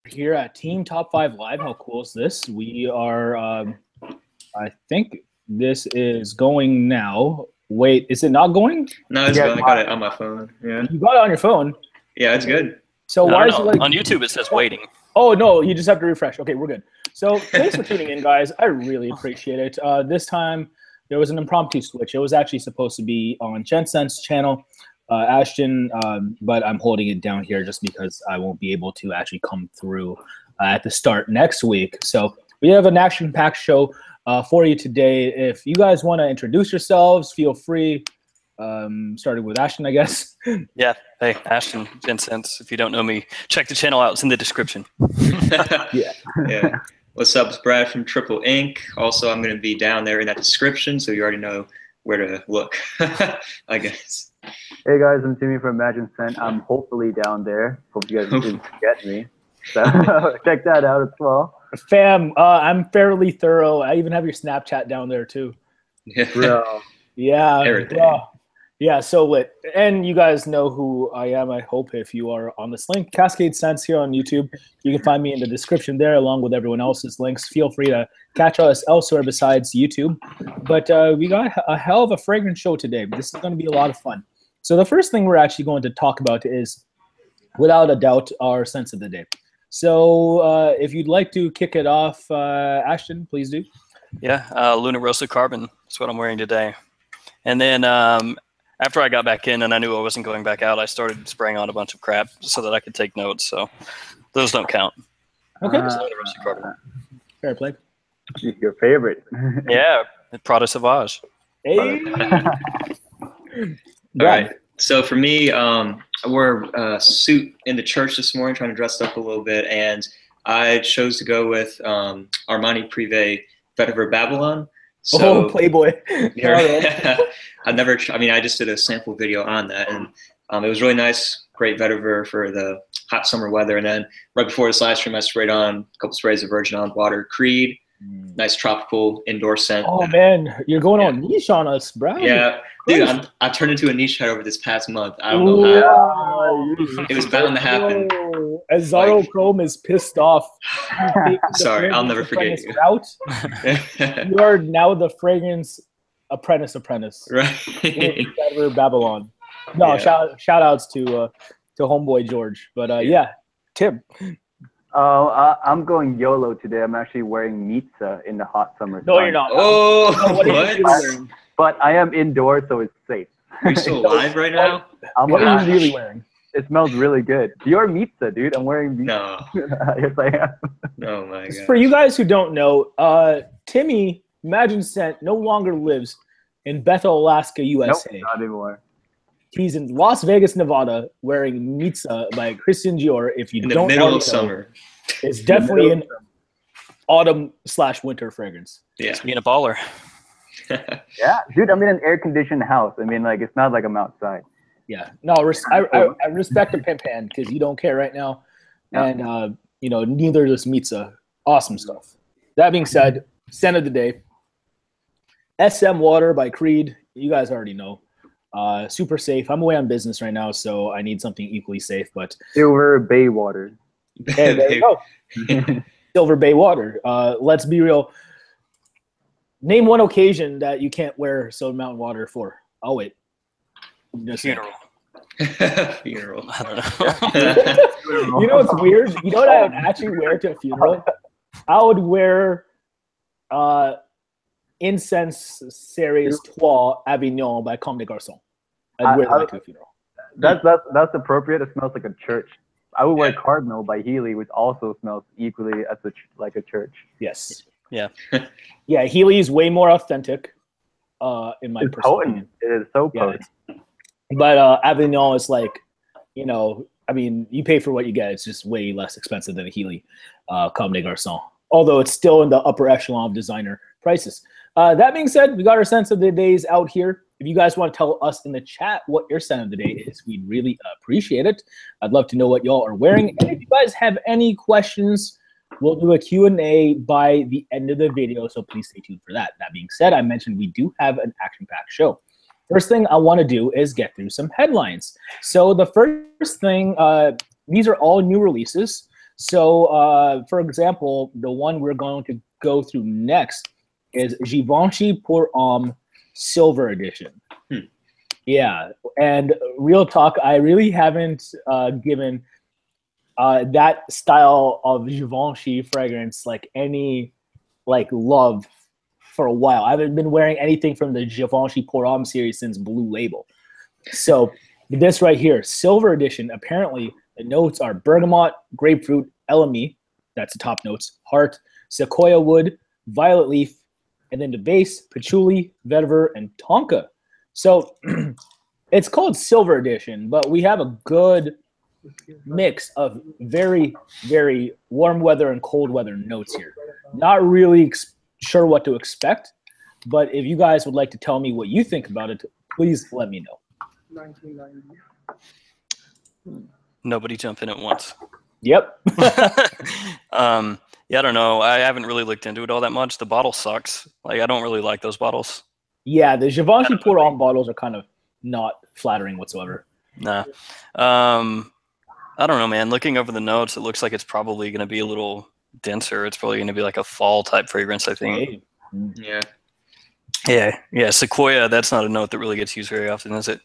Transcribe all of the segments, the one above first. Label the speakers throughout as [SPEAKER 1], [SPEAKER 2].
[SPEAKER 1] Here at Team Top 5 Live. How cool is this? We are, I think this is going now. Wait, is it not going?
[SPEAKER 2] No, it's going. I got it on my phone. Yeah.
[SPEAKER 1] You got it on your phone?
[SPEAKER 2] Yeah, it's good.
[SPEAKER 1] So why is it like...
[SPEAKER 3] On YouTube, it says waiting.
[SPEAKER 1] Oh, no, you just have to refresh. Okay, we're good. So thanks for tuning in, guys. I really appreciate it. This time, there was an impromptu switch. It was actually supposed to be on GentScents channel. Ashton, but I'm holding it down here just because I won't be able to actually come through at the start next week. So we have an action-packed show for you today. If you guys want to introduce yourselves, feel free. Starting with Ashton, I guess.
[SPEAKER 3] Yeah. Hey, Ashton, GentScents. If you don't know me, check the channel out. It's in the description.
[SPEAKER 2] Yeah. What's up? It's Brad from TRIPLEINC. Also, I'm going to be down there in that description, so you already know where to look, I guess.
[SPEAKER 4] Hey guys, I'm Timmy from CascadeScents. I'm hopefully down there. Hope you guys didn't forget me. So check that out as well.
[SPEAKER 1] Fam, I'm fairly thorough. I even have your Snapchat down there too.
[SPEAKER 2] Yeah.
[SPEAKER 4] Bro.
[SPEAKER 1] Yeah.
[SPEAKER 2] Everything.
[SPEAKER 1] Yeah, so lit. And you guys know who I am, I hope, if you are on this link. CascadeScents here on YouTube. You can find me in the description there along with everyone else's links. Feel free to catch us elsewhere besides YouTube. But we got a hell of a fragrance show today. This is going to be a lot of fun. So the first thing we're actually going to talk about is, without a doubt, our scents of the day. So if you'd like to kick it off, Ashton, please do.
[SPEAKER 3] Yeah, Luna Rosa Carbon. That's what I'm wearing today. And then after I got back in and I knew I wasn't going back out, I started spraying on a bunch of crap so that I could take notes. So those don't count.
[SPEAKER 1] Okay.
[SPEAKER 3] Luna Rosa Carbon.
[SPEAKER 1] Fair play.
[SPEAKER 4] Your favorite.
[SPEAKER 3] Yeah, Prada Sauvage.
[SPEAKER 1] Hey.
[SPEAKER 2] All right. So for me, I wore a suit in the church this morning, trying to dress up a little bit, and I chose to go with Armani Privé Vetiver Babylon. So,
[SPEAKER 1] Playboy.
[SPEAKER 2] Yeah, I just did a sample video on that, and it was really nice. Great vetiver for the hot summer weather. And then right before this live stream, I sprayed on a couple sprays of Virgin Olive Water Creed. Nice tropical indoor scent.
[SPEAKER 1] Oh man, you're going on niche on us, bro.
[SPEAKER 2] Yeah, dude, I've turned into a niche head over this past month. I don't know how. It was bound to happen.
[SPEAKER 1] As Zaro Chrome is pissed off.
[SPEAKER 2] Sorry, I'll never forget you.
[SPEAKER 1] You are now the fragrance apprentice.
[SPEAKER 2] Right.
[SPEAKER 1] Babylon. No,
[SPEAKER 2] Yeah.
[SPEAKER 1] shout outs to homeboy George. But yeah, Tim.
[SPEAKER 4] I'm going YOLO today. I'm actually wearing Mitza in the hot summer.
[SPEAKER 1] No, you're not.
[SPEAKER 2] Oh,
[SPEAKER 1] what?
[SPEAKER 4] But I am indoors, so it's safe.
[SPEAKER 2] Are you still alive right now?
[SPEAKER 1] What are you really wearing?
[SPEAKER 4] It smells really good. Dior Mitza, dude. I'm wearing Mitza.
[SPEAKER 2] No.
[SPEAKER 4] Yes, I am.
[SPEAKER 2] Oh my god.
[SPEAKER 1] For you guys who don't know, Timmy CascadeScents no longer lives in Bethel, Alaska, USA.
[SPEAKER 4] Nope, not anymore.
[SPEAKER 1] He's in Las Vegas, Nevada, wearing Mitza by Christian Dior. If you
[SPEAKER 2] In
[SPEAKER 1] don't
[SPEAKER 2] the middle
[SPEAKER 1] know,
[SPEAKER 2] of summer.
[SPEAKER 1] It's definitely an autumn/winter fragrance.
[SPEAKER 2] Yeah.
[SPEAKER 3] Just being a baller.
[SPEAKER 4] Yeah, dude, I'm in an air-conditioned house. I mean, like, it's not like I'm outside.
[SPEAKER 1] Yeah. No, I respect the pimp hand because you don't care right now.
[SPEAKER 4] Yeah.
[SPEAKER 1] And, neither does Mitza. Awesome stuff. That being said, scent of the day. SM Water by Creed. You guys already know. Super safe. I'm away on business right now, so I need something equally safe. But
[SPEAKER 4] Silver Bay Water.
[SPEAKER 1] hey, there you go. Silver Bay Water. Let's be real. Name one occasion that you can't wear Silver Mountain Water for. I'll wait.
[SPEAKER 3] Funeral.
[SPEAKER 2] Funeral.
[SPEAKER 3] I don't know.
[SPEAKER 1] You know what's weird? You know what I would actually wear to a funeral? I would wear Incense Series Trois Avignon by Comme des Garçons. I'd wear that to a funeral.
[SPEAKER 4] That's appropriate. It smells like a church. I would wear Cardinal by Healy, which also smells equally as like a church.
[SPEAKER 1] Yes.
[SPEAKER 3] Yeah.
[SPEAKER 1] Yeah, Healy is way more authentic, in my
[SPEAKER 4] It's
[SPEAKER 1] personal
[SPEAKER 4] potent.
[SPEAKER 1] opinion.
[SPEAKER 4] It is so
[SPEAKER 1] Yeah.
[SPEAKER 4] potent.
[SPEAKER 1] But Avignon is like, you pay for what you get. It's just way less expensive than a Healy Comme des Garçons. Although it's still in the upper echelon of designer prices. That being said, we got our scents of the days out here. If you guys want to tell us in the chat what your scent of the day is, we'd really appreciate it. I'd love to know what y'all are wearing. And if you guys have any questions, we'll do a Q&A by the end of the video, so please stay tuned for that. That being said, I mentioned we do have an action-packed show. First thing I want to do is get through some headlines. So the first thing, these are all new releases. So, for example, the one we're going to go through next is Givenchy Pour Homme Silver Edition. Yeah, and real talk, I really haven't given that style of Givenchy fragrance like any love for a while. I haven't been wearing anything from the Givenchy Pour Homme series since Blue Label. So this right here, Silver Edition, apparently the notes are bergamot, grapefruit, elemi, that's the top notes, heart, sequoia wood, violet leaf, and then the base, patchouli, vetiver, and tonka. So it's called Silver Edition, but we have a good mix of very, very warm weather and cold weather notes here. Not really sure what to expect, but if you guys would like to tell me what you think about it, please let me know.
[SPEAKER 5] 1990.
[SPEAKER 3] Nobody jump in at once.
[SPEAKER 1] Yep.
[SPEAKER 3] Yeah, I don't know. I haven't really looked into it all that much. The bottle sucks. Like, I don't really like those bottles.
[SPEAKER 1] Yeah, the Givenchy Pour Homme bottles are kind of not flattering whatsoever.
[SPEAKER 3] Nah. I don't know, man. Looking over the notes, it looks like it's probably going to be a little denser. It's probably going to be like a fall type fragrance, I think.
[SPEAKER 2] Yeah.
[SPEAKER 3] Yeah. Sequoia, that's not a note that really gets used very often, is it?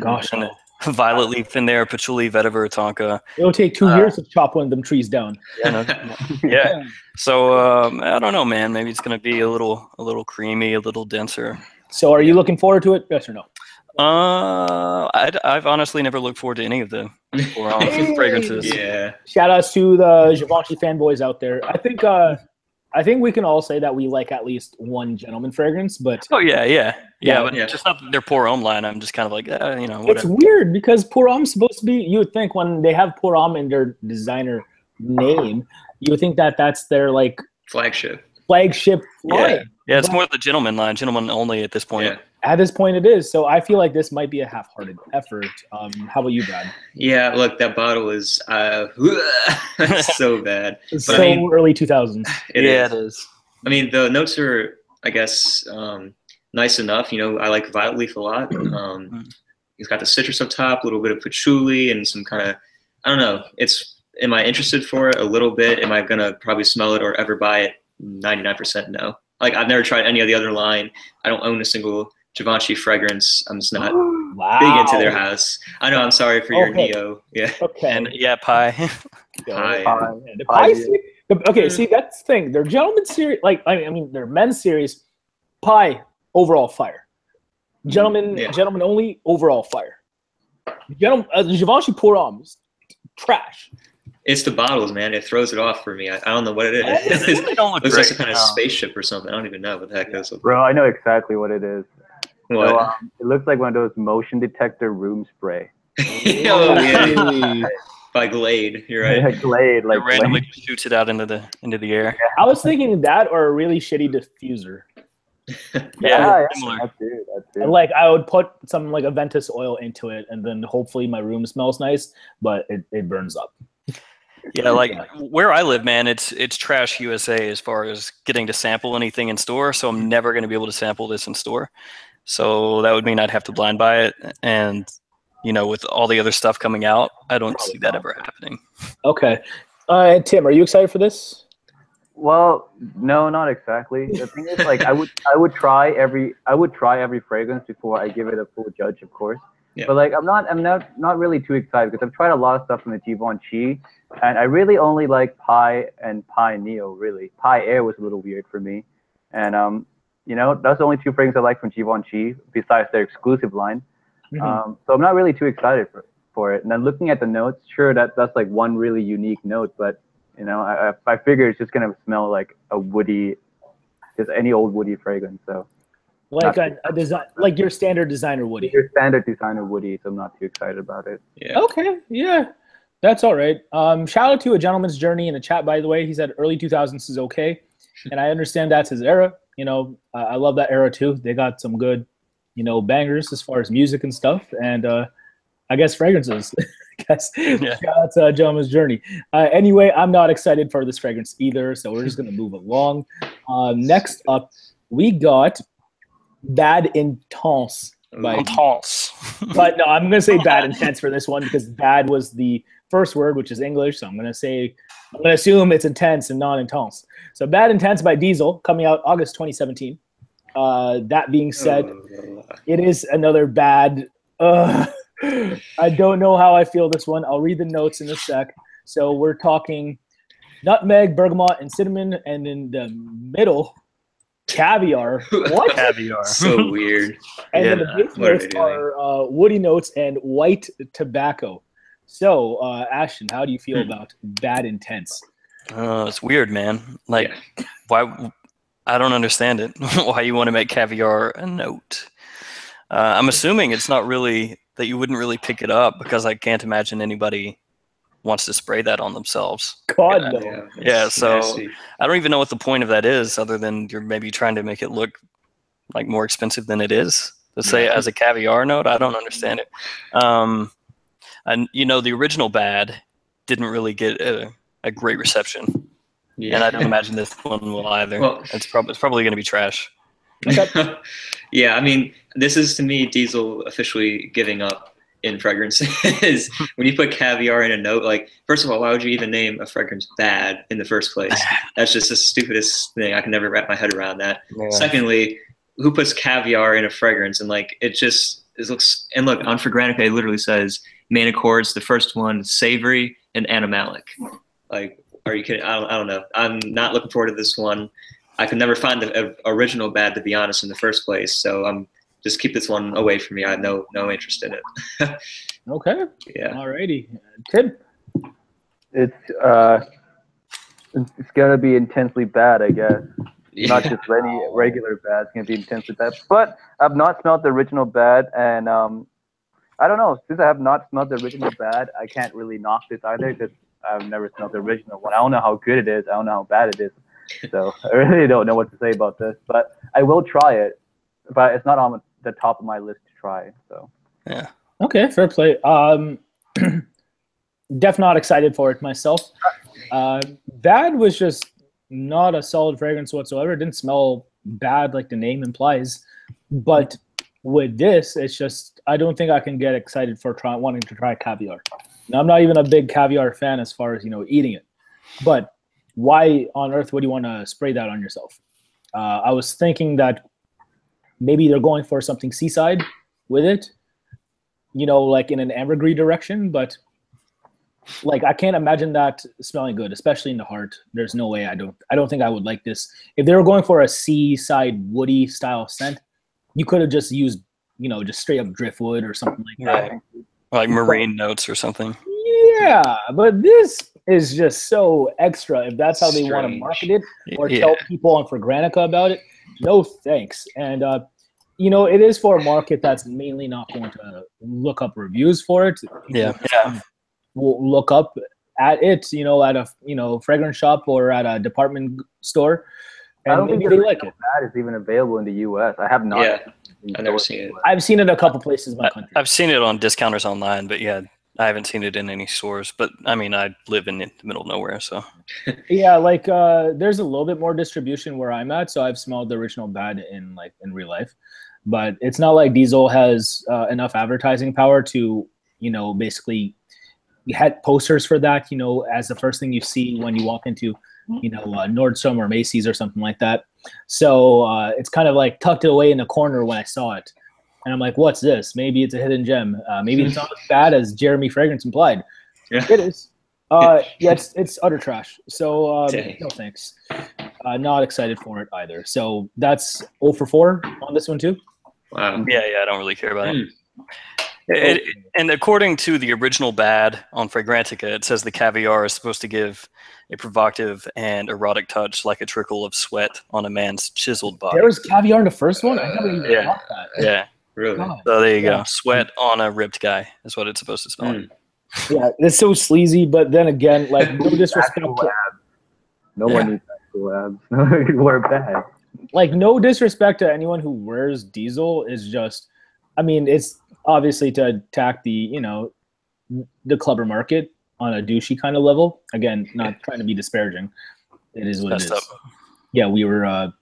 [SPEAKER 1] Gosh,
[SPEAKER 3] And violet leaf in there, patchouli, vetiver, tonka.
[SPEAKER 1] it'll take 2 years to chop one of them trees down.
[SPEAKER 3] Yeah. So I don't know, man. Maybe it's going to be a little creamy, a little denser.
[SPEAKER 1] So are you looking forward to it? Yes or no?
[SPEAKER 3] I've honestly never looked forward to any of the fragrances.
[SPEAKER 2] Yeah.
[SPEAKER 1] Shout outs to the Givenchy fanboys out there. I think we can all say that we like at least one gentleman fragrance, but
[SPEAKER 3] Oh yeah. But
[SPEAKER 2] Yeah.
[SPEAKER 3] just not their Pour Homme line. I'm just kind of like,
[SPEAKER 1] it's
[SPEAKER 3] whatever.
[SPEAKER 1] weird because Pour Homme's supposed to be, you would think when they have Pour Homme in their designer name, you would think that that's their like
[SPEAKER 2] Flagship.
[SPEAKER 1] flagship line.
[SPEAKER 3] Yeah, it's more the gentleman line, gentleman only at this point.
[SPEAKER 2] Yeah.
[SPEAKER 1] At this point, it is. So I feel like this might be a half-hearted effort. How about you, Brad?
[SPEAKER 2] Yeah, look, that bottle is so bad.
[SPEAKER 1] It's
[SPEAKER 2] But
[SPEAKER 1] so
[SPEAKER 2] I mean,
[SPEAKER 1] early 2000s.
[SPEAKER 2] it
[SPEAKER 3] it
[SPEAKER 2] is.
[SPEAKER 3] is.
[SPEAKER 2] I mean, the notes are, I guess, nice enough. You know, I like violet leaf a lot. It's got the citrus up top, a little bit of patchouli, and some kind of, I don't know. Am I interested for it? A little bit. Am I going to probably smell it or ever buy it? 99% no. Like, I've never tried any of the other line. I don't own a single Givenchy fragrance. I'm just not big into their house. I know. I'm sorry for your Neo. Yeah.
[SPEAKER 1] Okay.
[SPEAKER 3] And pie.
[SPEAKER 2] Pie.
[SPEAKER 1] The pie series. Okay, see, that's the thing. Their gentlemen series, their men's series, pie, overall fire. Gentlemen only, overall fire. Givenchy Pour Homme, trash.
[SPEAKER 2] It's the bottles, man. It throws it off for me. I don't know what it is.
[SPEAKER 3] They don't look
[SPEAKER 2] Looks
[SPEAKER 3] great.
[SPEAKER 2] like some kind of spaceship or something. I don't even know what the heck this is.
[SPEAKER 4] Bro, I know exactly what it is.
[SPEAKER 2] What?
[SPEAKER 4] So, it looks like one of those motion detector room spray.
[SPEAKER 2] Oh, yeah. By Glade. You're right.
[SPEAKER 4] Glade,
[SPEAKER 3] It
[SPEAKER 4] like
[SPEAKER 3] randomly shoots it out into the air.
[SPEAKER 1] I was thinking that or a really shitty diffuser.
[SPEAKER 3] Yeah,
[SPEAKER 4] That
[SPEAKER 3] similar.
[SPEAKER 4] too.
[SPEAKER 1] And like I would put some like Aventus oil into it, and then hopefully my room smells nice, but it burns up.
[SPEAKER 3] Yeah, like where I live, man, it's trash USA as far as getting to sample anything in store. So I'm never going to be able to sample this in store. So that would mean I'd have to blind buy it, and with all the other stuff coming out, I don't see that ever happening.
[SPEAKER 1] Okay, Tim, are you excited for this?
[SPEAKER 4] Well, no, not exactly. The thing is, like, I would try every fragrance before I give it a full judge, of course.
[SPEAKER 2] Yeah.
[SPEAKER 4] But like, I'm not really too excited because I've tried a lot of stuff from the Givenchy, and I really only like Pie and Pie Neo. Really, Pie Air was a little weird for me, and that's the only two fragrances I like from Givenchy besides their exclusive line. So I'm not really too excited for it. And then looking at the notes, sure, that's like one really unique note, but I figure it's just gonna smell like a woody, just any old woody fragrance. So
[SPEAKER 1] Like a design, like your standard designer woody.
[SPEAKER 4] your standard designer woody. So I'm not too excited about it.
[SPEAKER 2] Yeah.
[SPEAKER 1] Okay, yeah, that's all right. Shout out to A Gentleman's Journey in the chat, by the way. He said early 2000s is okay, and I understand that's his era. I love that era too. They got some good, bangers as far as music and stuff, and I guess fragrances. Shout out to A Gentleman's Journey. Anyway, I'm not excited for this fragrance either, so we're just gonna move along. Next up, we got Bad Intense.
[SPEAKER 3] Intense.
[SPEAKER 1] But no, I'm gonna say Bad Intense for this one because bad was the first word, which is English. So I'm gonna say I'm going to assume it's intense and non-intense. So Bad Intense by Diesel, coming out August 2017. That being said, it is another bad. I don't know how I feel this one. I'll read the notes in a sec. So we're talking nutmeg, bergamot, and cinnamon, and in the middle, caviar. What?
[SPEAKER 3] Caviar.
[SPEAKER 2] So weird.
[SPEAKER 1] And then the base
[SPEAKER 2] What are
[SPEAKER 1] notes
[SPEAKER 2] they doing?
[SPEAKER 1] are woody notes and white tobacco. So, Ashton, how do you feel about Bad Intense?
[SPEAKER 3] It's weird, man. Like, why? I don't understand it. Why you want to make caviar a note? I'm assuming it's not really that you wouldn't really pick it up, because I can't imagine anybody wants to spray that on themselves.
[SPEAKER 1] God, no.
[SPEAKER 3] Yeah, so
[SPEAKER 2] nasty.
[SPEAKER 3] I don't even know what the point of that is, other than you're maybe trying to make it look like more expensive than it is. To say it as a caviar note, I don't understand it. And the original Bad didn't really get a great reception, and I don't imagine this one will either.
[SPEAKER 2] Well,
[SPEAKER 3] it's probably going to be trash.
[SPEAKER 2] yeah, I mean, this is to me Diesel officially giving up in fragrances. When you put caviar in a note, like, first of all, why would you even name a fragrance Bad in the first place? That's just the stupidest thing. I can never wrap my head around that.
[SPEAKER 3] Yeah.
[SPEAKER 2] Secondly, who puts caviar in a fragrance? And like, it looks, and look, on Fragrantica, it literally says main accords, the first one, savory and animalic. Like, are you kidding? I don't know. I'm not looking forward to this one. I could never find the original Bad, to be honest, in the first place. So just keep this one away from me. I have no interest in it.
[SPEAKER 1] Okay.
[SPEAKER 2] Yeah.
[SPEAKER 1] Alrighty. Tim?
[SPEAKER 4] It's gonna be intensely bad, I guess. Not just any regular bad. It's gonna be intensely bad. But I've not smelled the original Bad, and I don't know. Since I have not smelled the original Bad, I can't really knock this either, because I've never smelled the original one. I don't know how good it is. I don't know how bad it is. So I really don't know what to say about this. But I will try it. But it's not on the top of my list to try. So
[SPEAKER 3] Yeah.
[SPEAKER 1] Okay, fair play. Def not excited for it myself. Bad was just not a solid fragrance whatsoever. It didn't smell bad like the name implies. But with this, it's just, I don't think I can get excited for wanting to try caviar. Now, I'm not even a big caviar fan as far as, eating it. But why on earth would you want to spray that on yourself? I was thinking that maybe they're going for something seaside with it, like in an ambergris direction. But like, I can't imagine that smelling good, especially in the heart. There's no way. I don't think I would like this. If they were going for a seaside woody style scent, you could have just used, just straight up driftwood or something like that.
[SPEAKER 3] Like marine notes or something.
[SPEAKER 1] Yeah, but this is just so extra. If that's how they want to market it or tell people on Fragrantica about it, no thanks. And it is for a market that's mainly not going to look up reviews for it. Will look up at it, at a fragrance shop or at a department store, and
[SPEAKER 4] I don't think
[SPEAKER 1] they like it.
[SPEAKER 4] Bad is even available in the U.S. I have not.
[SPEAKER 2] Yeah, I've never seen it.
[SPEAKER 1] I've seen it a couple places in my country.
[SPEAKER 3] I've seen it on discounters online, but yeah, I haven't seen it in any stores. But I mean, I live in the middle of nowhere, so.
[SPEAKER 1] Yeah, like there's a little bit more distribution where I'm at, so I've smelled the original Bad in real life, but it's not like Diesel has enough advertising power to basically had posters for that as the first thing you see when you walk into Nordstrom or Macy's or something like that. So it's kind of like tucked away in the corner when I saw it. And I'm like, what's this? Maybe it's a hidden gem. Maybe it's not as bad as Jeremy Fragrance implied.
[SPEAKER 2] Yeah.
[SPEAKER 1] It is. It's utter trash. So no thanks. Not excited for it either. So that's 0 for 4 on this one too.
[SPEAKER 2] Wow.
[SPEAKER 3] Yeah, I don't really care about it. And according to the original Bad on Fragrantica, it says the caviar is supposed to give a provocative and erotic touch like a trickle of sweat on a man's chiseled body.
[SPEAKER 1] There was caviar in the first one? I never even thought that.
[SPEAKER 3] Yeah.
[SPEAKER 2] Really?
[SPEAKER 1] God.
[SPEAKER 3] So there you go. Sweat on a ripped guy is what it's supposed to smell like.
[SPEAKER 1] Yeah, it's so sleazy, but then again, like, no disrespect to
[SPEAKER 4] No one needs actual abs. We're bad.
[SPEAKER 1] like, no disrespect to anyone who wears Diesel. Is just, I mean, it's obviously to attack the the clubber market on a douchey kind of level. Again, not trying to be disparaging. It is what it is. Yeah, we were.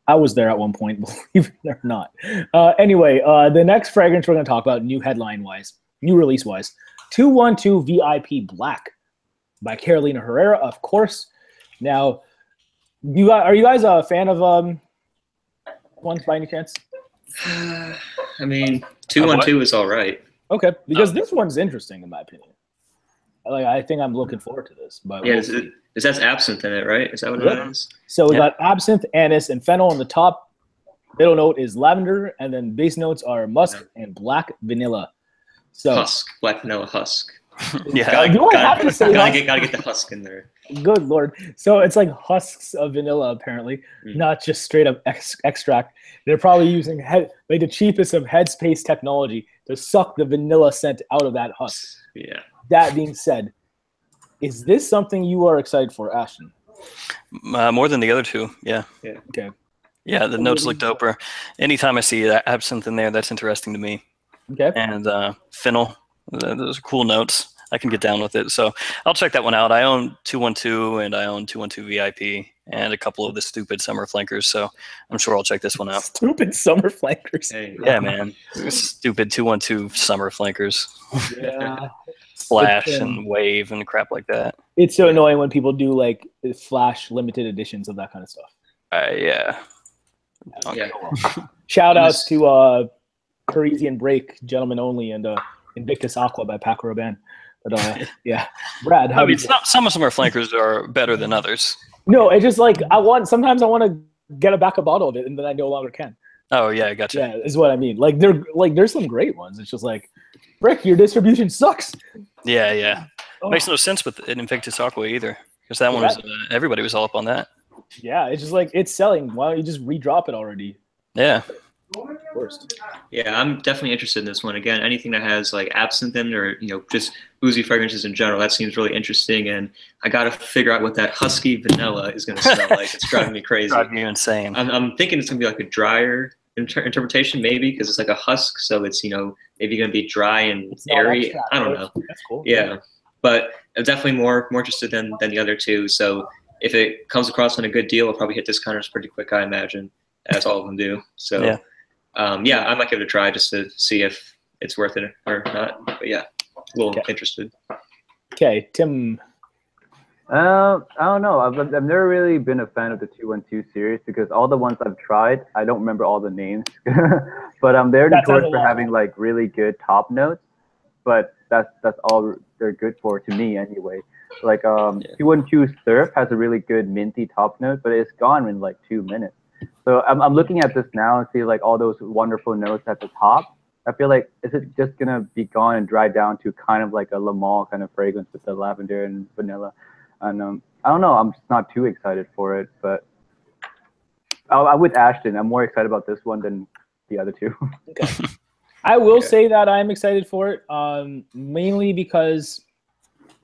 [SPEAKER 1] I was there at one point, believe it or not. Anyway, the next fragrance we're going to talk about, new headline-wise, new release-wise, 212 VIP Black. by Carolina Herrera, of course. Now, are you guys a fan of ones by any chance?
[SPEAKER 2] I mean, 212 is all right.
[SPEAKER 1] Okay, because this one's interesting in my opinion. Like, I think I'm looking forward to this. But
[SPEAKER 2] yeah, is that absinthe in it, right? Is that what it is?
[SPEAKER 1] So we got absinthe, anise, and fennel on the top. Middle note is lavender, and then base notes are musk and black vanilla. So
[SPEAKER 2] husk, black vanilla husk.
[SPEAKER 3] Yeah,
[SPEAKER 2] gotta get the husk in there.
[SPEAKER 1] Good Lord. So it's like husks of vanilla, apparently, not just straight up extract. They're probably using like the cheapest of headspace technology to suck the vanilla scent out of that husk.
[SPEAKER 2] Yeah.
[SPEAKER 1] That being said, is this something you are excited for, Ashton?
[SPEAKER 3] More than the other two, yeah.
[SPEAKER 1] Okay.
[SPEAKER 3] Yeah, the notes look doper. Anytime I see that absinthe in there, that's interesting to me.
[SPEAKER 1] Okay.
[SPEAKER 3] And fennel, those are cool notes. I can get down with it. So I'll check that one out. I own 212 and I own 212 VIP and a couple of the stupid summer flankers. So I'm sure I'll check this one out.
[SPEAKER 1] Stupid summer flankers.
[SPEAKER 2] Hey.
[SPEAKER 3] Yeah, man. Stupid 212 summer flankers.
[SPEAKER 1] Yeah.
[SPEAKER 3] Flash and wave and crap like that.
[SPEAKER 1] It's so annoying when people do like flash limited editions of that kind of stuff.
[SPEAKER 3] Yeah.
[SPEAKER 2] Okay.
[SPEAKER 1] Shout outs to Parisian Break, Gentlemen Only, and Invictus Aqua by Paco Rabanne. But yeah, Brad.
[SPEAKER 3] I mean, some of summer flankers are better than others.
[SPEAKER 1] No, it's just like sometimes I want to get a backup bottle of it, and then I no longer can.
[SPEAKER 3] Oh yeah, I gotcha.
[SPEAKER 1] Yeah, is what I mean. Like there's some great ones. It's just like, Rick, your distribution sucks.
[SPEAKER 3] Yeah. Makes no sense with an Invictus Aqua either, because that one was everybody was all up on that.
[SPEAKER 1] Yeah, it's just like it's selling. Why don't you just redrop it already?
[SPEAKER 3] Yeah.
[SPEAKER 1] Worst.
[SPEAKER 2] Yeah, I'm definitely interested in this one. Again, anything that has like absinthe in it, or just boozy fragrances in general, that seems really interesting. And I got to figure out what that husky vanilla is going to smell like. It's driving me crazy.
[SPEAKER 3] Driving you insane.
[SPEAKER 2] I'm thinking it's going to be like a drier interpretation, maybe, because it's like a husk, so it's maybe going to be dry and airy. I don't know.
[SPEAKER 1] That's cool.
[SPEAKER 2] Yeah, but I'm definitely more interested than the other two. So if it comes across on a good deal, I'll probably hit discounters pretty quick, I imagine, as all of them do. So yeah. I might give it a try just to see if it's worth it or not. But yeah, a little interested.
[SPEAKER 1] Okay, Tim.
[SPEAKER 4] I don't know. I've never really been a fan of the 212 series because all the ones I've tried, I don't remember all the names. But they're notorious for having like really good top notes. But that's all they're good for to me anyway. Like 212 Surf has a really good minty top note, but it's gone in like 2 minutes. So I'm looking at this now and see like all those wonderful notes at the top. I feel like, is it just gonna be gone and dry down to kind of like a Le Mans kind of fragrance with the lavender and vanilla? And I don't know. I'm just not too excited for it, but I'm with Ashton. I'm more excited about this one than the other two.
[SPEAKER 1] Okay. I will say that I'm excited for it, mainly because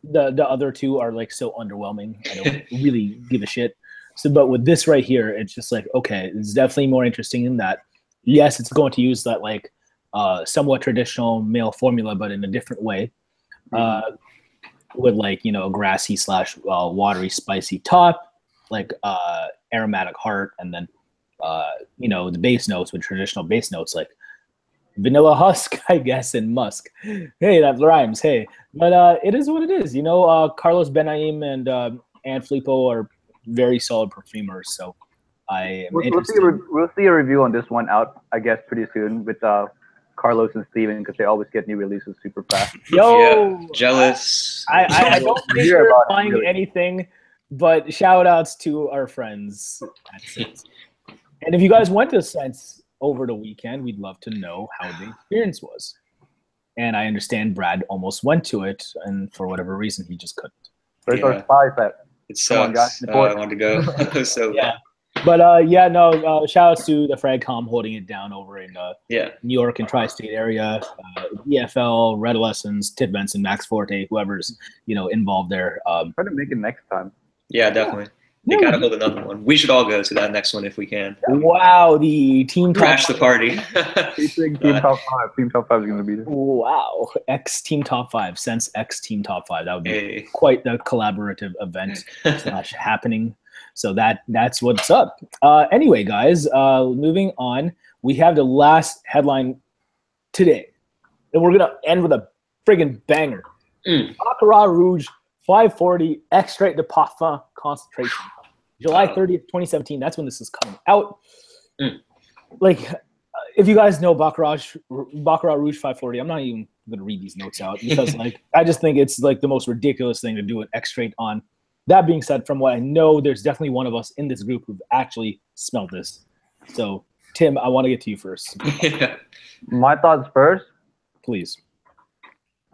[SPEAKER 1] the other two are like so underwhelming. I don't really give a shit. So, but with this right here, it's just like, okay, it's definitely more interesting in that. Yes, it's going to use that like somewhat traditional male formula, but in a different way. With like, a grassy / watery, spicy top, like aromatic heart, and then the base notes with traditional base notes like vanilla husk, I guess, and musk. Hey, that rhymes. Hey, but it is what it is. Carlos Benaim and Filippo are very solid perfumers, so I am interested.
[SPEAKER 4] We'll see a review on this one out, I guess, pretty soon with Carlos and Steven, because they always get new releases super fast.
[SPEAKER 1] Yo,
[SPEAKER 2] jealous.
[SPEAKER 1] I don't think you're buying anything, but shout outs to our friends at Scents. And if you guys went to Scents over the weekend, we'd love to know how the experience was. And I understand Brad almost went to it, and for whatever reason, he just couldn't.
[SPEAKER 4] Where's our spies at?
[SPEAKER 2] It sucks. I wanted to go. So
[SPEAKER 1] yeah. But shout outs to the Fragcom holding it down over in New York and tri-state area, EFL, Red Lessons, Tit Benson, Max Forte, whoever's involved there.
[SPEAKER 4] Try to make it next time.
[SPEAKER 2] Yeah, definitely. They gotta hold another one. We should all go to that next one if we can.
[SPEAKER 1] Wow, the team
[SPEAKER 2] crash the party.
[SPEAKER 4] Team top 5. Team top 5 is gonna be there.
[SPEAKER 1] Wow, X Team Top 5, Scents X Team Top 5. That would be quite the collaborative event / happening. So that's what's up. Anyway, guys, moving on. We have the last headline today, and we're gonna end with a friggin' banger. Baccarat Rouge 540 Extrait de Parfum concentration. July 30th, 2017. That's when this is coming out. Like, if you guys know Baccarat Rouge 540, I'm not even going to read these notes out because, like, I just think it's, like, the most ridiculous thing to do an Extrait on. That being said, from what I know, there's definitely one of us in this group who've actually smelled this. So, Tim, I want to get to you first.
[SPEAKER 4] My thoughts first?
[SPEAKER 1] Please.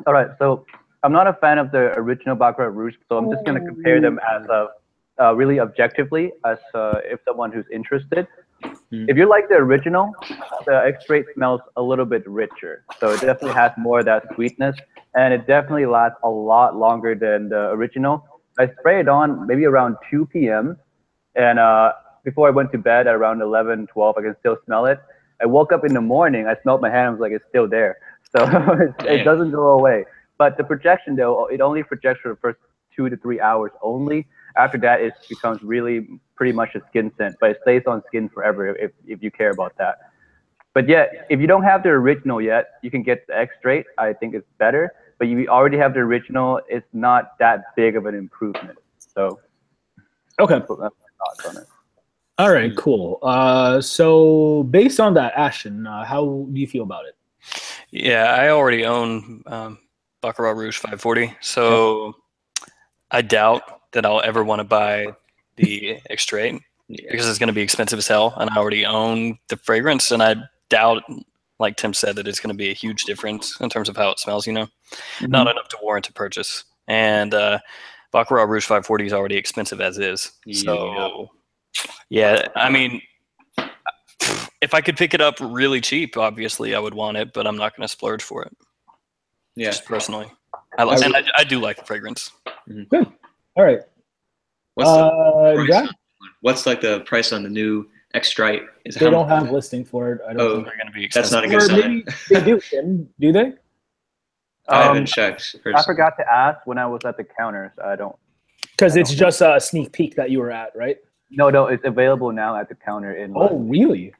[SPEAKER 4] All right, so I'm not a fan of the original Baccarat Rouge, so I'm just going to compare them as really objectively as if someone who's interested. If you like the original, the Extrait smells a little bit richer. So it definitely has more of that sweetness, and it definitely lasts a lot longer than the original. I sprayed it on maybe around 2 p.m. and before I went to bed at around 11, 12, I can still smell it. I woke up in the morning, I smelled my hand, I was like, it's still there. So it doesn't go away. But the projection, though, it only projects for the first 2 to 3 hours only. After that, it becomes really pretty much a skin scent, but it stays on skin forever if you care about that. But yeah, if you don't have the original yet, you can get the Extrait. I think it's better. But if you already have the original, it's not that big of an improvement. So,
[SPEAKER 1] okay.
[SPEAKER 4] That's my thoughts on it.
[SPEAKER 1] All right, cool. So based on that, Ashton, how do you feel about it?
[SPEAKER 3] Yeah, I already own Baccarat Rouge 540, so I doubt that I'll ever want to buy the Extrait because it's going to be expensive as hell, and I already own the fragrance, and I doubt, like Tim said, that it's going to be a huge difference in terms of how it smells, you know? Not enough to warrant a purchase. And Baccarat Rouge 540 is already expensive as is. So, yeah, I mean, if I could pick it up really cheap, obviously I would want it, but I'm not going to splurge for it.
[SPEAKER 2] Yeah.
[SPEAKER 3] Just personally. I do like the fragrance.
[SPEAKER 1] Good. All right.
[SPEAKER 2] What's like the price on the new Extrait?
[SPEAKER 1] They don't have listing for it. I don't think
[SPEAKER 3] they're going to be expensive.
[SPEAKER 2] That's not a good sign.
[SPEAKER 1] Maybe they do, Tim. Do they?
[SPEAKER 2] I haven't checked.
[SPEAKER 4] I forgot to ask when I was at the counter, so I don't.
[SPEAKER 1] Because it's just a sneak peek that you were at, right?
[SPEAKER 4] No, it's available now at the counter in.
[SPEAKER 1] Oh, really?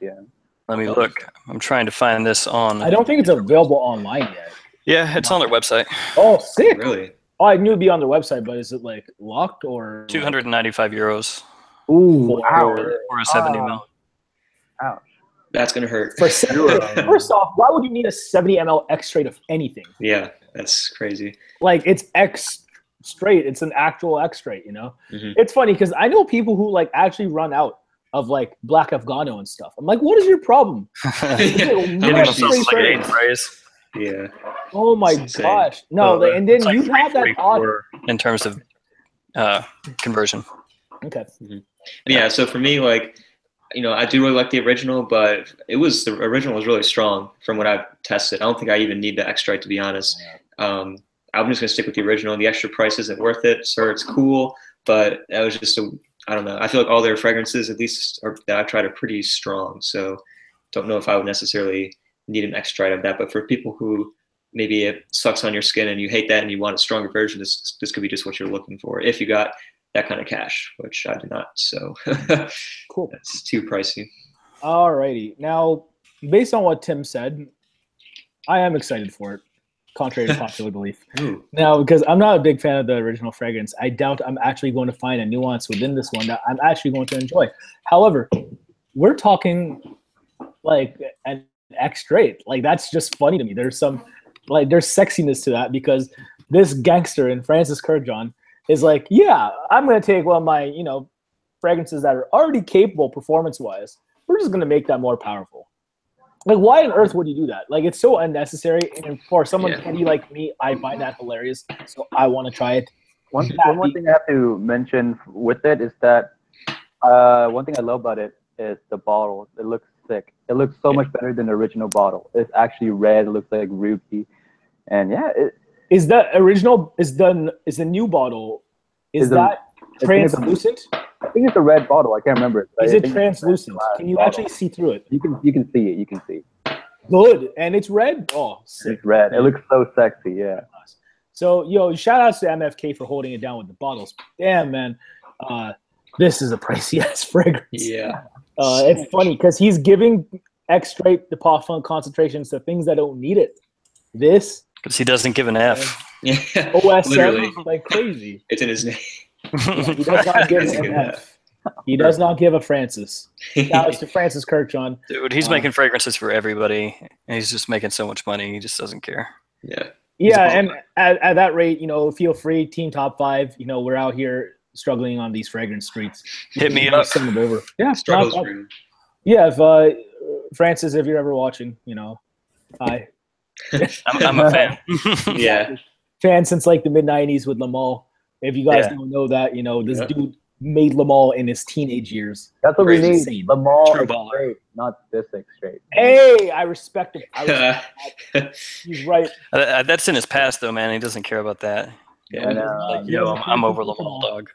[SPEAKER 4] Yeah.
[SPEAKER 3] Let me look. I'm trying to find this on.
[SPEAKER 1] I don't think it's available online yet.
[SPEAKER 3] Yeah, it's on their website.
[SPEAKER 1] Oh, sick.
[SPEAKER 2] Really?
[SPEAKER 1] Oh, I knew it'd be on their website, but is it like locked or?
[SPEAKER 3] 295 euros.
[SPEAKER 1] Ooh,
[SPEAKER 3] for a 70 ml.
[SPEAKER 4] Ouch.
[SPEAKER 2] That's gonna hurt.
[SPEAKER 1] First off, why would you need a 70 ml Extrait of anything?
[SPEAKER 2] Yeah, that's crazy.
[SPEAKER 1] Like, it's Extrait. It's an actual Extrait, you know? It's funny because I know people who like actually run out of like Black Afghano and stuff. I'm like, what is your problem?
[SPEAKER 2] Yeah.
[SPEAKER 1] Oh my gosh. No, and then
[SPEAKER 3] like
[SPEAKER 1] you have that odd
[SPEAKER 3] in terms of conversion.
[SPEAKER 1] Okay.
[SPEAKER 2] Yeah, so for me, like, you know, I do really like the original, but the original was really strong from what I've tested. I don't think I even need the Extrait, to be honest. I'm just gonna stick with the original. The extra price isn't worth it. Sure, it's cool, but that was just I don't know. I feel like all their fragrances, at least that I've tried, are pretty strong. So don't know if I would necessarily need an Extrait of that. But for people who maybe it sucks on your skin and you hate that and you want a stronger version, this could be just what you're looking for if you got that kind of cash, which I do not. So
[SPEAKER 1] cool.
[SPEAKER 2] That's too pricey.
[SPEAKER 1] All righty. Now, based on what Tim said, I am excited for it, contrary to popular belief. Now, because I'm not a big fan of the original fragrance, I doubt I'm actually going to find a nuance within this one that I'm actually going to enjoy. However, we're talking like an Extrait. Like, that's just funny to me. There's some, like, there's sexiness to that because this gangster in Francis Kurkdjian is like, yeah, I'm going to take one of my, you know, fragrances that are already capable performance-wise. We're just going to make that more powerful. Like, why on earth would you do that? Like, it's so unnecessary. And for someone petty like me, I find that hilarious. So I want to try it.
[SPEAKER 4] One thing I have to mention with it is that one thing I love about it is the bottle. It looks sick. It looks so much better than the original bottle. It's actually red. It looks like ruby. And yeah,
[SPEAKER 1] is the original is the new bottle? Is that translucent?
[SPEAKER 4] I think it's a red bottle. I can't remember.
[SPEAKER 1] Is it translucent? Can you actually see through it?
[SPEAKER 4] You can see it. You can see.
[SPEAKER 1] Good, and it's red. Oh, sick.
[SPEAKER 4] It's red. It looks so sexy. Yeah.
[SPEAKER 1] So, yo, shout outs to MFK for holding it down with the bottles. Damn, man, this is a pricey ass fragrance.
[SPEAKER 2] Yeah.
[SPEAKER 1] It's funny because he's giving Extrait de Parfum concentrations to things that don't need it. This.
[SPEAKER 3] Because he doesn't give an F.
[SPEAKER 2] Yeah,
[SPEAKER 1] OSM
[SPEAKER 2] literally,
[SPEAKER 1] like crazy.
[SPEAKER 2] it's in his name.
[SPEAKER 1] Yeah, he does not give an F. He does not give a Francis. Shout out to Francis Kirkjohn.
[SPEAKER 3] Dude, he's making fragrances for everybody, and he's just making so much money. He just doesn't care.
[SPEAKER 2] Yeah.
[SPEAKER 1] Yeah, and at that rate, feel free, Team Top 5. We're out here struggling on these fragrance streets.
[SPEAKER 3] Hit me up.
[SPEAKER 1] Send them over. Yeah,
[SPEAKER 2] Struggles for him.
[SPEAKER 1] yeah. If Francis, if you're ever watching, hi.
[SPEAKER 3] I'm a fan.
[SPEAKER 2] Yeah.
[SPEAKER 1] Fan since like the mid '90s with Lamal. If you guys don't know that, this dude made Lamal in his teenage years.
[SPEAKER 4] That's what we need.
[SPEAKER 1] Insane.
[SPEAKER 4] Lamal
[SPEAKER 3] True
[SPEAKER 4] is
[SPEAKER 3] baller.
[SPEAKER 4] straight, not this straight.
[SPEAKER 1] Hey, I respect him. He's right.
[SPEAKER 3] That's in his past, though, man. He doesn't care about that.
[SPEAKER 2] Yeah.
[SPEAKER 3] Like, I'm over Lamal, dog.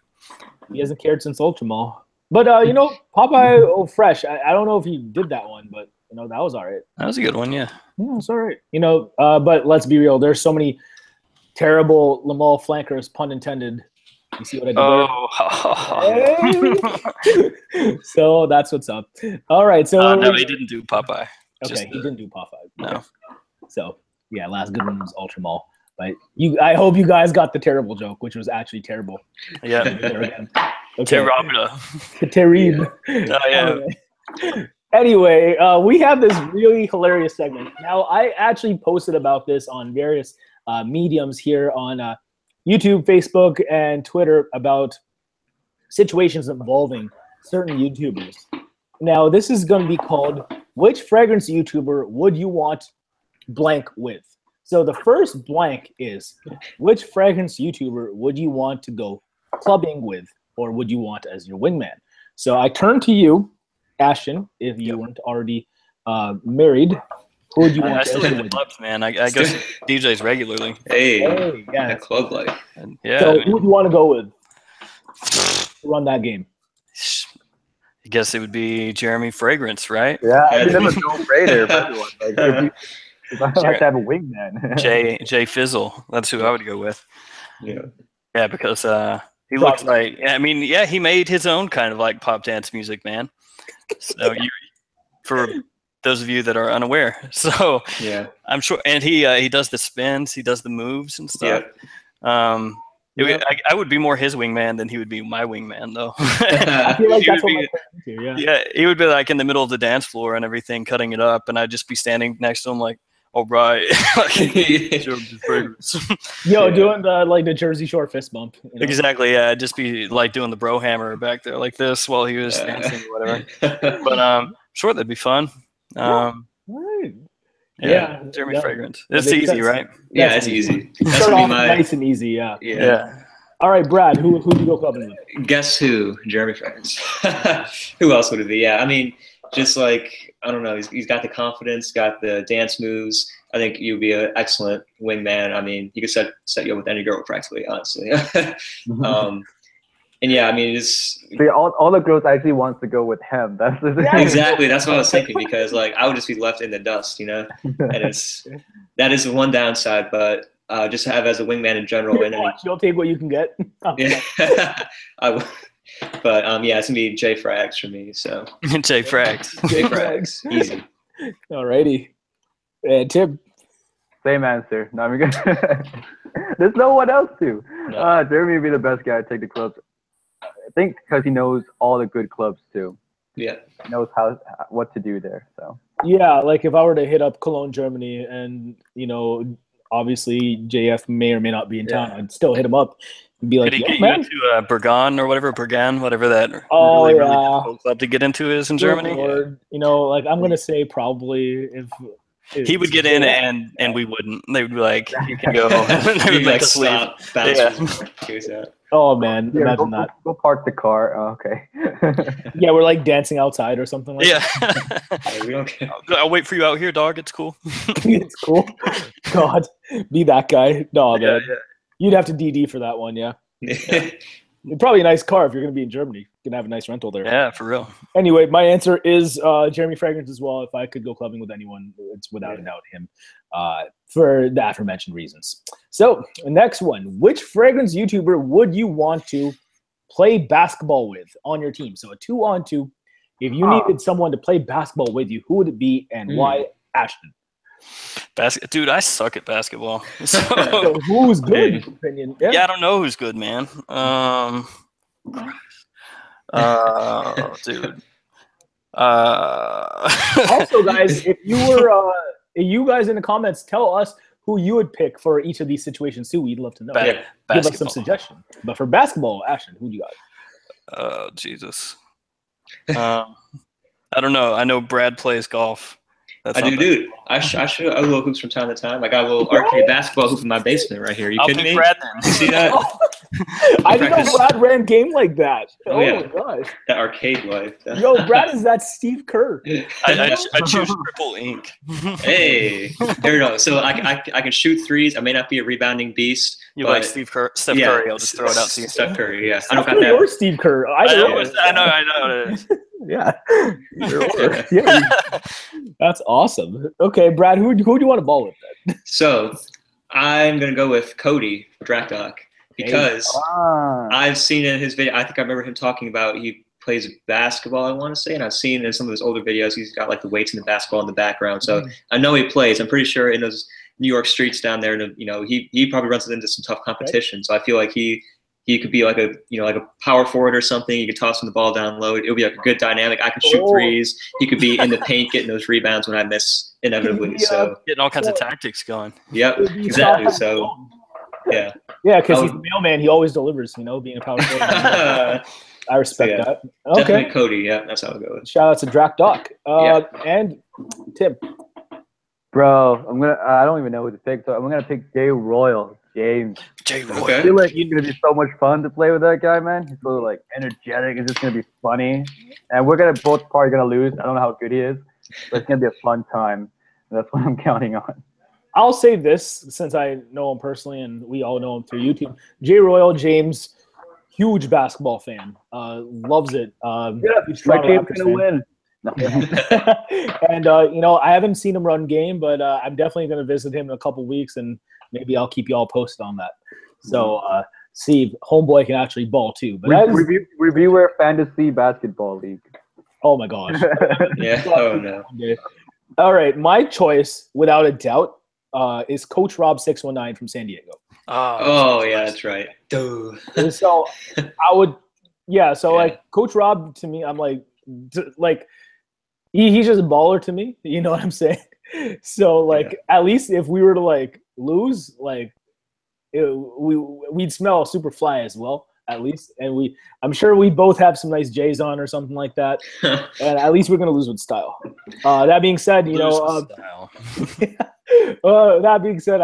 [SPEAKER 1] He hasn't cared since Ultramall. But Popeye Fresh. I don't know if he did that one, but that was all right.
[SPEAKER 3] That was a good one, yeah.
[SPEAKER 1] Yeah, it's all right. But let's be real. There's so many terrible Lamal flankers, pun intended. You see what I did there? So that's what's up. All right. So
[SPEAKER 3] no, he didn't do Popeye.
[SPEAKER 1] Okay, he didn't do Popeye.
[SPEAKER 3] No.
[SPEAKER 1] So yeah, last good one was Ultramall. But I hope you guys got the terrible joke, which was actually terrible.
[SPEAKER 3] Yeah.
[SPEAKER 1] Okay.
[SPEAKER 3] Terrible.
[SPEAKER 1] Oh yeah. Anyway, we have this really hilarious segment. Now, I actually posted about this on various mediums here on YouTube, Facebook, and Twitter about situations involving certain YouTubers. Now, this is going to be called, which fragrance YouTuber would you want blank with? So the first blank is, which fragrance YouTuber would you want to go clubbing with, or would you want as your wingman? So I turn to you, Ashton, if you weren't already married. Who would you want?
[SPEAKER 3] I still hit the clubs, man. I go see DJs regularly.
[SPEAKER 2] Hey,
[SPEAKER 1] yeah.
[SPEAKER 2] that club life.
[SPEAKER 3] Yeah.
[SPEAKER 1] So who would you want to go with to run that game?
[SPEAKER 3] I guess it would be Jeremy Fragrance, right?
[SPEAKER 4] Yeah, I mean, I'm a no-brainer for everyone. Like, if I like to have a wingman.
[SPEAKER 3] Jay Fizzle. That's who I would go with.
[SPEAKER 2] Yeah.
[SPEAKER 3] Yeah, because he looks like, he made his own kind of like pop dance music, man. So for those of you that are unaware, so
[SPEAKER 2] yeah,
[SPEAKER 3] I'm sure, and he does the spins, he does the moves and stuff.
[SPEAKER 2] Yeah.
[SPEAKER 3] I would be more his wingman than he would be my wingman, though.
[SPEAKER 1] I feel like that's what my friends do,
[SPEAKER 3] yeah, he would be like in the middle of the dance floor and everything, cutting it up, and I'd just be standing next to him like, all right.
[SPEAKER 1] Yo, doing the Jersey Shore fist bump.
[SPEAKER 3] Exactly, yeah. I'd just be like doing the bro hammer back there like this while he was dancing or whatever. But sure, that'd be fun. Yeah, Jeremy Fragrance. It's easy, right?
[SPEAKER 2] Yeah, it's easy.
[SPEAKER 1] Start off nice and easy,
[SPEAKER 2] yeah.
[SPEAKER 1] All right, Brad, who do you go clubbing with?
[SPEAKER 2] Guess who? Jeremy Fragrance. Who else would it be? Yeah, I mean, just like, I don't know, he's got the confidence, got the dance moves. I think you'd be an excellent wingman. I mean, you could set you up with any girl practically, honestly. And yeah, I mean, it's
[SPEAKER 4] all the girls actually wants to go with him. That's the thing.
[SPEAKER 2] Exactly. That's what I was thinking, because like I would just be left in the dust, And that is the one downside, but just have as a wingman in general.
[SPEAKER 1] You'll take what you can get.
[SPEAKER 2] Yeah, I would. But yeah, it's gonna be J Frags for me. So
[SPEAKER 3] J Frags.
[SPEAKER 2] J Frags, easy.
[SPEAKER 1] Alrighty, Tim.
[SPEAKER 4] Same answer. No, I'm good. There's no one else to. Jeremy would be the best guy to take the clubs. I think because he knows all the good clubs too.
[SPEAKER 2] Yeah.
[SPEAKER 4] He knows what to do there. So.
[SPEAKER 1] Yeah, like if I were to hit up Cologne, Germany, and obviously JF may or may not be in town, I'd still hit him up and be like,
[SPEAKER 3] "Could he get you into Bergane or whatever that
[SPEAKER 1] really
[SPEAKER 3] difficult club to get into is in Germany?"
[SPEAKER 1] Or, like I'm gonna say probably if
[SPEAKER 3] he would get in and we wouldn't. They would be like, "You can go." They would make us leave.
[SPEAKER 1] Oh man, imagine that.
[SPEAKER 4] Go park the car. Oh, okay.
[SPEAKER 1] Yeah, we're like dancing outside or something like
[SPEAKER 3] that.
[SPEAKER 2] We don't care.
[SPEAKER 3] I'll wait for you out here, dog. It's cool.
[SPEAKER 1] It's cool. God, be that guy. No, man. You'd have to DD for that one, yeah. Probably a nice car if you're going to be in Germany. You can have a nice rental there.
[SPEAKER 3] Yeah, for real.
[SPEAKER 1] Anyway, my answer is Jeremy Fragrance as well. If I could go clubbing with anyone, it's without a doubt him for the aforementioned reasons. So, the next one. Which fragrance YouTuber would you want to play basketball with on your team? So, a 2-on-2. If you needed someone to play basketball with you, who would it be and why Ashton?
[SPEAKER 3] Dude, I suck at basketball. So,
[SPEAKER 1] So who's good in your opinion?
[SPEAKER 3] yeah, I don't know who's good, man. Dude.
[SPEAKER 1] Also, guys, if you guys in the comments, tell us who you would pick for each of these situations too. We'd love to know.
[SPEAKER 2] Yeah.
[SPEAKER 1] Give us some suggestions. But for basketball, Ashton, who do you got?
[SPEAKER 3] Oh, Jesus. I don't know. I know Brad plays golf.
[SPEAKER 2] I do, dude. I shoot a little hoops from time to time. I got a little arcade basketball hoop in my basement right here. You
[SPEAKER 3] I'll
[SPEAKER 2] kidding
[SPEAKER 3] pick
[SPEAKER 2] me?
[SPEAKER 3] Brad then.
[SPEAKER 2] You see that?
[SPEAKER 1] I didn't know Brad ran game like that. Oh
[SPEAKER 2] yeah.
[SPEAKER 1] my gosh.
[SPEAKER 2] That arcade life.
[SPEAKER 1] Yo, Brad is that Steve Kerr.
[SPEAKER 3] I choose TRIPLEINC.
[SPEAKER 2] Hey, there we go. So I can shoot threes. I may not be a rebounding beast.
[SPEAKER 3] You like Steph Curry? I'll just throw it out to you.
[SPEAKER 2] Steph Curry, yeah.
[SPEAKER 1] I don't got that. Or Steve Kerr.
[SPEAKER 3] I know.
[SPEAKER 1] Yeah. Yeah. That's awesome. Okay, Brad, who do you want to ball with then?
[SPEAKER 2] So I'm gonna go with Cody Drakdock because I've seen in his video. I think I remember him talking about he plays basketball, I want to say, and I've seen in some of his older videos he's got like the weights and the basketball in the background. So I know he plays. I'm pretty sure in those New York streets down there, he probably runs into some tough competition. So I feel like he could be like a power forward or something. You could toss him the ball down low. It would be like a good dynamic. I could shoot threes. He could be in the paint getting those rebounds when I miss inevitably. So
[SPEAKER 3] getting all kinds of tactics going.
[SPEAKER 2] Yep, exactly. So yeah.
[SPEAKER 1] Yeah, because he's the mailman. He always delivers. Being a power forward. I respect that. Okay,
[SPEAKER 2] definitely Cody. Yeah, that's how I'll go with.
[SPEAKER 1] Shout out to Drakdock. And Tim.
[SPEAKER 4] Bro, I don't even know who to pick. So I'm gonna pick Jay Royal. James.
[SPEAKER 2] Okay.
[SPEAKER 4] I feel like he's gonna be so much fun to play with that guy, man. He's so like energetic. It's just gonna be funny, and we're both probably gonna lose. I don't know how good he is, but it's gonna be a fun time. And that's what I'm counting on.
[SPEAKER 1] I'll say this since I know him personally, and we all know him through YouTube. Jay Royal, James, huge basketball fan. Loves it.
[SPEAKER 4] My team's gonna win. No.
[SPEAKER 1] And I haven't seen him run game, but I'm definitely gonna visit him in a couple weeks and. Maybe I'll keep you all posted on that. So, see, homeboy can actually ball too. But
[SPEAKER 4] reviewer fantasy basketball league.
[SPEAKER 1] Oh my gosh.
[SPEAKER 2] Yeah. Oh no.
[SPEAKER 1] All right, my choice, without a doubt, is Coach Rob 619 from San Diego.
[SPEAKER 2] Oh yeah, that's right.
[SPEAKER 1] So I would, like Coach Rob to me, I'm like he's just a baller to me. You know what I'm saying? So at least if we were to lose, we'd smell super fly as well, at least. And I'm sure we both have some nice J's on or something like that. And at least we're gonna lose with style. That being said, that being said,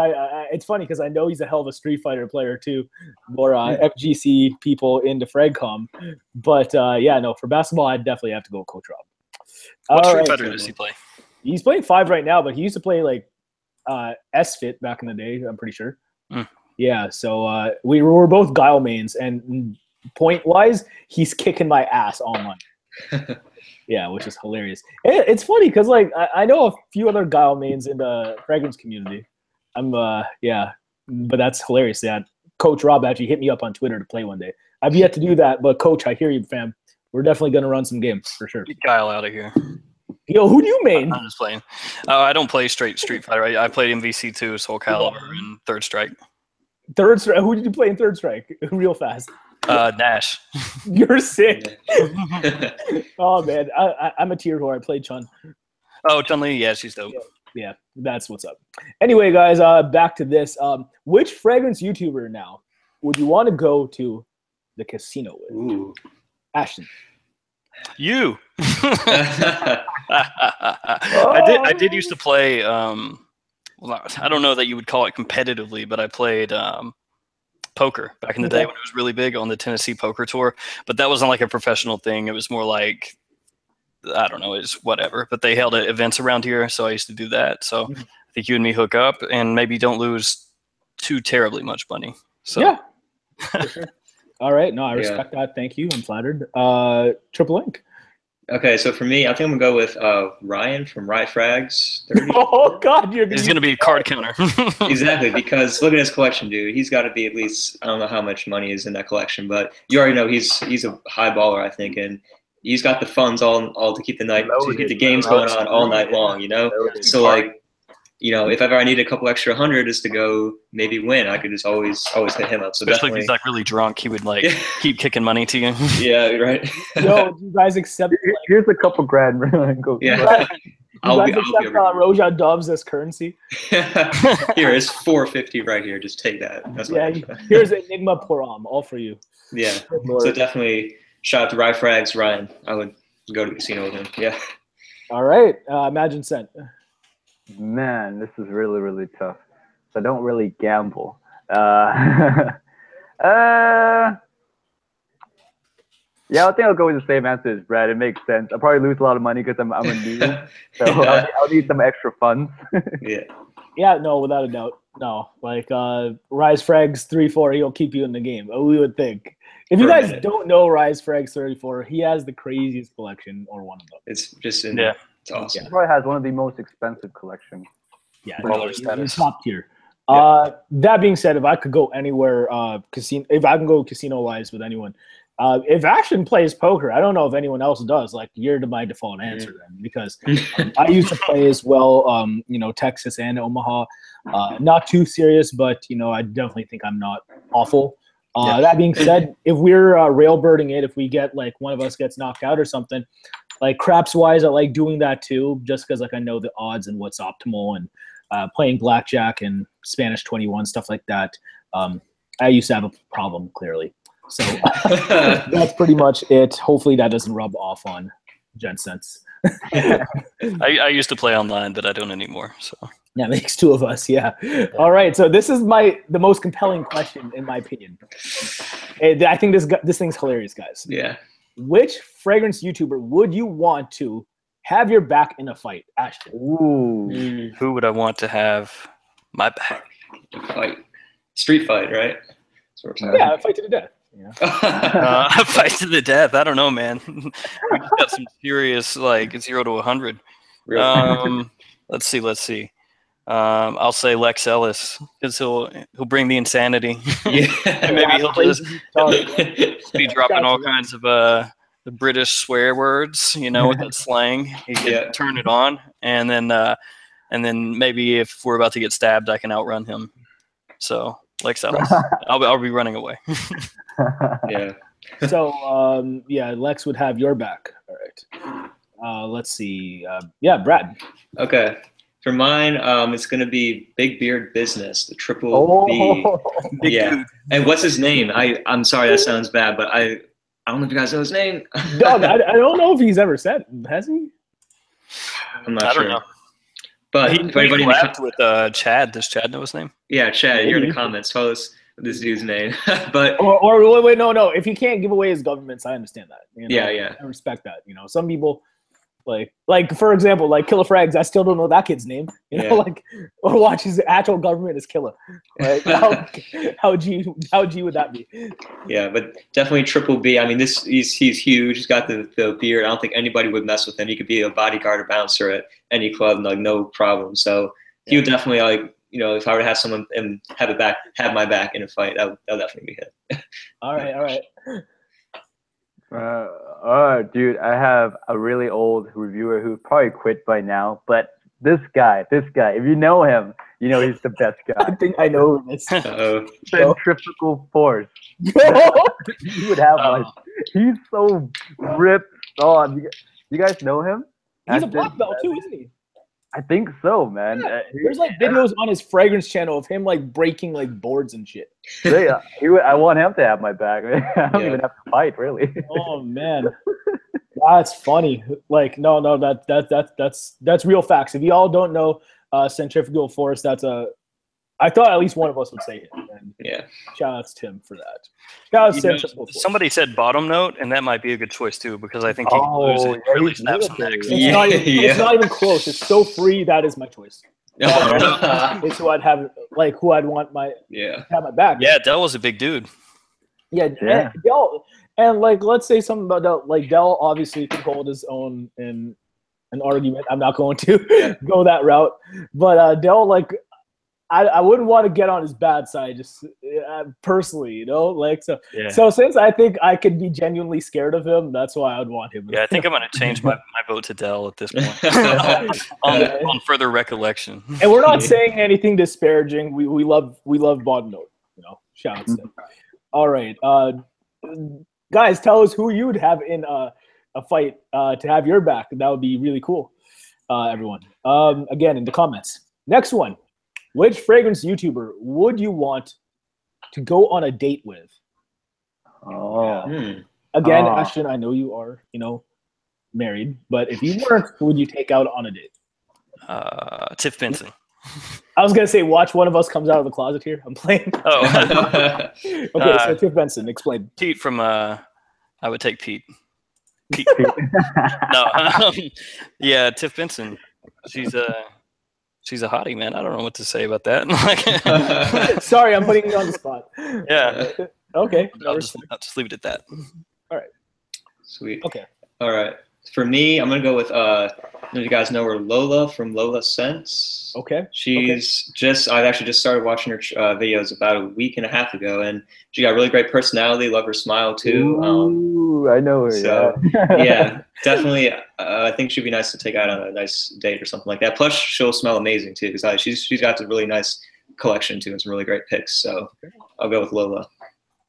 [SPEAKER 1] it's funny because I know he's a hell of a Street Fighter player too, more FGC people into Fragcom. But for basketball, I'd definitely have to go with Coach Rob.
[SPEAKER 3] What Street Fighter does he play?
[SPEAKER 1] He's playing 5 right now, but he used to play S-Fit back in the day, I'm pretty sure. Yeah, so we were both Guile mains, and point-wise, he's kicking my ass online. Yeah, which is hilarious. It's funny because I know a few other Guile mains in the fragrance community. But that's hilarious. Yeah, Coach Rob actually hit me up on Twitter to play one day. I've yet to do that, but Coach, I hear you, fam. We're definitely gonna run some games for sure.
[SPEAKER 3] Get Guile out of here.
[SPEAKER 1] Yo, who do you main?
[SPEAKER 3] I'm just playing. I don't play straight Street Fighter. I played MVC2, Soul Calibur, and Third Strike.
[SPEAKER 1] Third Strike? Who did you play in Third Strike? Real fast.
[SPEAKER 3] Nash.
[SPEAKER 1] You're sick. Oh, man. I'm a tier whore. I played Chun.
[SPEAKER 3] Oh, Chun-Li? Yeah, she's dope.
[SPEAKER 1] Yeah, that's what's up. Anyway, guys, back to this. Which fragrance YouTuber now would you want to go to the casino with?
[SPEAKER 2] Ooh.
[SPEAKER 1] Ashton.
[SPEAKER 3] You. I did used to play I don't know that you would call it competitively, but I played poker back in the day when it was really big on the Tennessee Poker Tour. But that wasn't like a professional thing. It was more like, I don't know, it's whatever. But they held events around here, so I used to do that. So I think you and me hook up and maybe don't lose too terribly much money. So
[SPEAKER 1] yeah. For sure. All right. No, I respect that. Thank you. I'm flattered. TRIPLEINC.
[SPEAKER 2] Okay, so for me, I think I'm gonna go with Ryan from Rye Frags 30.
[SPEAKER 1] Oh God,
[SPEAKER 3] he's gonna be a card counter.
[SPEAKER 2] Exactly, because look at his collection, dude. He's got to be at least, I don't know how much money is in that collection, but you already know he's a high baller, I think, and he's got the funds all to keep the games going on all night long, you know. So if ever I need a couple extra $100 just to go maybe win, I could just always hit him up. So
[SPEAKER 3] especially if
[SPEAKER 2] definitely,
[SPEAKER 3] he's like really drunk, he would like keep kicking money to you.
[SPEAKER 2] yeah, right.
[SPEAKER 1] Yo, do you guys accept?
[SPEAKER 4] Here's a couple grand. Go.
[SPEAKER 2] Yeah.
[SPEAKER 1] You guys accept Roja Doves as currency?
[SPEAKER 2] Here is $450 right here. Just take that. That's
[SPEAKER 1] here's Enigma Poram, all for you.
[SPEAKER 2] Yeah. So definitely shout out to Rye Frags, Ryan. I would go to the casino with him. Yeah.
[SPEAKER 1] All right. Imagine Scent.
[SPEAKER 4] Man, this is really, really tough. So I don't really gamble. Yeah, I think I'll go with the same answer as Brad. It makes sense. I'll probably lose a lot of money because I'm a noob. So I'll need some extra funds.
[SPEAKER 2] Yeah.
[SPEAKER 1] Yeah, no, without a doubt. No. Like Rise Frags 3-4, he'll keep you in the game. We would think. If you guys don't know Rise Frags 34, he has the craziest collection, or one of them.
[SPEAKER 2] It's just it's awesome.
[SPEAKER 4] He probably has one of the most expensive collections.
[SPEAKER 1] Yeah, he's top tier. That being said, if I could go anywhere, if I can go casino-wise with anyone, if Ashton plays poker, I don't know if anyone else does. Like, you're my default answer then, because I used to play as well. Texas and Omaha. Not too serious, but I definitely think I'm not awful. That being said, if we're railbirding it, if we get like one of us gets knocked out or something, like craps-wise, I like doing that too, just because like I know the odds and what's optimal, and playing blackjack and Spanish 21 stuff like that. I used to have a problem clearly. So that's pretty much it. Hopefully that doesn't rub off on GentScents.
[SPEAKER 3] I used to play online, but I don't anymore. So
[SPEAKER 1] that makes two of us. Yeah. All right. So this is the most compelling question in my opinion. I think this thing's hilarious, guys.
[SPEAKER 2] Yeah.
[SPEAKER 1] Which fragrance YouTuber would you want to have your back in a fight, Ashton?
[SPEAKER 3] Ooh. Who would I want to have my back?
[SPEAKER 2] Fight. Street fight, right?
[SPEAKER 1] Yeah, fight to the death.
[SPEAKER 3] Fight to the death. I don't know, man. We just got some serious, like 0 to 100. Let's see. I'll say Lex Ellis, because he'll bring the insanity. Yeah. And maybe he'll just be dropping all kinds of the British swear words, with that slang. He can turn it on, and then maybe if we're about to get stabbed, I can outrun him. So Lex Ellis, I'll be running away.
[SPEAKER 2] Yeah.
[SPEAKER 1] So Lex would have your back. All right. Let's see. Brad.
[SPEAKER 2] Okay. For mine, it's gonna be Big Beard Business, the triple B. Yeah. And what's his name? I'm sorry, that sounds bad, but I don't know if you guys know his name.
[SPEAKER 1] Dog, I don't know if he's ever said. Has he?
[SPEAKER 2] I'm not sure.
[SPEAKER 3] I don't know.
[SPEAKER 2] But
[SPEAKER 3] he collabed with Chad. Does Chad know his name?
[SPEAKER 2] Yeah, Chad. You're in the comments. Tell us this dude's name. But
[SPEAKER 1] or wait, no. If he can't give away his governments, I understand that.
[SPEAKER 2] Yeah.
[SPEAKER 1] I respect that. Some people like for example, like Killer Frags. I still don't know that kid's name. Or watch his actual government is Killer. Right? How G would that be?
[SPEAKER 2] Yeah, but definitely Triple B. I mean, he's huge. He's got the beard. I don't think anybody would mess with him. He could be a bodyguard or bouncer at any club, like no problem. So he would definitely if I were to have someone and have my back in a fight, that would definitely be him.
[SPEAKER 1] All right.
[SPEAKER 4] Dude, I have a really old reviewer who probably quit by now, but this guy, if you know him, he's the best guy.
[SPEAKER 1] I think I know who this.
[SPEAKER 4] Centrifugal force. You would have he's so ripped on. You guys know him?
[SPEAKER 1] He's a black belt too, isn't he?
[SPEAKER 4] I think so, man.
[SPEAKER 1] Yeah. There's like videos on his fragrance channel of him like breaking like boards and shit.
[SPEAKER 4] Yeah, I want him to have my back. I don't even have to fight, really.
[SPEAKER 1] Oh man, that's funny. Like no, that's real facts. If y'all don't know centrifugal force, I thought at least one of us would say it. And shout out to Tim for that. Shout out to centrifugal force.
[SPEAKER 3] Somebody said bottom note, and that might be a good choice too, because I think he can lose it. Really snaps some necks.
[SPEAKER 1] It's not even close. It's so free. That is my choice. It's who I'd have, like who I'd want to have my back.
[SPEAKER 3] Yeah, Dell was a big dude.
[SPEAKER 1] Yeah. And Dell, and like let's say something about Dell. Like Dell obviously could hold his own in an argument. I'm not going to go that route, but Dell, like I wouldn't want to get on his bad side, just personally, you know, like so.
[SPEAKER 3] Yeah.
[SPEAKER 1] So since I think I could be genuinely scared of him, that's why I would want him.
[SPEAKER 3] Yeah, I think I'm going to change my vote to Dell at this point. on further recollection.
[SPEAKER 1] And we're not saying anything disparaging. We love Bond Note, you know. Shout out to them. All right, guys, tell us who you would have in a fight to have your back. That would be really cool, everyone. Again, in the comments. Next one. Which fragrance YouTuber would you want to go on a date with?
[SPEAKER 4] Oh.
[SPEAKER 1] Again, Ashton, I know you are, you know, married, but if you weren't, who would you take out on a date?
[SPEAKER 3] Tiff Benson.
[SPEAKER 1] I was gonna say, watch one of us comes out of the closet here. I'm playing.
[SPEAKER 3] Oh.
[SPEAKER 1] Okay, so Tiff Benson, explain.
[SPEAKER 3] Pete from I would take Pete. Pete. No. Yeah, Tiff Benson. She's a hottie, man. I don't know what to say about that.
[SPEAKER 1] Sorry, I'm putting you on the spot.
[SPEAKER 3] Yeah.
[SPEAKER 1] Okay.
[SPEAKER 3] I'll just leave it at that.
[SPEAKER 1] All right.
[SPEAKER 2] Sweet.
[SPEAKER 1] Okay.
[SPEAKER 2] All right. For me, I'm gonna go with you guys know her, Lola from Lola Scents.
[SPEAKER 1] Okay.
[SPEAKER 2] She's I actually just started watching her videos about a week and a half ago, and she got a really great personality. Love her smile too.
[SPEAKER 4] Ooh, I know her.
[SPEAKER 2] So
[SPEAKER 4] yeah,
[SPEAKER 2] yeah, definitely. I think she'd be nice to take out on a nice date or something like that. Plus, she'll smell amazing too, because she's got a really nice collection too, and some really great picks. So I'll go with Lola.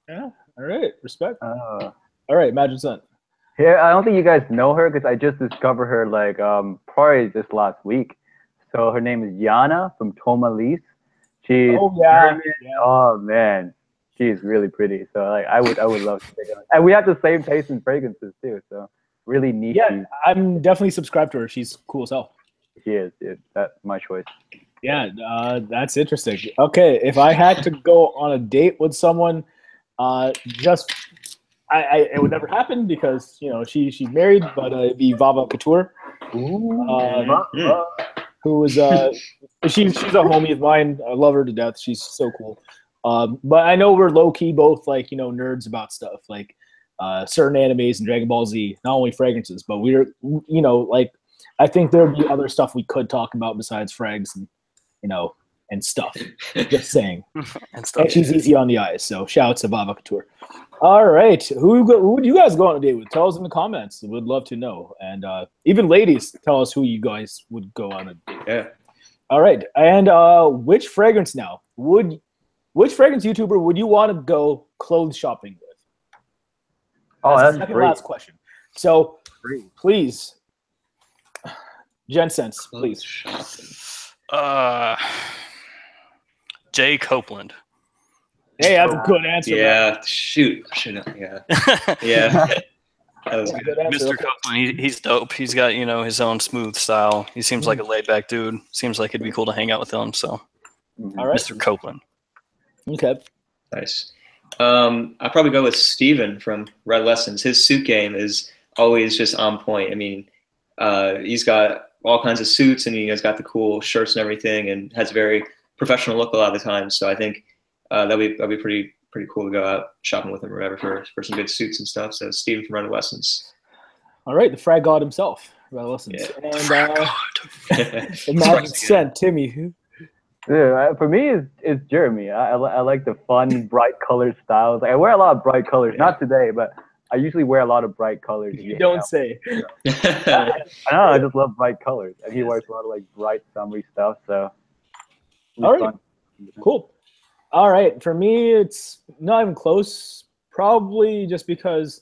[SPEAKER 1] Yeah. All right. Respect. All right, Imagine Sun.
[SPEAKER 4] Here, I don't think you guys know her because I just discovered her like probably this last week. So her name is Yana from Tomalise. She's oh man, she's really pretty. So like I would love to take her. And we have the same taste in fragrances too. So really niche.
[SPEAKER 1] Yeah, I'm definitely subscribed to her. She's cool as hell.
[SPEAKER 4] She is, dude. That's my choice.
[SPEAKER 1] Yeah, that's interesting. Okay, if I had to go on a date with someone, it would never happen because you know she's married, but it'd be Vava Couture, who is she's a homie of mine. I love her to death. She's so cool. But I know we're low key both like you know nerds about stuff like certain animes and Dragon Ball Z. Not only fragrances, but we're you know like I think there'd be other stuff we could talk about besides frags and you know and stuff. Just saying. And she's easy on the eyes. So shout out to Vava Couture. All right, who would you guys go on a date with? Tell us in the comments. We'd love to know. And even ladies, tell us who you guys would go on a date.
[SPEAKER 2] Yeah.
[SPEAKER 1] All right, and which fragrance YouTuber would you want to go clothes shopping with?
[SPEAKER 4] Oh, that's
[SPEAKER 1] the second
[SPEAKER 4] great.
[SPEAKER 1] last question. So please, Gents, please.
[SPEAKER 3] Jay Copeland.
[SPEAKER 1] Hey, that's a good answer.
[SPEAKER 2] Yeah,
[SPEAKER 1] man.
[SPEAKER 2] shoot. I should have. Yeah. Yeah. That was good.
[SPEAKER 3] Mr. Copeland, he's dope. He's got, you know, his own smooth style. He seems like a laid-back dude. Seems like it'd be cool to hang out with him. So,
[SPEAKER 1] all right.
[SPEAKER 3] Mr. Copeland.
[SPEAKER 1] Okay.
[SPEAKER 2] Nice. I'd probably go with Steven from Red Lessons. His suit game is always just on point. I mean, he's got all kinds of suits, and he's got the cool shirts and everything, and has a very professional look a lot of the time. So I think that'd be pretty cool to go out shopping with him or whatever for some good suits and stuff. So Steven from Red Lessons.
[SPEAKER 1] All right, the frag god himself, Red Lessons.
[SPEAKER 2] Yeah.
[SPEAKER 1] And Imagine Scent, Timmy.
[SPEAKER 4] Yeah, for me, it's Jeremy. I like the fun, bright colored styles. Like, I wear a lot of bright colors. Not today, but I usually wear a lot of bright colors.
[SPEAKER 1] You don't say.
[SPEAKER 4] I know, I just love bright colors. And he wears a lot of like bright, summery stuff. So,
[SPEAKER 1] all right, cool. All right, for me, it's not even close. Probably just because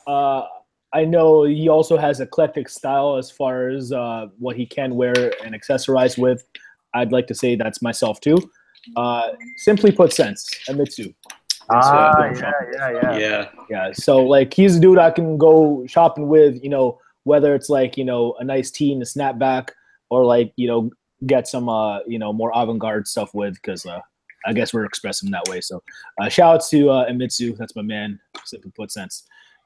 [SPEAKER 1] I know he also has eclectic style as far as what he can wear and accessorize with. I'd like to say that's myself too. Simply put, Scents, Emitsu. Yeah. So like he's a dude I can go shopping with. You know, whether it's like you know a nice tee and a snapback, or like you know get some you know more avant-garde stuff with because. I guess we're expressing that way. So shout out to Emitsu. That's my man. Simply put, Scents.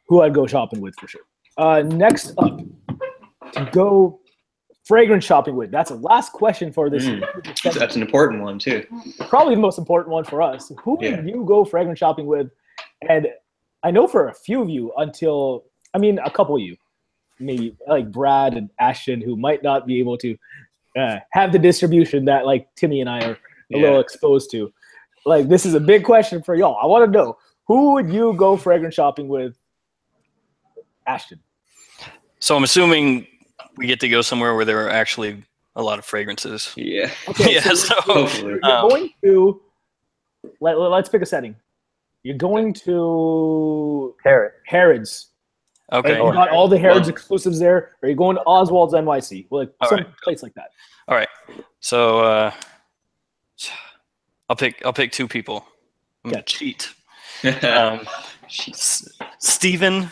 [SPEAKER 1] Who I'd go shopping with for sure. Next up, to go fragrance shopping with. That's the last question for this.
[SPEAKER 2] That's an important one too.
[SPEAKER 1] Probably the most important one for us. Who would you go fragrance shopping with? And I know for a few of you a couple of you, maybe like Brad and Ashton, who might not be able to have the distribution that like Timmy and I are a little exposed to. Like, this is a big question for y'all. I want to know, who would you go fragrance shopping with, Ashton?
[SPEAKER 3] So I'm assuming we get to go somewhere where there are actually a lot of fragrances.
[SPEAKER 2] Yeah.
[SPEAKER 1] Okay,
[SPEAKER 3] Yeah,
[SPEAKER 1] so
[SPEAKER 2] Hopefully.
[SPEAKER 1] you're going to, let's pick a setting. You're going to Harrods.
[SPEAKER 3] Okay.
[SPEAKER 1] And you got all the Harrods exclusives there. Or are you going to Oswald's NYC? Like some place like that.
[SPEAKER 3] All right. So I'll pick two people. I'm gonna cheat. Steven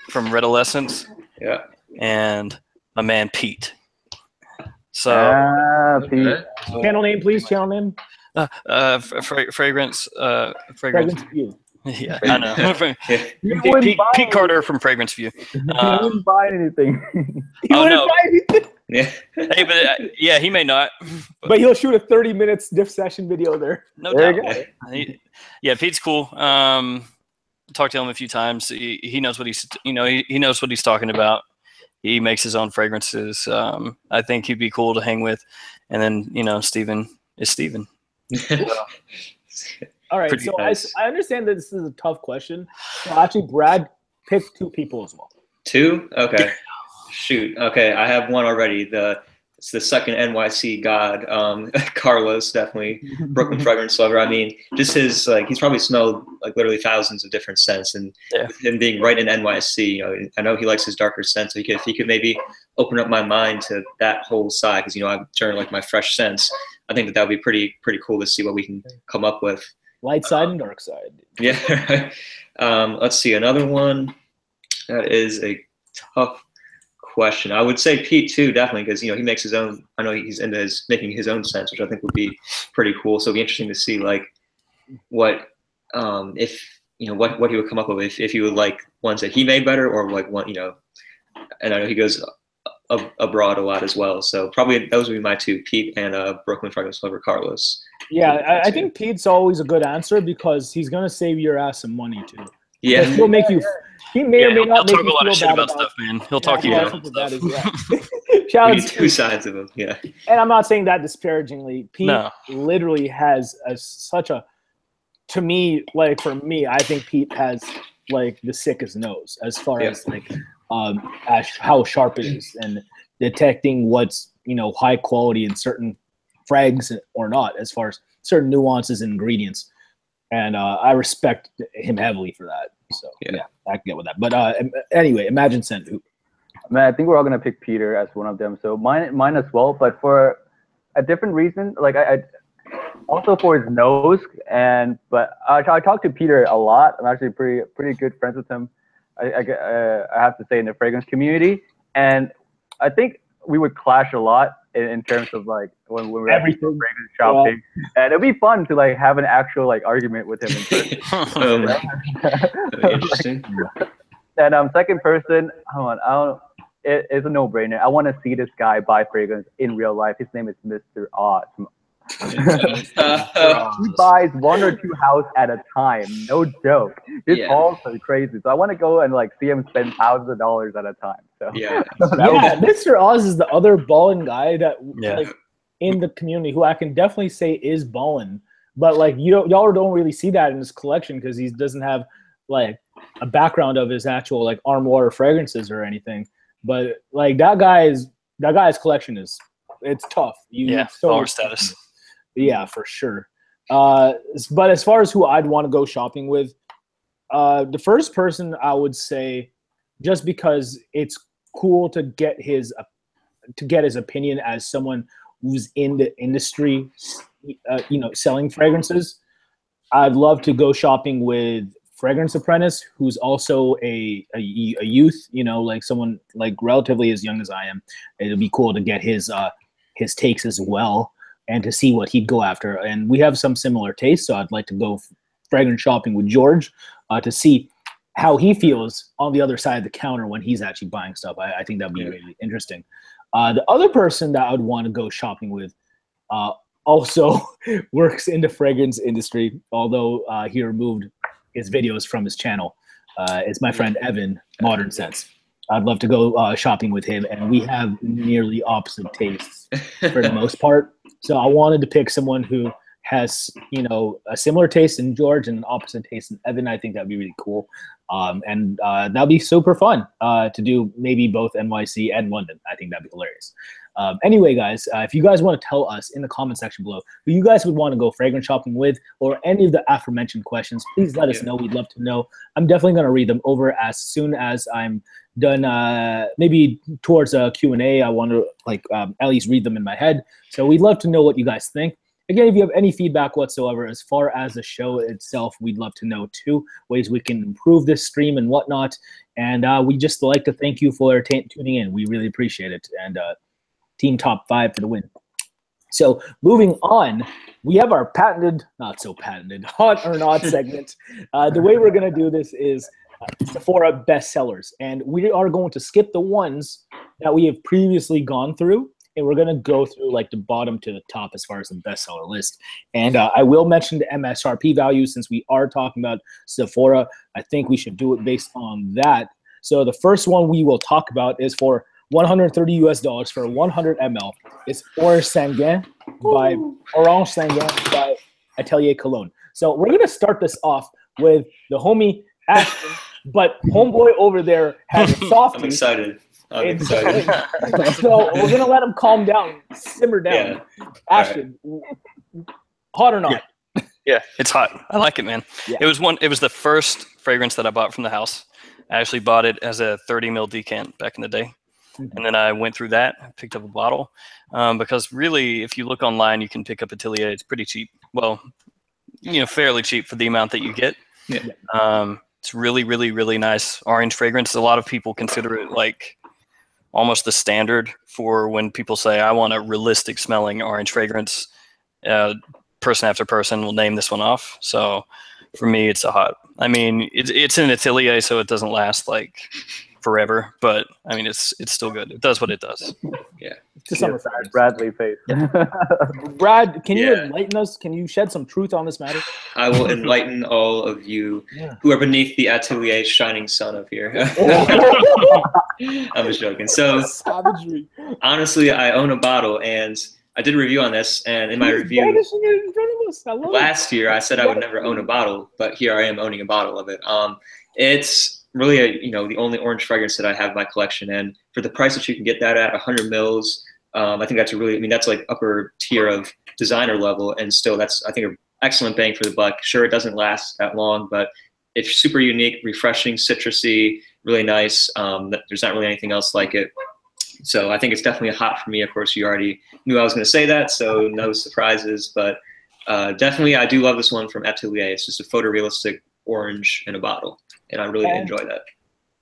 [SPEAKER 3] from Redolescence.
[SPEAKER 2] Yeah.
[SPEAKER 3] And my man Pete. So
[SPEAKER 4] Pete.
[SPEAKER 1] Channel name, please. Channel name.
[SPEAKER 3] Fragrance.
[SPEAKER 1] Fragrance View.
[SPEAKER 3] Yeah, I know.
[SPEAKER 4] Pete
[SPEAKER 3] Carter from Fragrance View.
[SPEAKER 4] He wouldn't buy anything.
[SPEAKER 1] He wouldn't buy anything.
[SPEAKER 2] Yeah.
[SPEAKER 3] Hey, but he may not.
[SPEAKER 1] But he'll shoot a 30-minute diff session video there.
[SPEAKER 3] No
[SPEAKER 4] There
[SPEAKER 3] doubt.
[SPEAKER 4] you
[SPEAKER 3] Pete's cool. Talked to him a few times. He knows what he knows what he's talking about. He makes his own fragrances. I think he'd be cool to hang with. And then Steven is Steven.
[SPEAKER 1] All right,
[SPEAKER 3] Pretty
[SPEAKER 1] so
[SPEAKER 3] nice.
[SPEAKER 1] I understand that this is a tough question. So actually, Brad picked two people as well.
[SPEAKER 2] Two? Okay. Shoot. Okay, I have one already. It's the second NYC god, Carlos, definitely Brooklyn fragrance lover. I mean, just his he's probably smelled like literally thousands of different scents, and with him being right in NYC, I know he likes his darker scents. So if he could maybe open up my mind to that whole side, because I generally like my fresh scents. I think that would be pretty cool to see what we can come up with.
[SPEAKER 1] Light side and dark side.
[SPEAKER 2] Yeah. Let's see, another one that is a tough question. I would say Pete too, definitely, because he makes his own. I know he's into making his own scents, which I think would be pretty cool. So it'd be interesting to see what if what he would come up with, if he would like ones that he made better, or like one And I know he goes abroad a lot as well. So probably those would be my two, Pete and Brooklyn fragrance lover Carlos.
[SPEAKER 1] Yeah, I think Pete's always a good answer because he's gonna save your ass some money too.
[SPEAKER 2] Yeah,
[SPEAKER 1] he'll make you. He may or may not make
[SPEAKER 3] talk
[SPEAKER 1] you
[SPEAKER 3] a lot of
[SPEAKER 1] feel
[SPEAKER 3] shit
[SPEAKER 1] bad
[SPEAKER 3] about stuff, man. He'll talk you down.
[SPEAKER 1] Shout
[SPEAKER 2] we
[SPEAKER 1] out
[SPEAKER 2] need
[SPEAKER 1] to
[SPEAKER 2] two sides of him. Yeah,
[SPEAKER 1] and I'm not saying that disparagingly. Pete
[SPEAKER 3] No.
[SPEAKER 1] literally has such a. To me, for me, I think Pete has the sickest nose as far as how sharp it is and detecting what's high quality in certain frags or not, as far as certain nuances and ingredients. And I respect him heavily for that. So yeah, I can get with that. But anyway, Imagine Scent.
[SPEAKER 4] Man, I think we're all gonna pick Peter as one of them. So mine as well, but for a different reason. I also for his nose, but I talk to Peter a lot. I'm actually pretty good friends with him. I have to say, in the fragrance community, and I think we would clash a lot in terms of when we're at fragrance shopping, and it'd be fun to have an actual argument with him in person.
[SPEAKER 2] Interesting.
[SPEAKER 4] And second person, it's a no-brainer. I want to see this guy buy fragrance in real life. His name is Mr. Oz. He buys one or two houses at a time. No joke. His hauls are crazy. So I want to go and see him spend thousands of dollars at a time. So
[SPEAKER 1] Mr. Oz is the other balling guy that in the community who I can definitely say is balling. But y'all don't really see that in his collection because he doesn't have a background of his actual armoire fragrances or anything. But that guy's collection it's tough.
[SPEAKER 3] Baller status.
[SPEAKER 1] Yeah, for sure. But as far as who I'd want to go shopping with, the first person I would say, just because it's cool to get his opinion as someone who's in the industry, selling fragrances, I'd love to go shopping with Fragrance Apprentice, who's also a youth, someone relatively as young as I am. It'd be cool to get his takes as well and to see what he'd go after. And we have some similar tastes, so I'd like to go fragrance shopping with George to see how he feels on the other side of the counter when he's actually buying stuff. I think that'd be really interesting. The other person that I would want to go shopping with also works in the fragrance industry, although he removed his videos from his channel. It's my friend Evan, Modern Scents. I'd love to go shopping with him, and we have nearly opposite tastes for the most part. So I wanted to pick someone who has, you know, a similar taste in George and an opposite taste in Evan, I think that'd be really cool. And that'd be super fun to do maybe both NYC and London. I think that'd be hilarious. Anyway, guys, if you guys want to tell us in the comment section below who you guys would want to go fragrance shopping with, or any of the aforementioned questions, please let us know. We'd love to know. I'm definitely going to read them over as soon as I'm done. Maybe towards a Q&A, I want to at least read them in my head. So we'd love to know what you guys think. Again, if you have any feedback whatsoever as far as the show itself, we'd love to know too, ways we can improve this stream and whatnot. And we just like to thank you for tuning in. We really appreciate it. And Team Top 5 for the win. So moving on, we have our patented, not so patented, hot or not segment. The way we're going to do this is Sephora bestsellers. And we are going to skip the ones that we have previously gone through. And we're going to go through like the bottom to the top as far as the bestseller list. And I will mention the MSRP value since we are talking about Sephora. I think we should do it based on that. So the first one we will talk about is for $130 US for 100 ml. It's Orange Sanguin by Atelier Cologne. So we're going to start this off with the homie Ashton, but homeboy over there has a softie.
[SPEAKER 2] I'm excited. I'm excited.
[SPEAKER 1] So we're gonna let him calm down, simmer down. Yeah. Ashton, hot or not?
[SPEAKER 3] Yeah, it's hot. I like it, man.
[SPEAKER 1] Yeah.
[SPEAKER 3] It was the first fragrance that I bought from the house. I actually bought it as a 30 ml decant back in the day, and then I went through that, picked up a bottle, because really, if you look online, you can pick up Atelier. It's pretty cheap. Well, you know, fairly cheap for the amount that you get.
[SPEAKER 2] Yeah.
[SPEAKER 3] It's really, really, really nice orange fragrance. A lot of people consider it like almost the standard for when people say, I want a realistic smelling orange fragrance. Person after person will name this one off. So for me, it's a hot. I mean, it's an Atelier, so it doesn't last like forever, but I mean, it's still good. It does what it does.
[SPEAKER 2] Yeah.
[SPEAKER 1] It's a summer fragrance.
[SPEAKER 4] Bradley face.
[SPEAKER 1] Brad, can you enlighten us? Can you shed some truth on this matter?
[SPEAKER 2] I will enlighten all of you who are beneath the Atelier shining sun up here. I was joking. So
[SPEAKER 1] savagery.
[SPEAKER 2] Honestly, I own a bottle, and I did a review on this, and in my review last year, I said I would never own a bottle, but here I am owning a bottle of it. It's really the only orange fragrance that I have in my collection, and for the price that you can get that at 100 mils, I think that's that's like upper tier of designer level, and still that's, I think, an excellent bang for the buck. Sure, it doesn't last that long, but it's super unique, refreshing, citrusy, really nice. There's not really anything else like it. So I think it's definitely a hot for me. Of course, you already knew I was going to say that, so no surprises. But definitely, I do love this one from Atelier. It's just a photorealistic orange in a bottle, and I really enjoy that.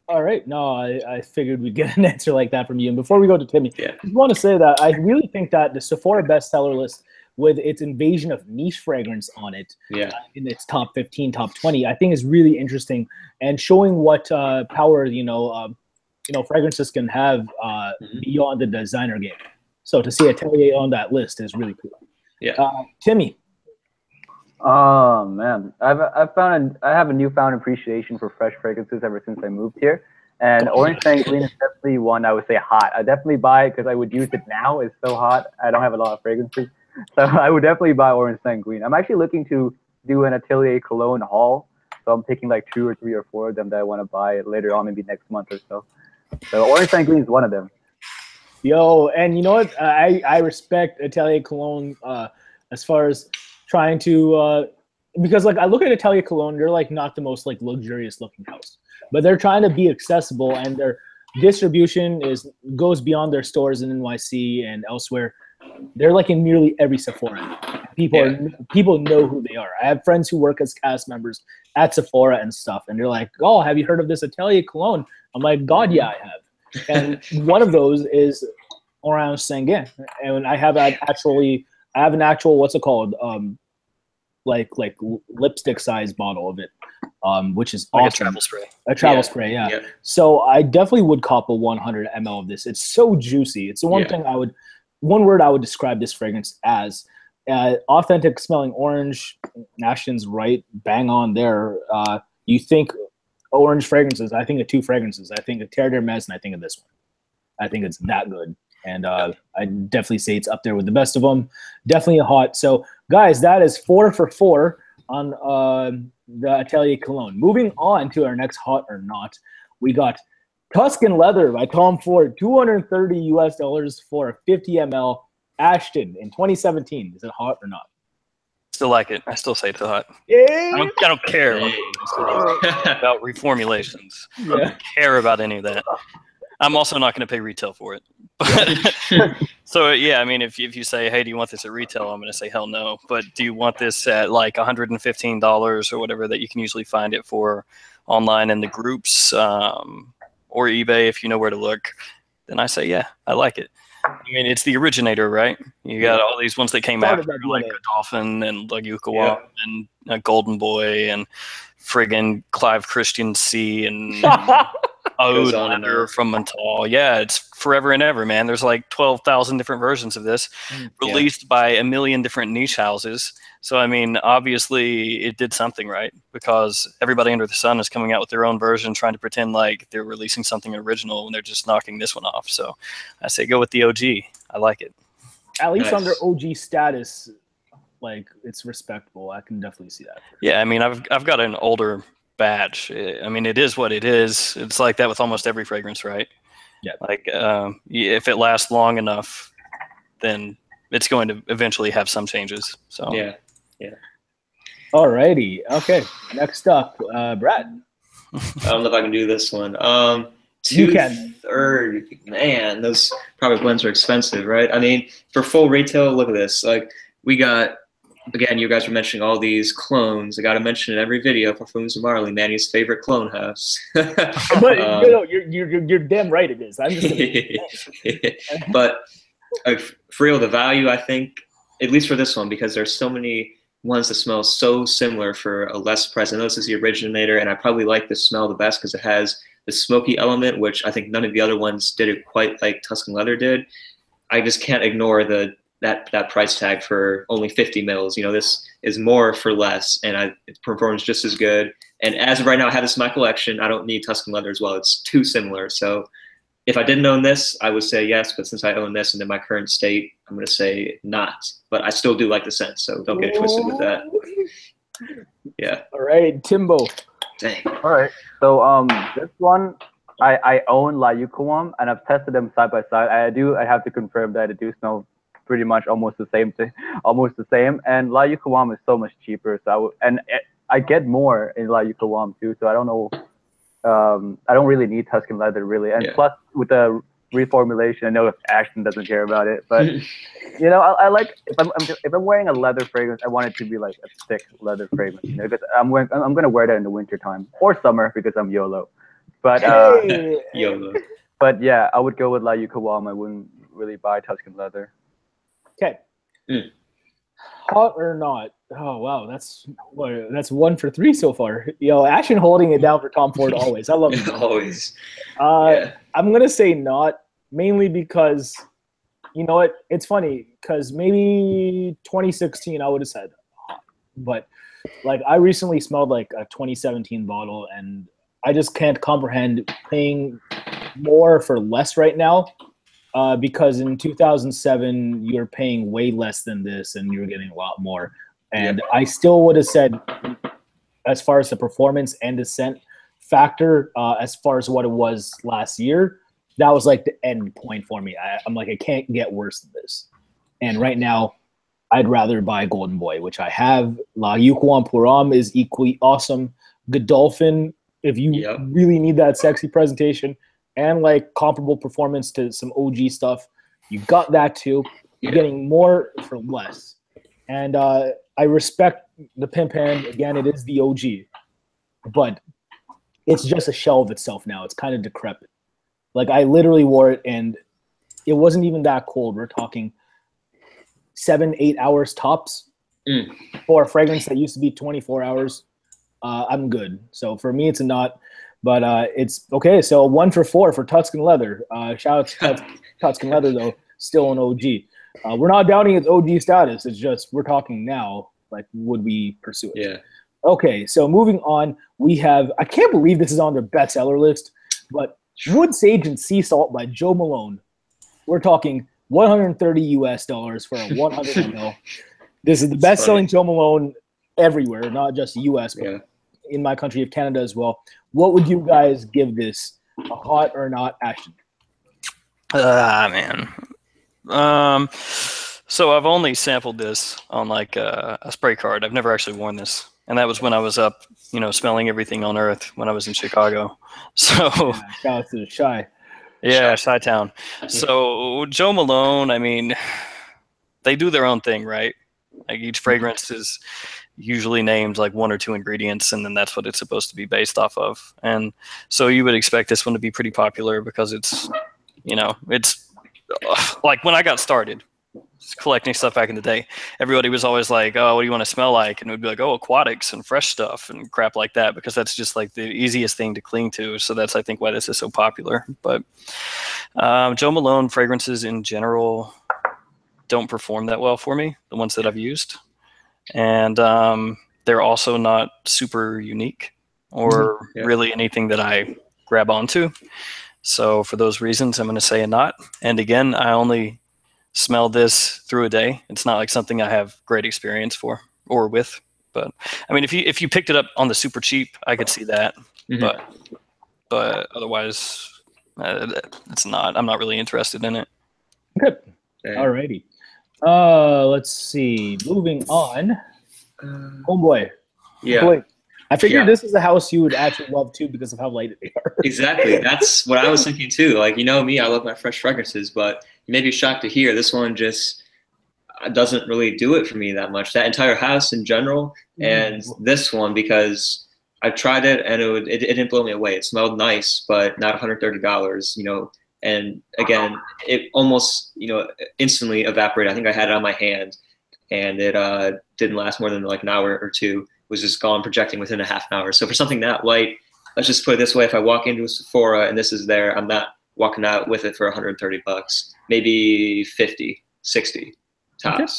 [SPEAKER 1] All right. No, I figured we'd get an answer like that from you. And before we go to Timmy,
[SPEAKER 2] I
[SPEAKER 1] just want to say that I really think that the Sephora bestseller list, with its invasion of niche fragrance on it, in its top 15, top 20, I think is really interesting and showing what power fragrances can have beyond the designer game. So to see Atelier on that list is really cool.
[SPEAKER 2] Yeah.
[SPEAKER 1] Timmy.
[SPEAKER 4] Oh man, I have a newfound appreciation for fresh fragrances ever since I moved here, and Orange Sanguine is definitely one I would say hot. I definitely buy it because I would use it now. It's so hot. I don't have a lot of fragrances, so I would definitely buy Orange Sanguine. I'm actually looking to do an Atelier Cologne haul, so I'm picking like 2 or 3 or 4 of them that I want to buy later on, maybe next month or so. So Orange Sanguine is one of them.
[SPEAKER 1] Yo, and you know what? I respect Atelier Cologne as far as trying to because like I look at Atelier Cologne, they're like not the most like luxurious looking house, but they're trying to be accessible, and their distribution goes beyond their stores in NYC and elsewhere. They're like in nearly every Sephora. People know who they are. I have friends who work as cast members at Sephora and stuff, and they're like, "Oh, have you heard of this Atelier Cologne?" I'm like, "God, yeah, I have." And one of those is Orange Sanguin, and I have an actual what's it called, like lipstick size bottle of it, which is
[SPEAKER 3] like
[SPEAKER 1] awesome.
[SPEAKER 3] a travel spray.
[SPEAKER 1] A travel spray, yeah. So I definitely would cop a 100 ml of this. It's so juicy. It's the one word I would describe this fragrance as. Authentic smelling orange. Ashton's right, bang on there. You think orange fragrances, I think of 2 fragrances. I think of Terre d'Hermès, and I think of this one. I think it's that good. And I definitely say it's up there with the best of them. Definitely a hot. So, guys, that is 4 for 4 on the Atelier Cologne. Moving on to our next hot or not, we got Tuscan Leather by Tom Ford, $230 for a 50 ml Ashton in 2017. Is it hot or not?
[SPEAKER 3] Still like it. I still say it's hot.
[SPEAKER 1] Yeah.
[SPEAKER 3] I don't care about reformulations. I don't care about any of that. I'm also not going to pay retail for it. But so yeah, I mean, if you say, hey, do you want this at retail? I'm going to say hell no. But do you want this at like $115 or whatever that you can usually find it for online in the groups or eBay if you know where to look? Then I say, yeah, I like it. I mean, it's the originator, right? You got all these ones that came after, like Godolphin and Laguqawam and Golden Boy and friggin' Clive Christian C and Ode Leather from Montal. Yeah, it's forever and ever, man. There's like 12,000 different versions of this released by a million different niche houses. So, I mean, obviously it did something right because everybody under the sun is coming out with their own version, trying to pretend like they're releasing something original when they're just knocking this one off. So I say go with the OG. I like it.
[SPEAKER 1] At least under OG status, like it's respectable. I can definitely see that.
[SPEAKER 3] Yeah, I mean, I've got an older batch. I mean, it is what it is. It's like that with almost every fragrance, right?
[SPEAKER 1] Yeah.
[SPEAKER 3] Like if it lasts long enough, then it's going to eventually have some changes. So
[SPEAKER 2] yeah.
[SPEAKER 1] Alrighty. Okay. Next up, Brad.
[SPEAKER 2] I don't know if I can do this one.
[SPEAKER 1] You can.
[SPEAKER 2] Man, those probably blends are expensive, right? I mean, for full retail, look at this. Like we got, again, you guys were mentioning all these clones. I got to mention in every video, Parfums de Marly, Manny's favorite clone house.
[SPEAKER 1] But you're damn right it is. I'm just gonna
[SPEAKER 2] But for real, the value, I think, at least for this one, because there's so many ones that smell so similar for a less price. I know this is the originator, and I probably like this smell the best because it has the smoky element, which I think none of the other ones did it quite like Tuscan Leather did. I just can't ignore that price tag for only 50 mils. You know, this is more for less, and it performs just as good. And as of right now, I have this in my collection. I don't need Tuscan Leather as well. It's too similar. So if I didn't own this, I would say yes. But since I own this and in my current state, I'm going to say not. But I still do like the scent, so don't get it twisted with that. Yeah.
[SPEAKER 1] All right, Timbo.
[SPEAKER 2] Dang.
[SPEAKER 4] All right. So this one, I own Laguqawam, and I've tested them side by side. I have to confirm that it do smell pretty much almost the same thing, almost the same. And Laguqawam is so much cheaper. So I get more in Laguqawam too. So I don't know. I don't really need Tuscan Leather really. And plus with the reformulation, I know if Ashton doesn't care about it, but you know, I like if I'm wearing a leather fragrance, I want it to be like a thick leather fragrance. You know, because I'm gonna wear that in the winter time or summer because I'm YOLO. But
[SPEAKER 2] YOLO.
[SPEAKER 4] But yeah, I would go with Laguqawam. I wouldn't really buy Tuscan Leather.
[SPEAKER 1] Okay. Hot or not? Oh wow, that's 1 for 3 so far. Yo, Ashton holding it down for Tom Ford always. I love it.
[SPEAKER 2] Always.
[SPEAKER 1] I'm gonna say not, mainly because you know what? It's funny because maybe 2016 I would have said hot, but like I recently smelled like a 2017 bottle, and I just can't comprehend paying more for less right now. Because in 2007, you're paying way less than this and you're getting a lot more. And I still would have said, as far as the performance and the scent factor, as far as what it was last year, that was like the end point for me. I'm like, I can't get worse than this. And right now, I'd rather buy Golden Boy, which I have. Laguqawam Puram is equally awesome. Godolphin, if you really need that sexy presentation, and like comparable performance to some OG stuff, you got that too. You're getting more for less. And I respect the pimp hand. Again, it is the OG, but it's just a shell of itself now. It's kind of decrepit. Like I literally wore it and it wasn't even that cold. We're talking 7-8 hours tops for a fragrance that used to be 24 hours. I'm good. So for me, it's a not. But it's okay. So 1 for 4 for Tuscan Leather. Shout out to Tuscan Leather though, still an OG. We're not doubting its OG status. It's just we're talking now. Like, would we pursue it?
[SPEAKER 2] Yeah.
[SPEAKER 1] Okay. So moving on, we have. I can't believe this is on their bestseller list, but Wood Sage and Sea Salt by Joe Malone. we're talking $130 for a 100 ml. This is the best-selling Joe Malone everywhere, not just US, but in my country of Canada as well. What would you guys give this, a hot or not, Ashton?
[SPEAKER 3] Man. So I've only sampled this on like a spray card. I've never actually worn this, and that was when I was up, you know, smelling everything on earth when I was in Chicago. So
[SPEAKER 1] shout out to the Shy.
[SPEAKER 3] Yeah, Chi-Town. So Joe Malone, I mean, they do their own thing, right? Like each fragrance is usually named like 1 or 2 ingredients, and then that's what it's supposed to be based off of. And so you would expect this one to be pretty popular because it's, you know, it's like when I got started collecting stuff back in the day, everybody was always like, oh, what do you want to smell like? And we'd be like, oh, aquatics and fresh stuff and crap like that, because that's just like the easiest thing to cling to. So that's, I think, why this is so popular. But Joe Malone fragrances in general don't perform that well for me, the ones that I've used. And they're also not super unique or really anything that I grab onto. So for those reasons, I'm going to say a not. And again, I only smell this through a day. It's not like something I have great experience for or with. But I mean, if you picked it up on the super cheap, I could see that. But otherwise, it's not. I'm not really interested in it.
[SPEAKER 1] Good. Alrighty. Let's see. Moving on. Homeboy.
[SPEAKER 2] Yeah.
[SPEAKER 1] Boy, I figured this is a house you would actually love too because of how light they are.
[SPEAKER 2] Exactly. That's what I was thinking too. Like, you know me, I love my fresh fragrances, but you may be shocked to hear this one just doesn't really do it for me that much. That entire house in general, and this one, because I tried it and it didn't blow me away. It smelled nice, but not $130, you know. And again, it almost, you know, instantly evaporated. I think I had it on my hand, and it didn't last more than like an hour or two. It was just gone, projecting within a half an hour. So for something that light, let's just put it this way: if I walk into a Sephora and this is there, I'm not walking out with it for $130. Maybe 50, 60 tops. Okay.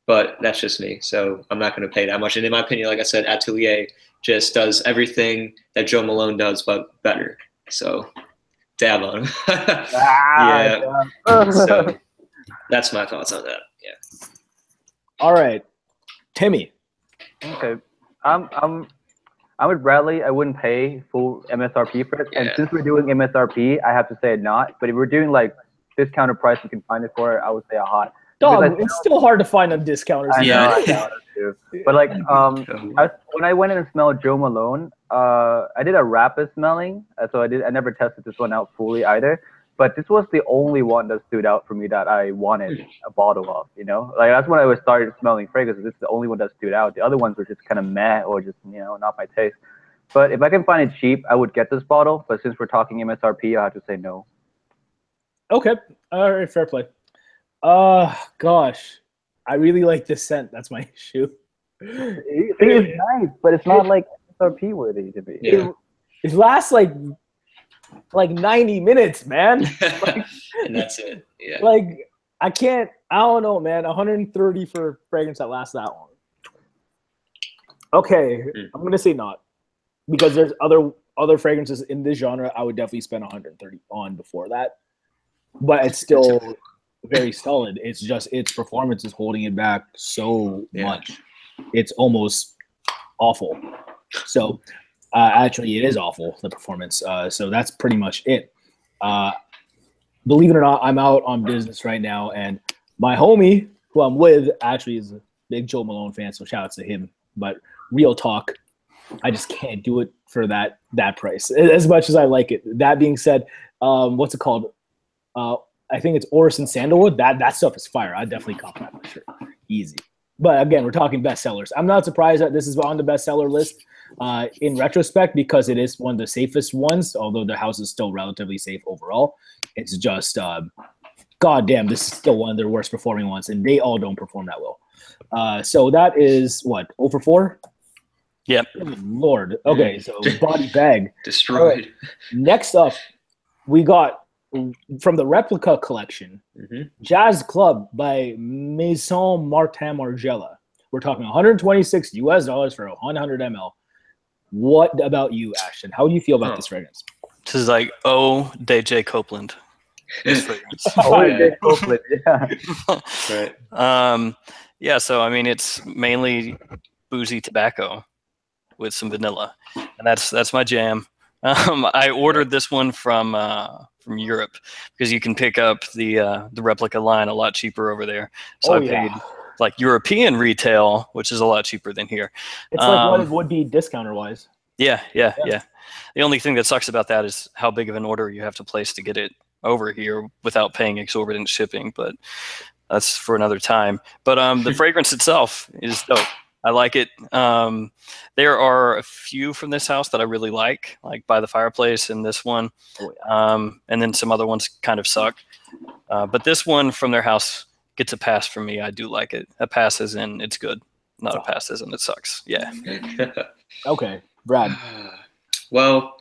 [SPEAKER 2] But that's just me. So I'm not going to pay that much. And in my opinion, like I said, Atelier just does everything that Joe Malone does, but better. So dab on him. So that's my thoughts on that. Yeah.
[SPEAKER 1] All right, Timmy.
[SPEAKER 4] Okay. I'm with Bradley. I wouldn't pay full MSRP for it. And since we're doing MSRP, I have to say not. But if we're doing like discounted price, you can find it for it, I would say a hot.
[SPEAKER 1] Dog, it's still hard to find on discounters.
[SPEAKER 4] I know too. But like, when I went in and smelled Joe Malone, I did a rapid smelling, so I never tested this one out fully either. But this was the only one that stood out for me that I wanted a bottle of. You know, like that's when I started smelling fragrances. This is the only one that stood out. The other ones were just kind of meh or just, you know, not my taste. But if I can find it cheap, I would get this bottle. But since we're talking MSRP, I have to say no.
[SPEAKER 1] Okay, all right, fair play. Gosh, I really like this scent. That's my issue.
[SPEAKER 4] It's nice, but it's not like MSRP worthy to be.
[SPEAKER 1] It lasts like 90 minutes, man. Like,
[SPEAKER 2] and that's it. Yeah.
[SPEAKER 1] Like I don't know, man. 130 for fragrance that lasts that long. Okay, I'm gonna say not, because there's other fragrances in this genre I would definitely spend 130 on before that, but it's still very solid. It's just its performance is holding it back so much. It's almost awful. So actually, it is awful, the performance. So that's pretty much it. Believe it or not, I'm out on business right now, and my homie who I'm with actually is a big Joe Malone fan, so shout out to him. But real talk, I just can't do it for that price as much as I like it. That being said, what's it called? I think it's Orison Sandalwood. That stuff is fire. I definitely cop that for sure. Easy. But again, we're talking bestsellers. I'm not surprised that this is on the bestseller list in retrospect, because it is one of the safest ones, although the house is still relatively safe overall. It's just, goddamn, this is still one of their worst performing ones, and they all don't perform that well. So that is, what, 0 for 4?
[SPEAKER 3] Yep.
[SPEAKER 1] Lord. Okay, so body bag.
[SPEAKER 2] Destroyed.
[SPEAKER 1] Right. Next up, we got from the replica collection, Jazz Club by Maison Margiela. We're talking $126 for 100 ml. What about you, Ashton? How do you feel about this fragrance?
[SPEAKER 3] This is like DJ Copeland. this fragrance.
[SPEAKER 4] Always been Copeland, yeah.
[SPEAKER 2] Right.
[SPEAKER 3] Yeah, so I mean, it's mainly boozy tobacco with some vanilla, and that's my jam. I ordered this one from Europe because you can pick up the replica line a lot cheaper over there. So I paid like European retail, which is a lot cheaper than here.
[SPEAKER 1] It's like what it would be discounter wise.
[SPEAKER 3] Yeah. The only thing that sucks about that is how big of an order you have to place to get it over here without paying exorbitant shipping, but that's for another time. But the fragrance itself is dope. I like it. There are a few from this house that I really like By the Fireplace and this one. And then some other ones kind of suck. But this one from their house gets a pass from me. I do like it. A pass as in it's good, not a pass as in it sucks. Yeah.
[SPEAKER 1] Okay, Brad.
[SPEAKER 2] Well,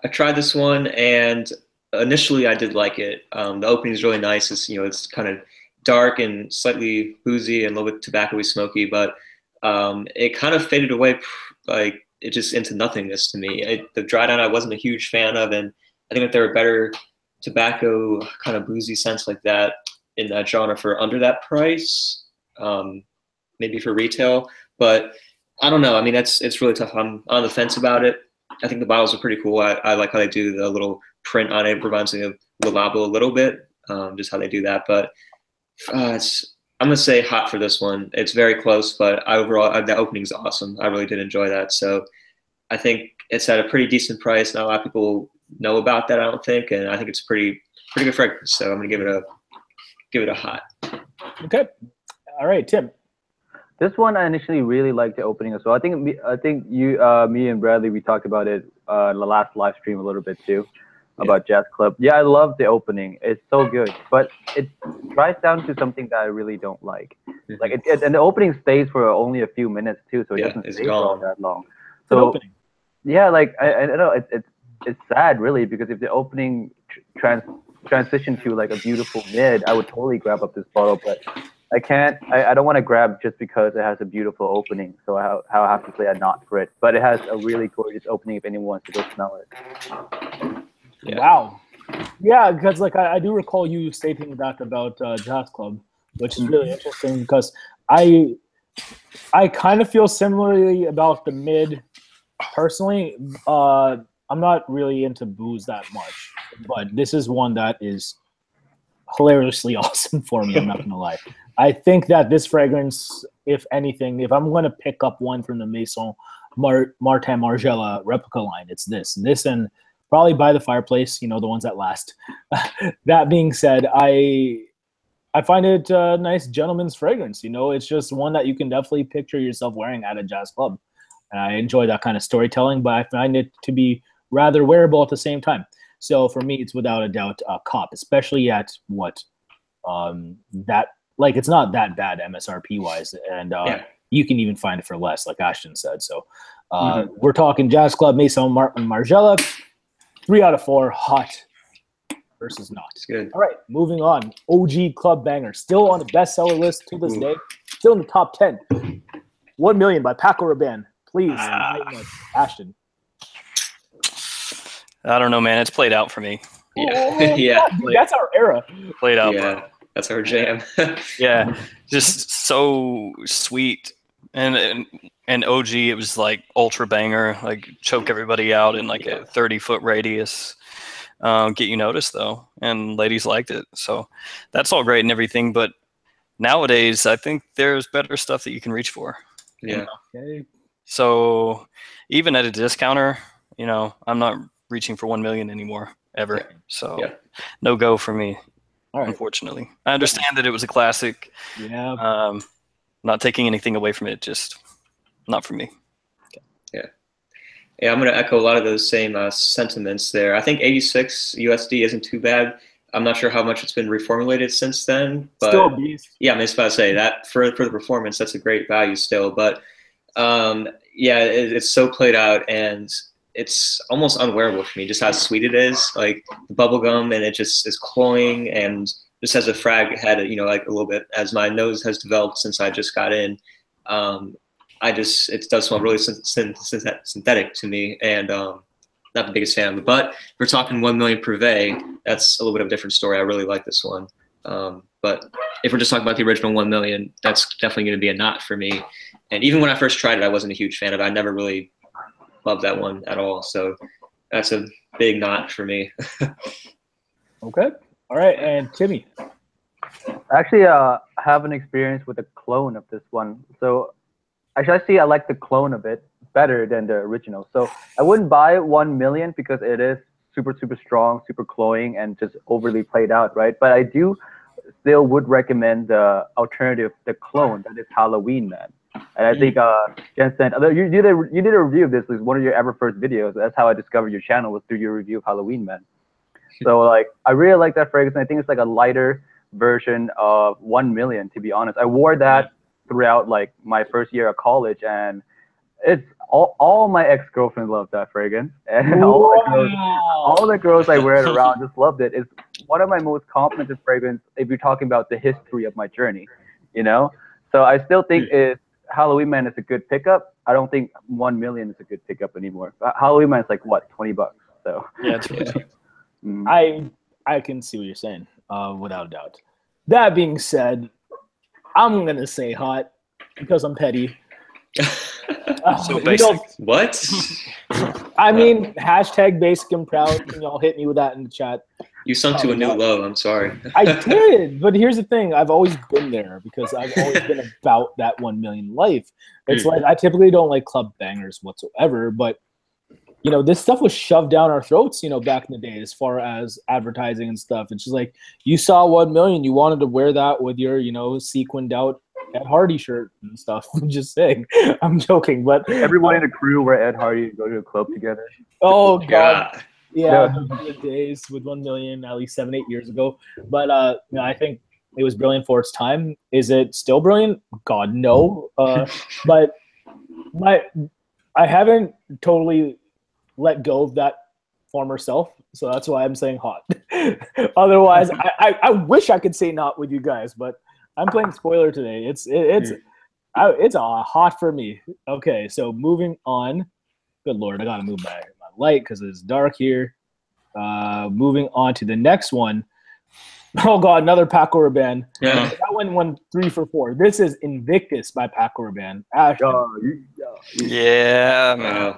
[SPEAKER 2] I tried this one, and initially I did like it. The opening is really nice. It's, you know, it's kind of dark and slightly boozy and a little bit tobacco-y smoky, but it kind of faded away, like it just into nothingness to me. The dry down I wasn't a huge fan of, and I think that there are better tobacco kind of boozy scents like that in that genre for under that price, maybe for retail. But I don't know. I mean, it's really tough. I'm on the fence about it. I think the bottles are pretty cool. I like how they do the little print on it. Reminds me of Le Labo a little bit, just how they do that. But I'm gonna say hot for this one. It's very close, but overall the opening is awesome. I really did enjoy that. So I think it's at a pretty decent price. Not a lot of people know about that, I don't think, and I think it's pretty good fragrance. So I'm gonna give it a hot.
[SPEAKER 1] Okay. All right, Tim.
[SPEAKER 4] This one I initially really liked the opening as well. I think you, me and Bradley, we talked about it in the last live stream a little bit too, about Jazz Club. Yeah, I love the opening. It's so good, but it dries down to something that I really don't like. Like and the opening stays for only a few minutes too, so it doesn't stay for all that long. So yeah, like I don't know, it's sad really, because if the opening transitioned to like a beautiful mid, I would totally grab up this bottle, but I can't. I don't want to grab just because it has a beautiful opening. So I have to say a not for it. But it has a really gorgeous opening if anyone wants to go smell it.
[SPEAKER 1] Yeah. Wow. Yeah, because like I do recall you stating that about Jazz Club, which is really interesting because I kind of feel similarly about the mid personally. I'm not really into booze that much, but this is one that is hilariously awesome for me. I'm not gonna lie. I think that this fragrance, if anything, if I'm going to pick up one from the Maison Margiela replica line, it's this and probably By the Fireplace, you know, the ones that last. That being said, I find it a nice gentleman's fragrance. You know, it's just one that you can definitely picture yourself wearing at a jazz club. And I enjoy that kind of storytelling, but I find it to be rather wearable at the same time. So for me, it's without a doubt a cop, especially at what that. Like, it's not that bad MSRP wise, and you can even find it for less, like Ashton said. So we're talking Jazz Club Maison Margiela, 3 out of 4, hot versus not.
[SPEAKER 2] It's good.
[SPEAKER 1] All right, moving on. OG Club Banger, still on the bestseller list to this day, still in the top 10. 1 Million by Paco Rabanne. Please, Ashton.
[SPEAKER 3] I don't know, man. It's played out for me.
[SPEAKER 2] Yeah.
[SPEAKER 1] That's our era.
[SPEAKER 3] Played out,
[SPEAKER 2] yeah.
[SPEAKER 3] bro.
[SPEAKER 2] That's our jam.
[SPEAKER 3] Yeah, just so sweet. And OG, it was like ultra banger, like choke everybody out in like a 30-foot radius. Get you noticed though, and ladies liked it. So that's all great and everything, but nowadays I think there's better stuff that you can reach for.
[SPEAKER 2] Yeah.
[SPEAKER 1] Okay.
[SPEAKER 3] So even at a discounter, you know, I'm not reaching for 1 million anymore ever. So no go for me. All right. Unfortunately, I understand that it was a classic.
[SPEAKER 1] Yeah.
[SPEAKER 3] Not taking anything away from it, just not for me.
[SPEAKER 2] Yeah, I'm going to echo a lot of those same sentiments there. I think 86 USD isn't too bad. I'm not sure how much it's been reformulated since then, but
[SPEAKER 1] still a beast.
[SPEAKER 2] Yeah, I'm just about to say that for the performance, that's a great value still. But yeah, it's so played out, and it's almost unwearable for me, just how sweet it is. Like the bubble gum, and it just is cloying, and just has a frag head, you know, like a little bit as my nose has developed since I just got in. It does smell really synthetic to me, and not the biggest fan of it. But if we're talking 1 million Privé, that's a little bit of a different story. I really like this one. But if we're just talking about the original 1 million, that's definitely going to be a not for me. And even when I first tried it, I wasn't a huge fan of it. I never really loved that one at all. So that's a big not for me.
[SPEAKER 1] Okay. All right. And Timmy.
[SPEAKER 4] Actually, I have an experience with a clone of this one. So actually, I like the clone of it better than the original. So I wouldn't buy 1 million because it is super, super strong, super cloying, and just overly played out, right? But I do still would recommend the alternative, the clone, that is Halloween Man. And I think Gents, you did a review of this. It was one of your ever first videos. That's how I discovered your channel, was through your review of Halloween Man. So like, I really like that fragrance. And I think it's like a lighter version of 1 million, to be honest. I wore that throughout like my first year of college, and it's all my ex-girlfriends love that fragrance, and all the girls I wear it around just loved it. It's one of my most complimented fragrance if you're talking about the history of my journey, you know. So I still think Halloween Man is a good pickup. I don't think 1 million is a good pickup anymore. Halloween Man is like what, $20? So
[SPEAKER 3] yeah, it's really
[SPEAKER 1] I can see what you're saying, without a doubt. That being said, I'm gonna say hot because I'm petty.
[SPEAKER 3] so basic.
[SPEAKER 2] What?
[SPEAKER 1] I mean, hashtag basic and proud. Y'all hit me with that in the chat.
[SPEAKER 2] You sunk to a new low. I'm sorry.
[SPEAKER 1] I did, but here's the thing. I've always been there because I've always been about that 1 million life. It's like, I typically don't like club bangers whatsoever, but you know, this stuff was shoved down our throats, you know, back in the day as far as advertising and stuff. It's just like, you saw 1 million, you wanted to wear that with your, you know, sequined out Ed Hardy shirt and stuff. I'm just saying. I'm joking, but
[SPEAKER 4] everyone in the crew wear Ed Hardy and go to a club together.
[SPEAKER 1] Oh God. Yeah, the days with 1 million, at least 7-8 years ago. But you know, I think it was brilliant for its time. Is it still brilliant? God, no. But I haven't totally let go of that former self, so that's why I'm saying hot. Otherwise, I wish I could say not with you guys, but I'm playing spoiler today. It's a hot for me. Okay, so moving on. Good Lord, I gotta move my light because it's dark here. Moving on to the next one. Oh God, another Paco Rabanne.
[SPEAKER 2] Yeah.
[SPEAKER 1] That one won 3 for 4. This is Invictus by Paco Rabanne. Ash.
[SPEAKER 3] Yeah, man.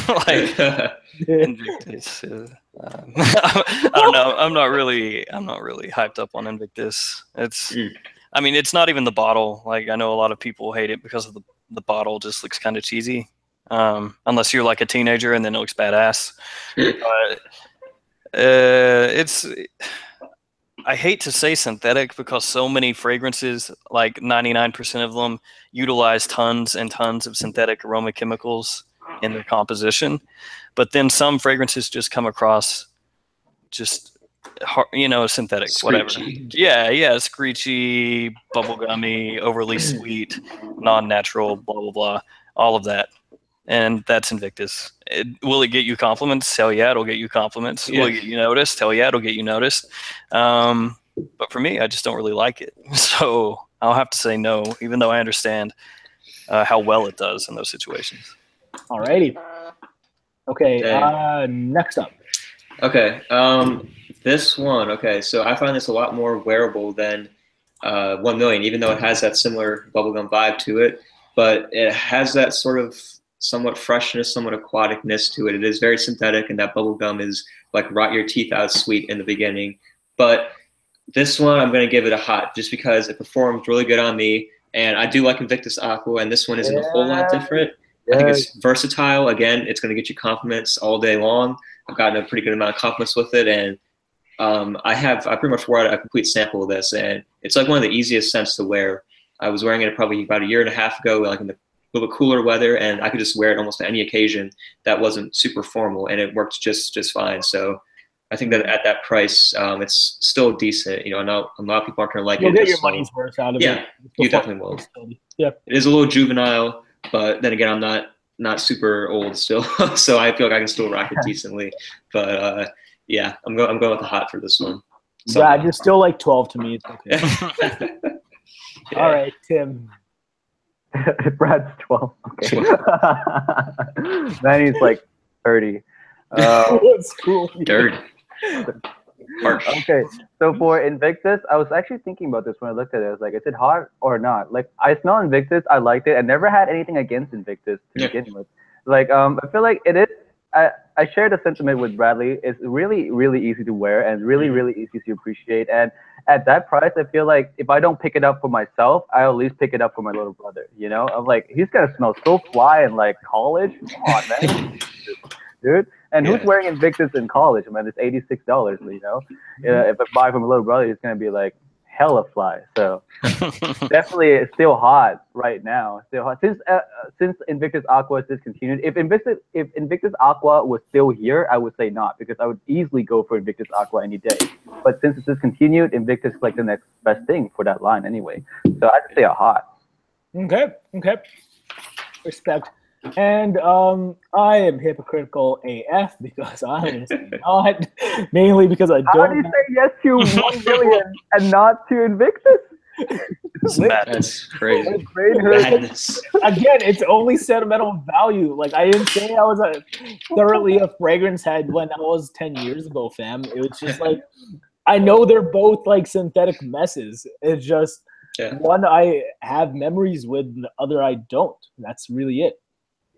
[SPEAKER 3] Like Invictus. I don't know. I'm not really hyped up on Invictus. It's. I mean, it's not even the bottle. Like, I know a lot of people hate it because of the bottle just looks kind of cheesy. Unless you're like a teenager and then it looks badass. But it's. I hate to say synthetic because so many fragrances, like 99% of them, utilize tons and tons of synthetic aroma chemicals in their composition. But then some fragrances just come across just, you know, synthetic,
[SPEAKER 2] Screechy.
[SPEAKER 3] whatever. Yeah, screechy, bubblegummy, overly sweet, non-natural, blah, blah, blah, all of that. And that's Invictus. Will it get you compliments? Hell yeah, it'll get you compliments.
[SPEAKER 2] Yeah.
[SPEAKER 3] Will it get you noticed? Hell yeah, it'll get you noticed. But for me, I just don't really like it. So I'll have to say no, even though I understand how well it does in those situations.
[SPEAKER 1] Alrighty. Okay, next up.
[SPEAKER 2] Okay, this one. Okay, so I find this a lot more wearable than 1 million, even though it has that similar bubblegum vibe to it. But it has that sort of somewhat freshness, somewhat aquaticness to it. It is very synthetic, and that bubblegum is like rot your teeth out sweet in the beginning. But this one, I'm going to give it a hot just because it performed really good on me. And I do like Invictus Aqua, and this one isn't a whole lot different. I think it's versatile. Again, it's going to get you compliments all day long. I've gotten a pretty good amount of compliments with it. And I pretty much wore a complete sample of this, and it's like one of the easiest scents to wear. I was wearing it probably about a year and a half ago, like in the little bit cooler weather, and I could just wear it almost to any occasion that wasn't super formal, and it worked just fine. So I think that at that price, it's still decent. You know, I know a lot of people aren't going to like it.
[SPEAKER 1] You'll get your money's worth out of it.
[SPEAKER 2] Yeah, you definitely will.
[SPEAKER 1] Yeah,
[SPEAKER 2] it is a little juvenile, but then again, I'm not super old still, so I feel like I can still rock it decently. But yeah, I'm going with the hot for this one. So,
[SPEAKER 1] yeah, you're still like 12 to me. It's okay.
[SPEAKER 2] Yeah.
[SPEAKER 1] All right, Tim.
[SPEAKER 4] Brad's 12. Okay. Then he's like 30.
[SPEAKER 1] That's cool.
[SPEAKER 2] Dirty. Harsh.
[SPEAKER 4] Okay, so for Invictus, I was actually thinking about this when I looked at it. I was like, is it hot or not? Like, I smell Invictus, I liked it. I never had anything against Invictus to begin with. Like, I feel like it is. I share the sentiment with Bradley. It's really, really easy to wear and really, really easy to appreciate. And at that price, I feel like if I don't pick it up for myself, I'll at least pick it up for my little brother. You know, I'm like, he's gonna smell so fly in like college. Come on, man, dude. And who's wearing Invictus in college? Man, it's $86. You know, if I buy from a little brother, he's gonna be like hella fly. So definitely, it's still hot right now. Still hot since Invictus Aqua is discontinued. If Invictus Aqua was still here, I would say not, because I would easily go for Invictus Aqua any day. But since it's discontinued, Invictus is like the next best thing for that line anyway. So I'd say a hot.
[SPEAKER 1] Okay. Respect. And I am hypocritical AF because I am not, mainly because I don't.
[SPEAKER 4] How do you say yes to 1 million and not to Invictus?
[SPEAKER 2] That's crazy.
[SPEAKER 1] Madness. Again, it's only sentimental value. Like, I didn't say I was thoroughly a fragrance head when I was 10 years ago, fam. It was just like, I know they're both like synthetic messes. It's just one I have memories with, and the other I don't. That's really it.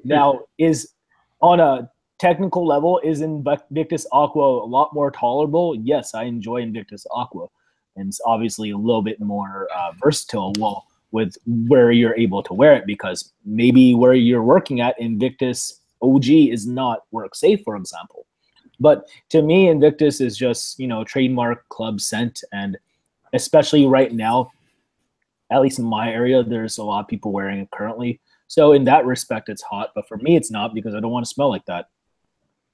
[SPEAKER 1] Now, is on a technical level, is Invictus Aqua a lot more tolerable? Yes, I enjoy Invictus Aqua. And it's obviously a little bit more versatile with where you're able to wear it, because maybe where you're working at, Invictus OG is not work safe, for example. But to me, Invictus is just, trademark club scent. And especially right now, at least in my area, there's a lot of people wearing it currently. So in that respect, it's hot. But for me, it's not, because I don't want to smell like that.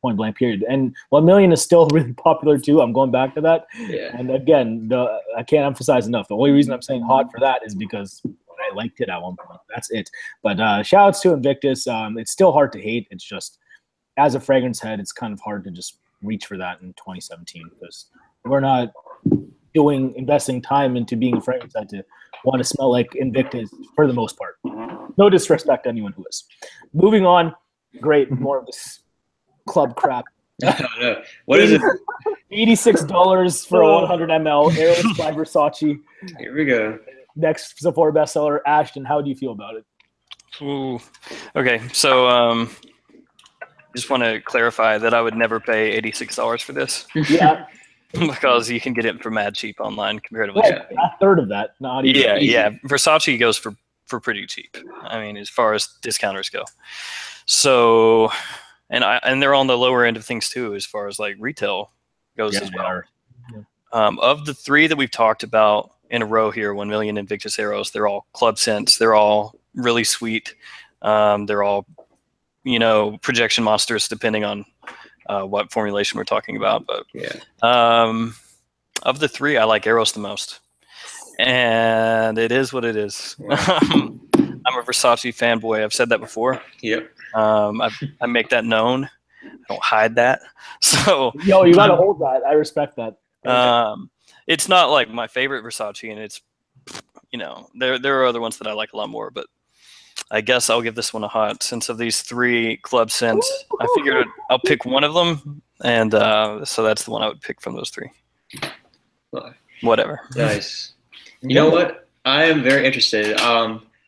[SPEAKER 1] Point blank period. And 1 million is still really popular too. I'm going back to that. Yeah. And again, I can't emphasize enough. The only reason I'm saying hot for that is because I liked it at one point. That's it. But shout outs to Invictus. It's still hard to hate. It's just, as a fragrance head, it's kind of hard to just reach for that in 2017, because we're not investing time into being a fragrance head to want to smell like Invictus for the most part. No disrespect to anyone who is. Moving on. Great. More of this club crap.
[SPEAKER 2] No. What is it?
[SPEAKER 1] $86 for a 100 ml Eros by Versace.
[SPEAKER 2] Here we go.
[SPEAKER 1] Next Sephora bestseller. Ashton, how do you feel about it?
[SPEAKER 3] Ooh. Okay, so just want to clarify that I would never pay $86 for this.
[SPEAKER 1] Yeah.
[SPEAKER 3] Because you can get it for mad cheap online comparatively.
[SPEAKER 1] Well, a third of that. Not even
[SPEAKER 3] yeah. Versace goes for pretty cheap. I mean, as far as discounters go. So, and they're on the lower end of things too, as far as like retail goes as well. Of the three that we've talked about in a row here, 1 million Invictus Eros, they're all club scents. They're all really sweet. They're all, projection monsters, depending on what formulation we're talking about. But of the three, I like Eros the most. And it is what it is. I'm a Versace fanboy. I've said that before.
[SPEAKER 2] Yep.
[SPEAKER 3] I make that known. I don't hide that. So
[SPEAKER 1] you gotta hold that. I respect that.
[SPEAKER 3] It's not like my favorite Versace, and it's there are other ones that I like a lot more, but I guess I'll give this one a hot. Since of these three club scents, I figured I'll pick one of them, and so that's the one I would pick from those three. Whatever.
[SPEAKER 2] Nice. You know what? I am very interested.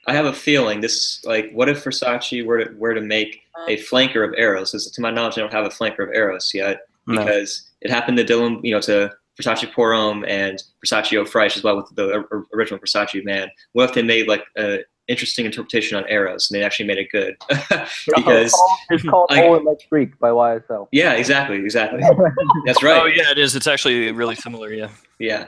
[SPEAKER 2] I have a feeling this, what if Versace were to make a flanker of Eros? To my knowledge, they don't have a flanker of Eros yet, because it happened to Dylan, to Versace Pour Homme and Versace Eau Fraiche as well, with the original Versace man. What if they made an interesting interpretation on Eros, and they actually made it good? Because
[SPEAKER 4] it's called Like Freak by YSL.
[SPEAKER 2] Yeah, exactly. That's right.
[SPEAKER 3] Oh yeah, it is. It's actually really similar. Yeah.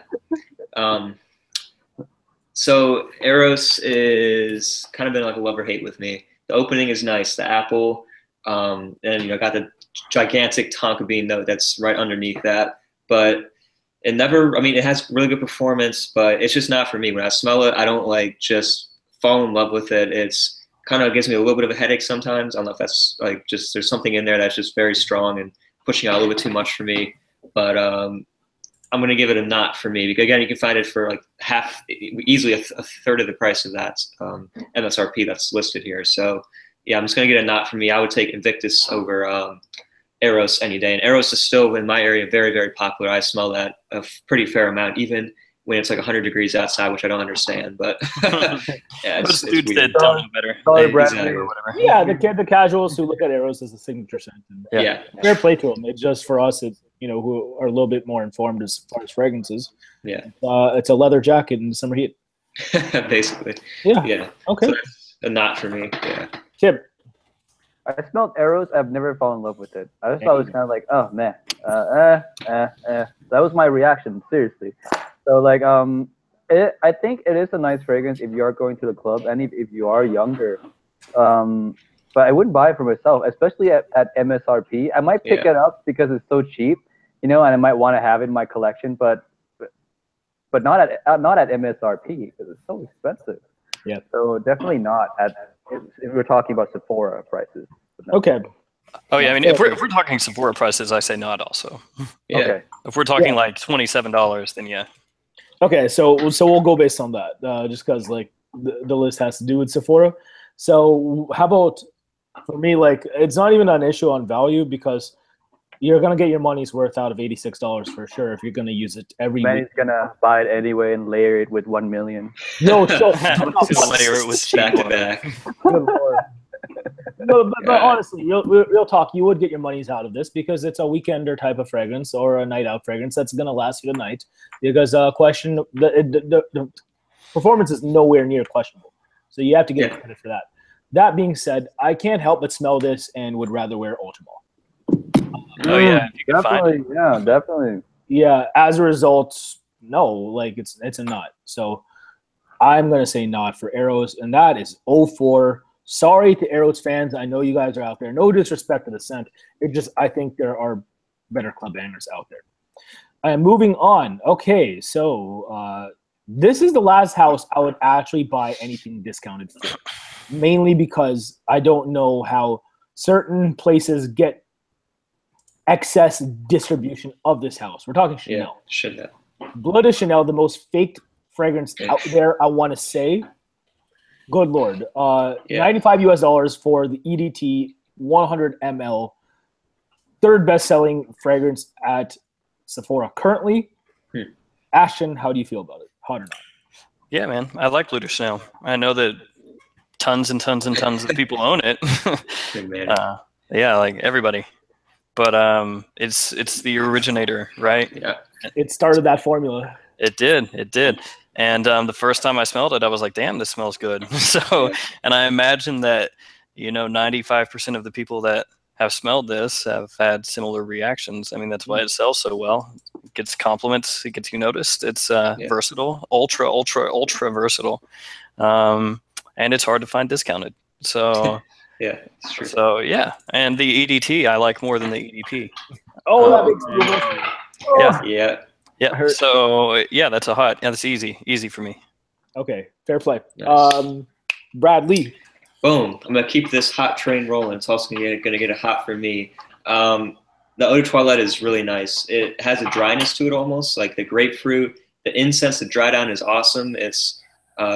[SPEAKER 2] So Eros is kind of been like a love or hate with me. The opening is nice, the apple, and got the gigantic tonka bean note that's right underneath that. But it never, it has really good performance, but it's just not for me. When I smell it, I don't just fall in love with it. It's kind of gives me a little bit of a headache sometimes. I don't know if that's just there's something in there that's just very strong and pushing out a little bit too much for me. But I'm going to give it a not for me, because again, you can find it for easily a third of the price of that MSRP that's listed here. So yeah, I'm just going to get a not for me. I would take Invictus over Eros any day. And Eros is still in my area very, very popular. I smell that a pretty fair amount, even when it's like 100 degrees outside, which I don't understand. But yeah,
[SPEAKER 3] Those
[SPEAKER 2] it's
[SPEAKER 3] dudes
[SPEAKER 2] weird.
[SPEAKER 3] that don't know better.
[SPEAKER 4] Sorry, Brad.
[SPEAKER 2] Exactly.
[SPEAKER 3] Or whatever.
[SPEAKER 1] Yeah, the casuals who look at Eros as a signature scent. And
[SPEAKER 2] Yeah.
[SPEAKER 1] fair play to them. It's just for us, who are a little bit more informed as far as fragrances.
[SPEAKER 2] Yeah.
[SPEAKER 1] It's a leather jacket in the summer heat.
[SPEAKER 2] Basically.
[SPEAKER 1] Yeah.
[SPEAKER 2] Yeah.
[SPEAKER 1] Okay.
[SPEAKER 2] So that's a not for me. Yeah.
[SPEAKER 1] Chip.
[SPEAKER 4] I smelled Eros. I've never fallen in love with it. I just thought it was kind of like, oh man, That was my reaction, seriously. So like, I think it is a nice fragrance if you are going to the club and if you are younger. But I wouldn't buy it for myself, especially at MSRP. I might pick it up because it's so cheap, and I might want to have it in my collection, but not at MSRP because it's so expensive.
[SPEAKER 1] Yeah.
[SPEAKER 4] So definitely not if we're talking about Sephora prices.
[SPEAKER 1] Okay.
[SPEAKER 3] Oh yeah, I mean, if we're talking Sephora prices, I say not also.
[SPEAKER 2] Yeah.
[SPEAKER 4] Okay.
[SPEAKER 3] If we're talking like $27, then yeah.
[SPEAKER 1] Okay, so we'll go based on that, just because like the list has to do with Sephora. So how about for me? Like, it's not even an issue on value because you're gonna get your money's worth out of $86 for sure if you're gonna use it every week.
[SPEAKER 4] Manny's gonna buy it anyway and layer it with 1 million.
[SPEAKER 1] No, so
[SPEAKER 3] Just layer it with cheap
[SPEAKER 2] Back to
[SPEAKER 3] oil.
[SPEAKER 2] back.
[SPEAKER 1] no, but honestly, real talk, you would get your money's out of this because it's a weekender type of fragrance or a night out fragrance that's gonna last you the night. Because the performance is nowhere near questionable, so you have to get credit for that. That being said, I can't help but smell this and would rather wear Ultramall.
[SPEAKER 3] Oh yeah, if you can find
[SPEAKER 4] Definitely,
[SPEAKER 3] it.
[SPEAKER 4] yeah, definitely.
[SPEAKER 1] Yeah, as a result, no, like it's a not. So I'm gonna say not for Eros, and that is 04. Sorry to Eros fans. I know you guys are out there. No disrespect to the scent. It just I think there are better club bangers out there. Moving on. Okay, so this is the last house I would actually buy anything discounted for, mainly because I don't know how certain places get excess distribution of this house. We're talking Chanel.
[SPEAKER 2] Yeah, Chanel.
[SPEAKER 1] Blood of Chanel, the most faked fragrance out there, I want to say. Good Lord. $95 US for the EDT 100 ml, third best-selling fragrance at Sephora currently. Ashton, how do you feel about it? Hot or not?
[SPEAKER 3] Yeah, man, I like Bleu de Chanel. I know that tons and tons and tons of people own it.
[SPEAKER 2] Good man.
[SPEAKER 3] Yeah, like everybody. But it's the originator, right?
[SPEAKER 2] Yeah.
[SPEAKER 1] It started that formula.
[SPEAKER 3] It did. And the first time I smelled it, I was like, damn, this smells good. So, and I imagine that, 95% of the people that have smelled this have had similar reactions. I mean, that's why it sells so well. It gets compliments. It gets you noticed. It's versatile, ultra versatile. And it's hard to find discounted. So
[SPEAKER 2] Yeah, it's true.
[SPEAKER 3] So yeah, and the EDT I like more than the EDP.
[SPEAKER 1] Oh, that makes me
[SPEAKER 3] Yeah. So yeah, that's a hot. Yeah, that's easy for me.
[SPEAKER 1] Okay, fair play.
[SPEAKER 2] Nice.
[SPEAKER 1] Bradley.
[SPEAKER 2] Boom. I'm gonna keep this hot train rolling. It's also gonna get a hot for me. The Eau de Toilette is really nice. It has a dryness to it almost, like the grapefruit. The incense, the dry down is awesome. It's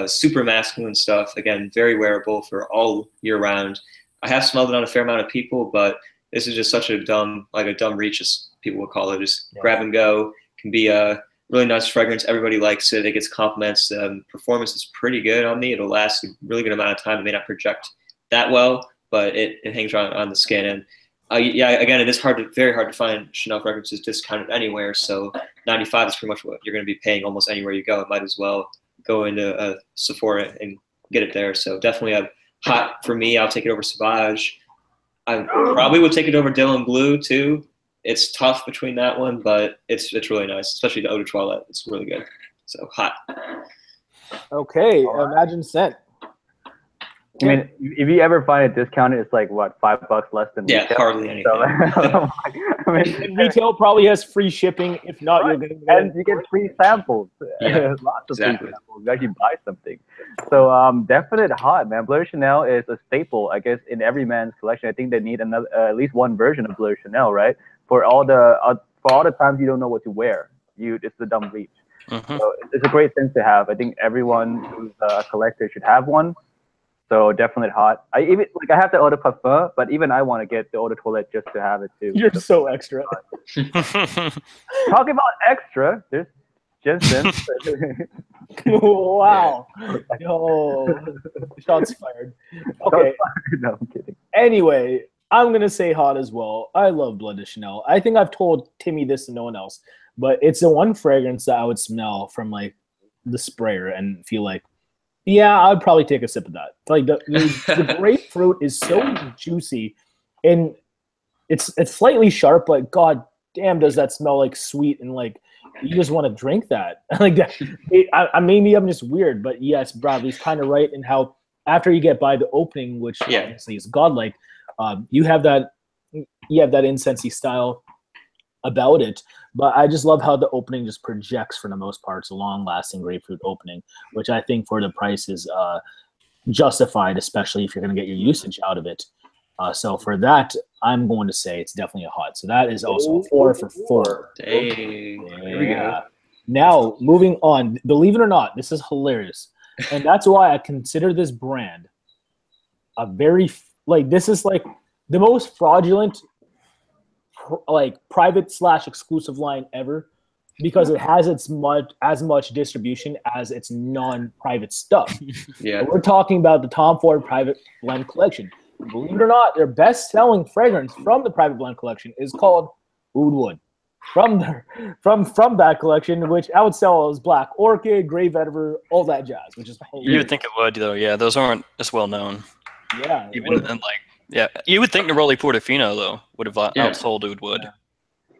[SPEAKER 2] super masculine stuff. Again, very wearable for all year round. I have smelled it on a fair amount of people, but this is just such a dumb reach, as people would call it. Just grab and go. Can be a really nice fragrance. Everybody likes it. It gets compliments. Performance is pretty good on me. It'll last a really good amount of time. It may not project that well, but it hangs around on the skin. And again, it is very hard to find Chanel fragrances discounted anywhere. So 95 is pretty much what you're going to be paying almost anywhere you go. It might as well go into a Sephora and get it there. So definitely a hot for me. I'll take it over Sauvage. I probably would take it over Dylan Blue too. It's tough between that one, but it's really nice, especially the Eau de Toilette. It's really good. So hot.
[SPEAKER 1] Okay, Imagine Scent.
[SPEAKER 4] I mean, if you ever find it discounted, it's like what, $5 less than retail?
[SPEAKER 2] Hardly anything.
[SPEAKER 4] So, I mean,
[SPEAKER 1] And retail probably has free shipping. If not, you're going to get
[SPEAKER 4] and you get free samples.
[SPEAKER 2] Yeah,
[SPEAKER 4] Lots of
[SPEAKER 2] exactly.
[SPEAKER 4] free samples. You actually buy something. So definite hot, man. Bleu de Chanel is a staple, I guess, in every man's collection. I think they need another, at least one version of Bleu de Chanel, right? For all the times you don't know what to wear, it's the dumb reach.
[SPEAKER 3] Mm-hmm.
[SPEAKER 4] So it's a great sense to have. I think everyone who's a collector should have one. So definitely hot. I even I have the eau de parfum, but even I want to get the eau de toilette just to have it too.
[SPEAKER 1] You're so extra.
[SPEAKER 4] Talking about extra, there's Gents.
[SPEAKER 1] Wow. Yo, shots fired. Okay.
[SPEAKER 4] No, I'm kidding.
[SPEAKER 1] Anyway, I'm going to say hot as well. I love Bleu de Chanel. I think I've told Timmy this and no one else, but it's the one fragrance that I would smell from like the sprayer and feel like, yeah, I'd probably take a sip of that. Like the grapefruit is so juicy and it's slightly sharp, but god damn does that smell like sweet and like you just want to drink that. Like that. Maybe I'm just weird, but yes, Bradley's kind of right in how after you get by the opening, which obviously is godlike, you have that incensey style about it. But I just love how the opening just projects for the most part. It's a long-lasting grapefruit opening, which I think for the price is justified, especially if you're going to get your usage out of it. So for that, I'm going to say it's definitely a hot. So that is also a 4 for 4.
[SPEAKER 2] Dang. There we go.
[SPEAKER 1] Now, moving on. Believe it or not, this is hilarious. And that's why I consider this brand a very, this is like the most fraudulent private / exclusive line ever because it has as much distribution as its non-private stuff.
[SPEAKER 2] Yeah.
[SPEAKER 1] We're talking about the Tom Ford Private Blend Collection. Believe it or not, their best-selling fragrance from the Private Blend Collection is called Oud Wood. From that collection, which I would sell as Black Orchid, Grey Vetiver, all that jazz, which is hilarious.
[SPEAKER 3] You would think it would, though. Yeah, those aren't as well known.
[SPEAKER 1] Yeah.
[SPEAKER 3] You would think Neroli Portofino, though, would have outsold Oud Wood.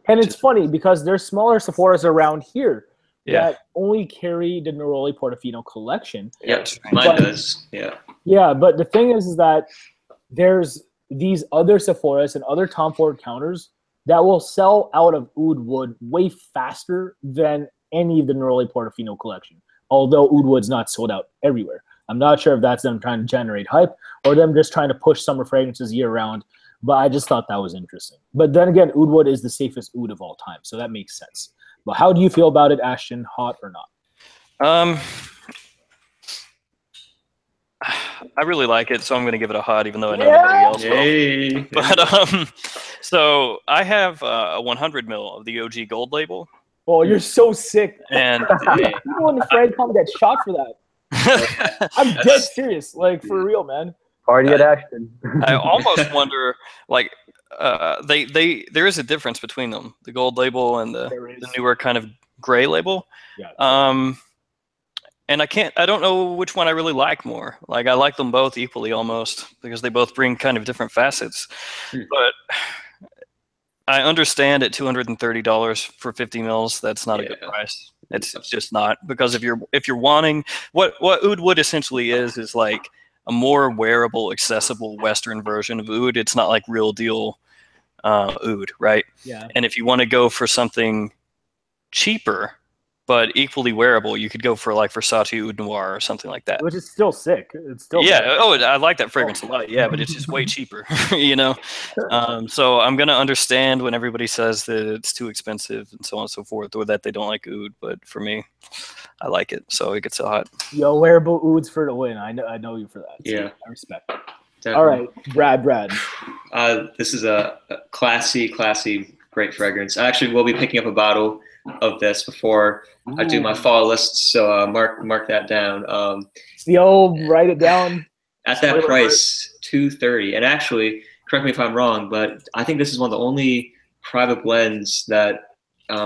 [SPEAKER 1] And it's funny because there's smaller Sephoras around here
[SPEAKER 3] Yeah.
[SPEAKER 1] that only carry the Neroli Portofino collection.
[SPEAKER 2] Yeah, mine does. Yeah.
[SPEAKER 1] Yeah, but the thing is that there's these other Sephoras and other Tom Ford counters that will sell out of Oud Wood way faster than any of the Neroli Portofino collection, although Oud Wood's not sold out everywhere. I'm not sure if that's them trying to generate hype or them just trying to push summer fragrances year-round, but I just thought that was interesting. But then again, Oud Wood is the safest oud of all time, so that makes sense. But how do you feel about it, Ashton? Hot or not?
[SPEAKER 3] I really like it, so I'm going to give it a hot, even though I know nobody else will. But so I have a 100 ml of the OG Gold label.
[SPEAKER 1] Oh, you're so sick.
[SPEAKER 3] And
[SPEAKER 1] people in the Fred come get shot for that. I'm dead serious, for real, man.
[SPEAKER 4] Party at Ashton.
[SPEAKER 3] I almost wonder, there is a difference between them, the Gold label and the newer kind of gray label.
[SPEAKER 1] Yeah.
[SPEAKER 3] And I don't know which one I really like more. I like them both equally almost because they both bring kind of different facets. But I understand at $230 for 50 mils, that's not a good price. It's just not, because if you're wanting what Oud Wood essentially is like a more wearable, accessible Western version of oud. It's not like real deal oud, right?
[SPEAKER 1] Yeah.
[SPEAKER 3] And if you want to go for something cheaper but equally wearable, you could go for Versace Oud Noir or something like that.
[SPEAKER 1] Which is still sick. It's still
[SPEAKER 3] sick. I like that fragrance a lot. Yeah, but it's just way cheaper, So I'm gonna understand when everybody says that it's too expensive and so on and so forth, or that they don't like oud. But for me, I like it, so it gets so hot.
[SPEAKER 1] Yo, wearable ouds for the win. I know you for that. So
[SPEAKER 2] yeah,
[SPEAKER 1] I respect it.
[SPEAKER 2] Definitely.
[SPEAKER 1] All right, Brad.
[SPEAKER 2] This is a classy, great fragrance. I actually will be picking up a bottle of this before I do my fall list, so mark that down.
[SPEAKER 1] Write it down.
[SPEAKER 2] At that price, $230. And actually, correct me if I'm wrong, but I think this is one of the only private blends that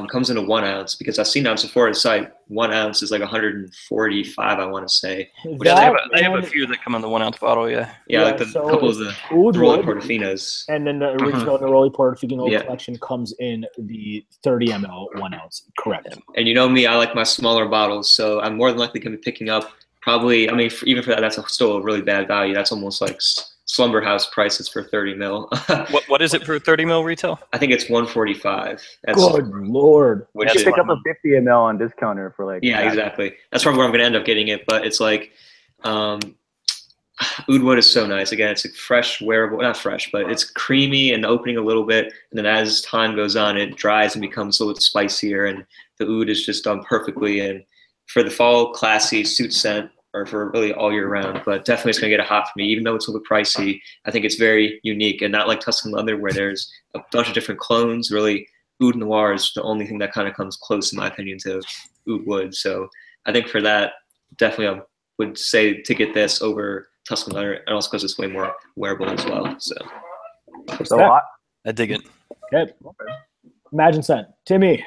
[SPEAKER 2] comes in a 1 ounce, because I've seen on Sephora's site 1 ounce is like 145, I want to say.
[SPEAKER 3] They have a few that come in the 1 ounce bottle,
[SPEAKER 2] yeah, like a couple of the Neroli Portofinos.
[SPEAKER 1] And then the original Neroli Portofino collection comes in the 30 ml 1 ounce. Correct.
[SPEAKER 2] And you know me, I like my smaller bottles, so I'm more than likely going to be picking up probably, even for that, that's still a really bad value. That's almost like Slumber House prices for 30 mil.
[SPEAKER 3] What is it for 30 mil retail?
[SPEAKER 2] I think it's 145.
[SPEAKER 1] Good lord!
[SPEAKER 4] You should pick up a 50 ml on discounter for
[SPEAKER 2] exactly. That's probably where I'm going to end up getting it. But it's Oud Wood is so nice. Again, it's fresh, wearable, not fresh, but it's creamy and opening a little bit. And then as time goes on, it dries and becomes a little spicier. And the oud is just done perfectly. And for the fall classy suit scent, or for really all year round. But definitely it's gonna get a hot for me, even though it's a little pricey. I think it's very unique and not like Tuscan leather where there's a bunch of different clones. Really, Oud Noir is the only thing that kind of comes close, in my opinion, to Oud Wood. So I think for that, definitely I would say to get this over Tuscan leather, and also because it's way more wearable as well. So
[SPEAKER 4] hot.
[SPEAKER 3] I dig it.
[SPEAKER 1] Okay. Imagine scent. Timmy.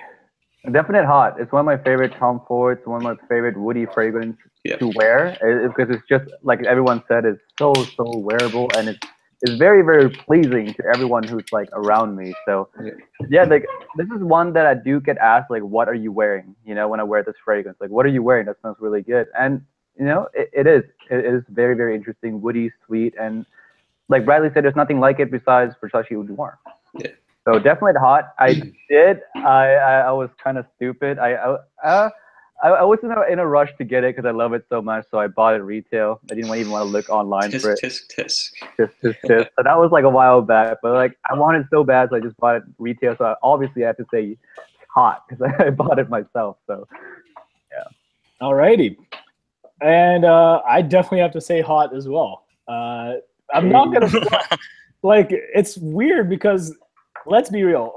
[SPEAKER 4] Definite hot. It's one of my favorite Tom Fords. One of my favorite woody fragrance to wear. Because it's just like everyone said, it's so wearable, and it's very, very pleasing to everyone who's like around me. So yeah, like this is one that I do get asked, like, what are you wearing? You know, when I wear this fragrance, like, what are you wearing? That smells really good. And you know, it is very, very interesting, woody, sweet, and like Bradley said, there's nothing like it besides Versace Oud Noir.
[SPEAKER 2] Yeah.
[SPEAKER 4] So definitely hot. I was kind of stupid. I was in a rush to get it because I love it so much. So I bought it retail. I didn't even want to look online for it.
[SPEAKER 2] Tisk.
[SPEAKER 4] So that was like a while back. But like I wanted it so bad, so I just bought it retail. So obviously I have to say hot because I bought it myself. So yeah.
[SPEAKER 1] Alrighty. And I definitely have to say hot as well. I'm not gonna like. It's weird because let's be real.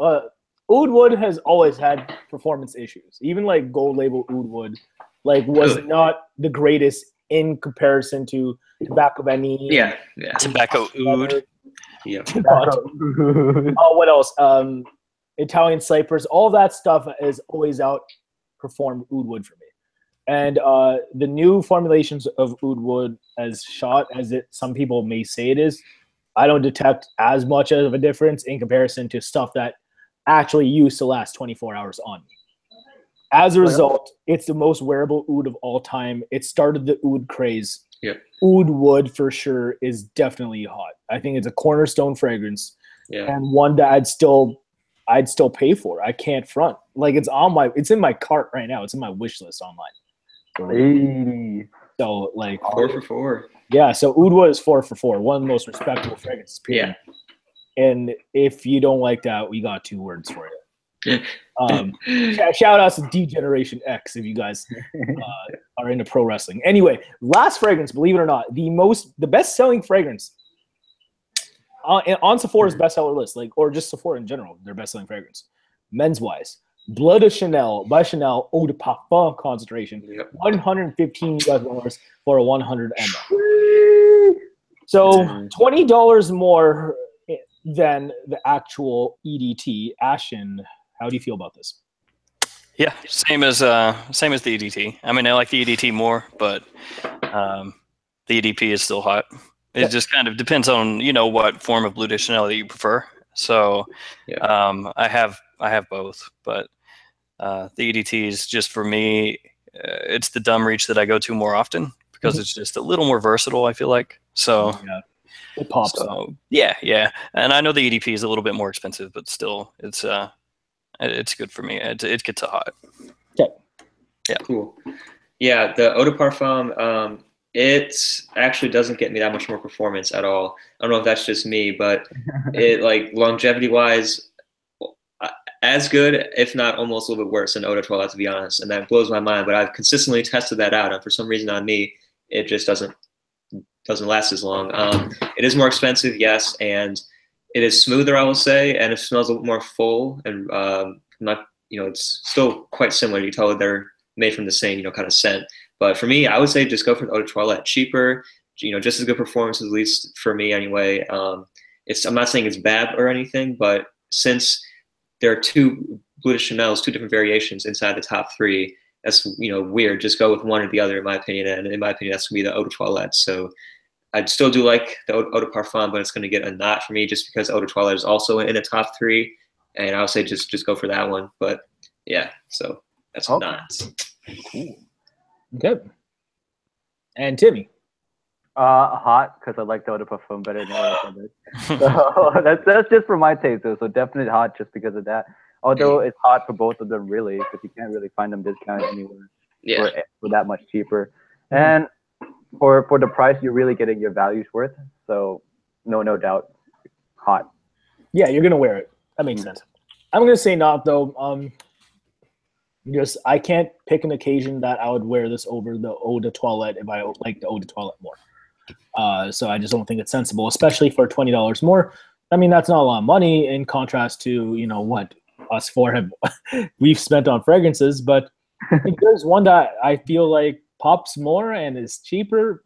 [SPEAKER 1] Oud Wood has always had performance issues. Even like gold label Oud Wood, like was not the greatest in comparison to Tobacco Vanille.
[SPEAKER 2] Yeah.
[SPEAKER 3] Tobacco Oud.
[SPEAKER 2] Yeah.
[SPEAKER 1] Oh, what else? Italian Cypress. All that stuff is always outperformed Oud Wood for me. And the new formulations of Oud Wood, as shot as some people may say it is, I don't detect as much of a difference in comparison to stuff that actually used to last 24 hours on me. As a result, it's the most wearable oud of all time. It started the oud craze.
[SPEAKER 2] Yep.
[SPEAKER 1] Oud Wood for sure is definitely hot. I think it's a cornerstone fragrance, and one that I'd still pay for. I can't front. Like it's in my cart right now. It's in my wish list online. So like
[SPEAKER 2] 4 for 4.
[SPEAKER 1] Yeah, so Oud Wood is 4 for 4, one of the most respectable fragrances, period. Yeah. And if you don't like that, we got 2 words for you. Shout outs to D Generation X if you guys are into pro wrestling. Anyway, last fragrance, believe it or not, the best selling fragrance on Sephora's bestseller list, like, or just Sephora in general, their best selling fragrance, men's wise. Blood de Chanel by Chanel Eau de Parfum concentration, $115 for a 100 ml. So $20 more than the actual EDT. Ashen, how do you feel about this?
[SPEAKER 3] Yeah, same as the EDT. I mean, I like the EDT more, but the EDP is still hot. It just kind of depends on what form of Bleu de Chanel that you prefer. So I have both, but the EDT is just for me. It's the dumb reach that I go to more often because it's just a little more versatile. I feel like so.
[SPEAKER 1] It pops.
[SPEAKER 3] So, yeah, and I know the EDP is a little bit more expensive, but still, it's good for me. It gets hot.
[SPEAKER 1] Okay.
[SPEAKER 3] Yeah.
[SPEAKER 2] Cool. Yeah, the Eau de Parfum. It actually doesn't get me that much more performance at all. I don't know if that's just me, but it like longevity wise, as good, if not almost a little bit worse than Eau de Toilette, to be honest. And that blows my mind. But I've consistently tested that out, and for some reason on me, it just doesn't last as long. It is more expensive, yes, and it is smoother, I will say, and it smells a little more full, and it's still quite similar. You can tell that they're made from the same, kind of scent. But for me, I would say just go for the Eau de Toilette. Cheaper, just as good performance, at least for me anyway. I'm not saying it's bad or anything, but since there are 2 Bleu de Chanel's, 2 different variations inside the top 3, that's weird. Just go with one or the other, in my opinion. And in my opinion, that's gonna be the Eau de Toilette. So I still do like the Eau de Parfum, but it's gonna get a notch for me just because Eau de Toilette is also in the top 3, and I would say just go for that one. But yeah, so that's a notch.
[SPEAKER 1] Cool. Good. And Timmy.
[SPEAKER 4] Hot because I like the Eau de Parfum better than what I did. So that's just for my taste though. So definitely hot just because of that. Although it's hot for both of them really, because you can't really find them discounted anywhere for that much cheaper. And for the price, you're really getting your value's worth. So no doubt, hot.
[SPEAKER 1] Yeah, you're gonna wear it. That makes sense. I'm gonna say not though. Just I can't pick an occasion that I would wear this over the eau de toilette if I like the eau de toilette more. So I just don't think it's sensible, especially for $20 more. I mean, that's not a lot of money in contrast to, you know, what us four have we've spent on fragrances. But if there's one that I feel like pops more and is cheaper,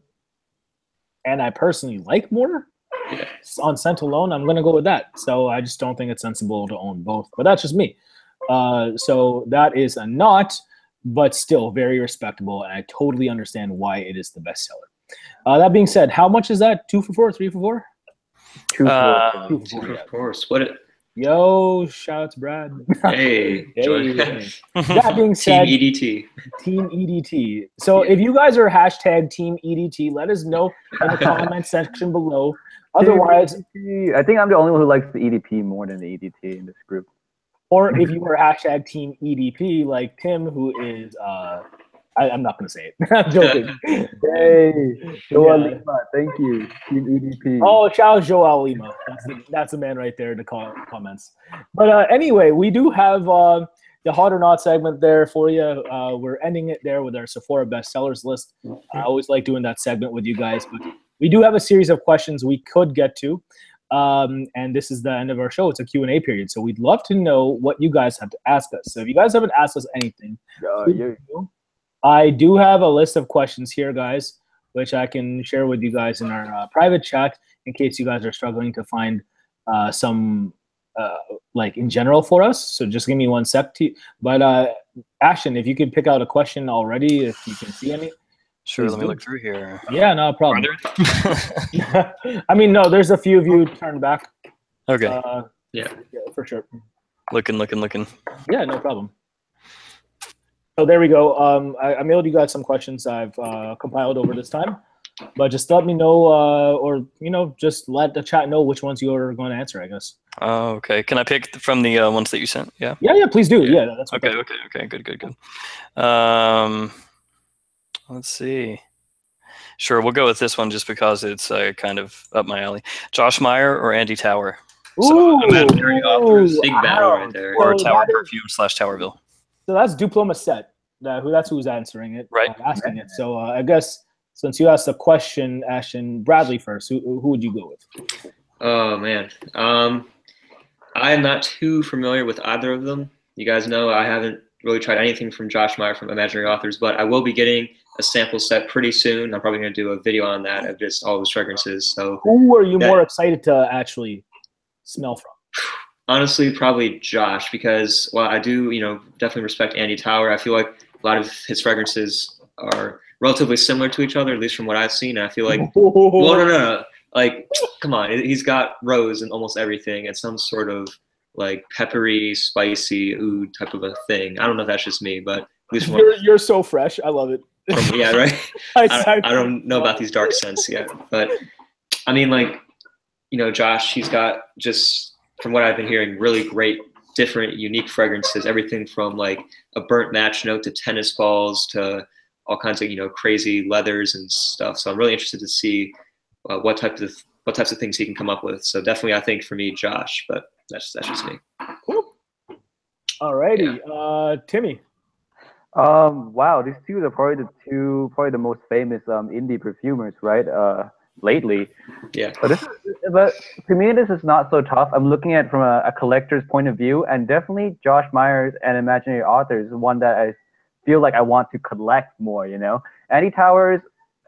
[SPEAKER 1] and I personally like more on scent alone, I'm gonna go with that. So I just don't think it's sensible to own both. But that's just me. So that is a not, but still very respectable, and I totally understand why it is the bestseller. That being said, how much is that? 2 for 4, 3 for 4?
[SPEAKER 4] 2 for
[SPEAKER 1] 2 for 4.
[SPEAKER 2] Of course. What?
[SPEAKER 1] Yo, shouts, Brad.
[SPEAKER 2] Hey,
[SPEAKER 1] hey. That being said,
[SPEAKER 2] Team EDT.
[SPEAKER 1] Team EDT. So if you guys are hashtag Team EDT, let us know in the comment section below. Otherwise,
[SPEAKER 4] I think I'm the only one who likes the EDP more than the EDT in this group.
[SPEAKER 1] or if you were hashtag Team EDP like Tim, who is I'm not going to say it. I'm joking.
[SPEAKER 4] Hey, Joel Lima, thank you. Team EDP.
[SPEAKER 1] Oh, shout out Joel Lima. That's the man right there in the comments. But anyway, we do have the hot or not segment there for you. We're ending it there with our Sephora bestsellers list. I always like doing that segment with you guys, but we do have a series of questions we could get to. And this is the end of our show. It's a Q&A period. So we'd love to know what you guys have to ask us. So if you guys haven't asked us anything, I do have a list of questions here, guys, which I can share with you guys in our private chat in case you guys are struggling to find some like in general for us. So just give me one sec. But Ashton, if you could pick out a question already, if you can see any.
[SPEAKER 3] Sure, let me look through here.
[SPEAKER 1] Yeah, no problem. I mean, no, there's a few of you turned back.
[SPEAKER 3] Okay.
[SPEAKER 2] Yeah,
[SPEAKER 1] for sure.
[SPEAKER 3] Looking.
[SPEAKER 1] Yeah, no problem. So there we go. I mailed you guys some questions I've compiled over this time, but just let me know, or you know, just let the chat know which ones you're going to answer, I guess.
[SPEAKER 3] Oh, okay. Can I pick from the ones that you sent? Yeah.
[SPEAKER 1] Yeah, please do. Yeah, that's
[SPEAKER 3] okay. Good. Let's see. Sure, we'll go with this one just because it's kind of up my alley. Josh Meyer or Andy Tower?
[SPEAKER 1] Ooh,
[SPEAKER 2] imaginary authors, big battle right there.
[SPEAKER 3] Or
[SPEAKER 1] So
[SPEAKER 3] Tower Perfume / Towerville.
[SPEAKER 1] So that's Diploma Set. That's who's answering it,
[SPEAKER 3] right?
[SPEAKER 1] Asking it. So I guess since you asked the question, Ashton, Bradley first. Who would you go with?
[SPEAKER 2] Oh man, I am not too familiar with either of them. You guys know I haven't really tried anything from Josh Meyer from Imaginary Authors, but I will be getting a sample set pretty soon. I'm probably going to do a video on that of just all those fragrances. So
[SPEAKER 1] who are you more excited to actually smell from?
[SPEAKER 2] Honestly, probably Josh, because while I do, you know, definitely respect Andy Tower, I feel like a lot of his fragrances are relatively similar to each other, at least from what I've seen. And I feel like, well, no. Like, come on, he's got rose in almost everything. It's some sort of like peppery, spicy oud type of a thing. I don't know if that's just me, but at least
[SPEAKER 1] you're so fresh. I love it.
[SPEAKER 2] Yeah, right. I don't know about these dark scents yet, but I mean, like, you know, Josh, he's got just, from what I've been hearing, really great, different, unique fragrances. Everything from like a burnt match note to tennis balls to all kinds of, you know, crazy leathers and stuff. So I'm really interested to see what types of things he can come up with. So definitely, I think for me, Josh, but that's just me.
[SPEAKER 1] Cool. Alrighty, yeah. Timmy.
[SPEAKER 4] Wow, these two are probably the most famous indie perfumers, right? Lately.
[SPEAKER 2] Yeah.
[SPEAKER 4] But to me, this is not so tough. I'm looking at it from a collector's point of view, and definitely Josh Myers and Imaginary Authors is one that I feel like I want to collect more. You know, Andy Towers,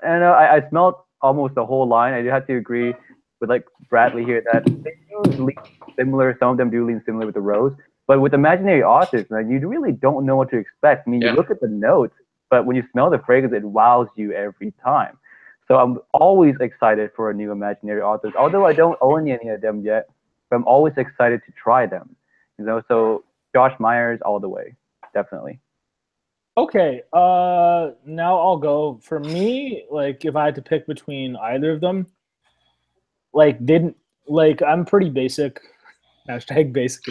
[SPEAKER 4] and I smelled almost the whole line. I do have to agree with like Bradley here that they do lean similar. Some of them do lean similar with the rose. But with Imaginary Authors, man, you really don't know what to expect. I mean, you look at the notes, but when you smell the fragrance, it wows you every time. So I'm always excited for a new Imaginary Authors. Although I don't own any of them yet, but I'm always excited to try them. You know, so Josh Myers all the way, definitely.
[SPEAKER 1] Okay, now I'll go. For me, like if I had to pick between either of them, I'm pretty basic. Hashtag basic.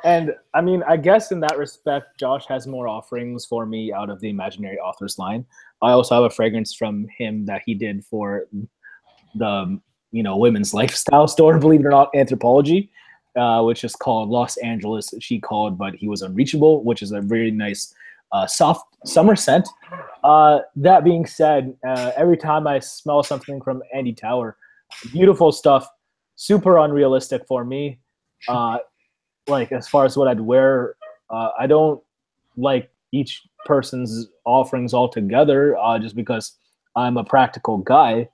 [SPEAKER 1] And I mean, I guess in that respect, Josh has more offerings for me out of the Imaginary Authors line. I also have a fragrance from him that he did for the, you know, women's lifestyle store, believe it or not, Anthropology. which is called Los Angeles. She called, but he was unreachable, which is a very nice soft summer scent. That being said, every time I smell something from Andy Tower, beautiful stuff, super unrealistic for me. Like as far as what I'd wear, I don't like each person's offerings altogether, just because I'm a practical guy.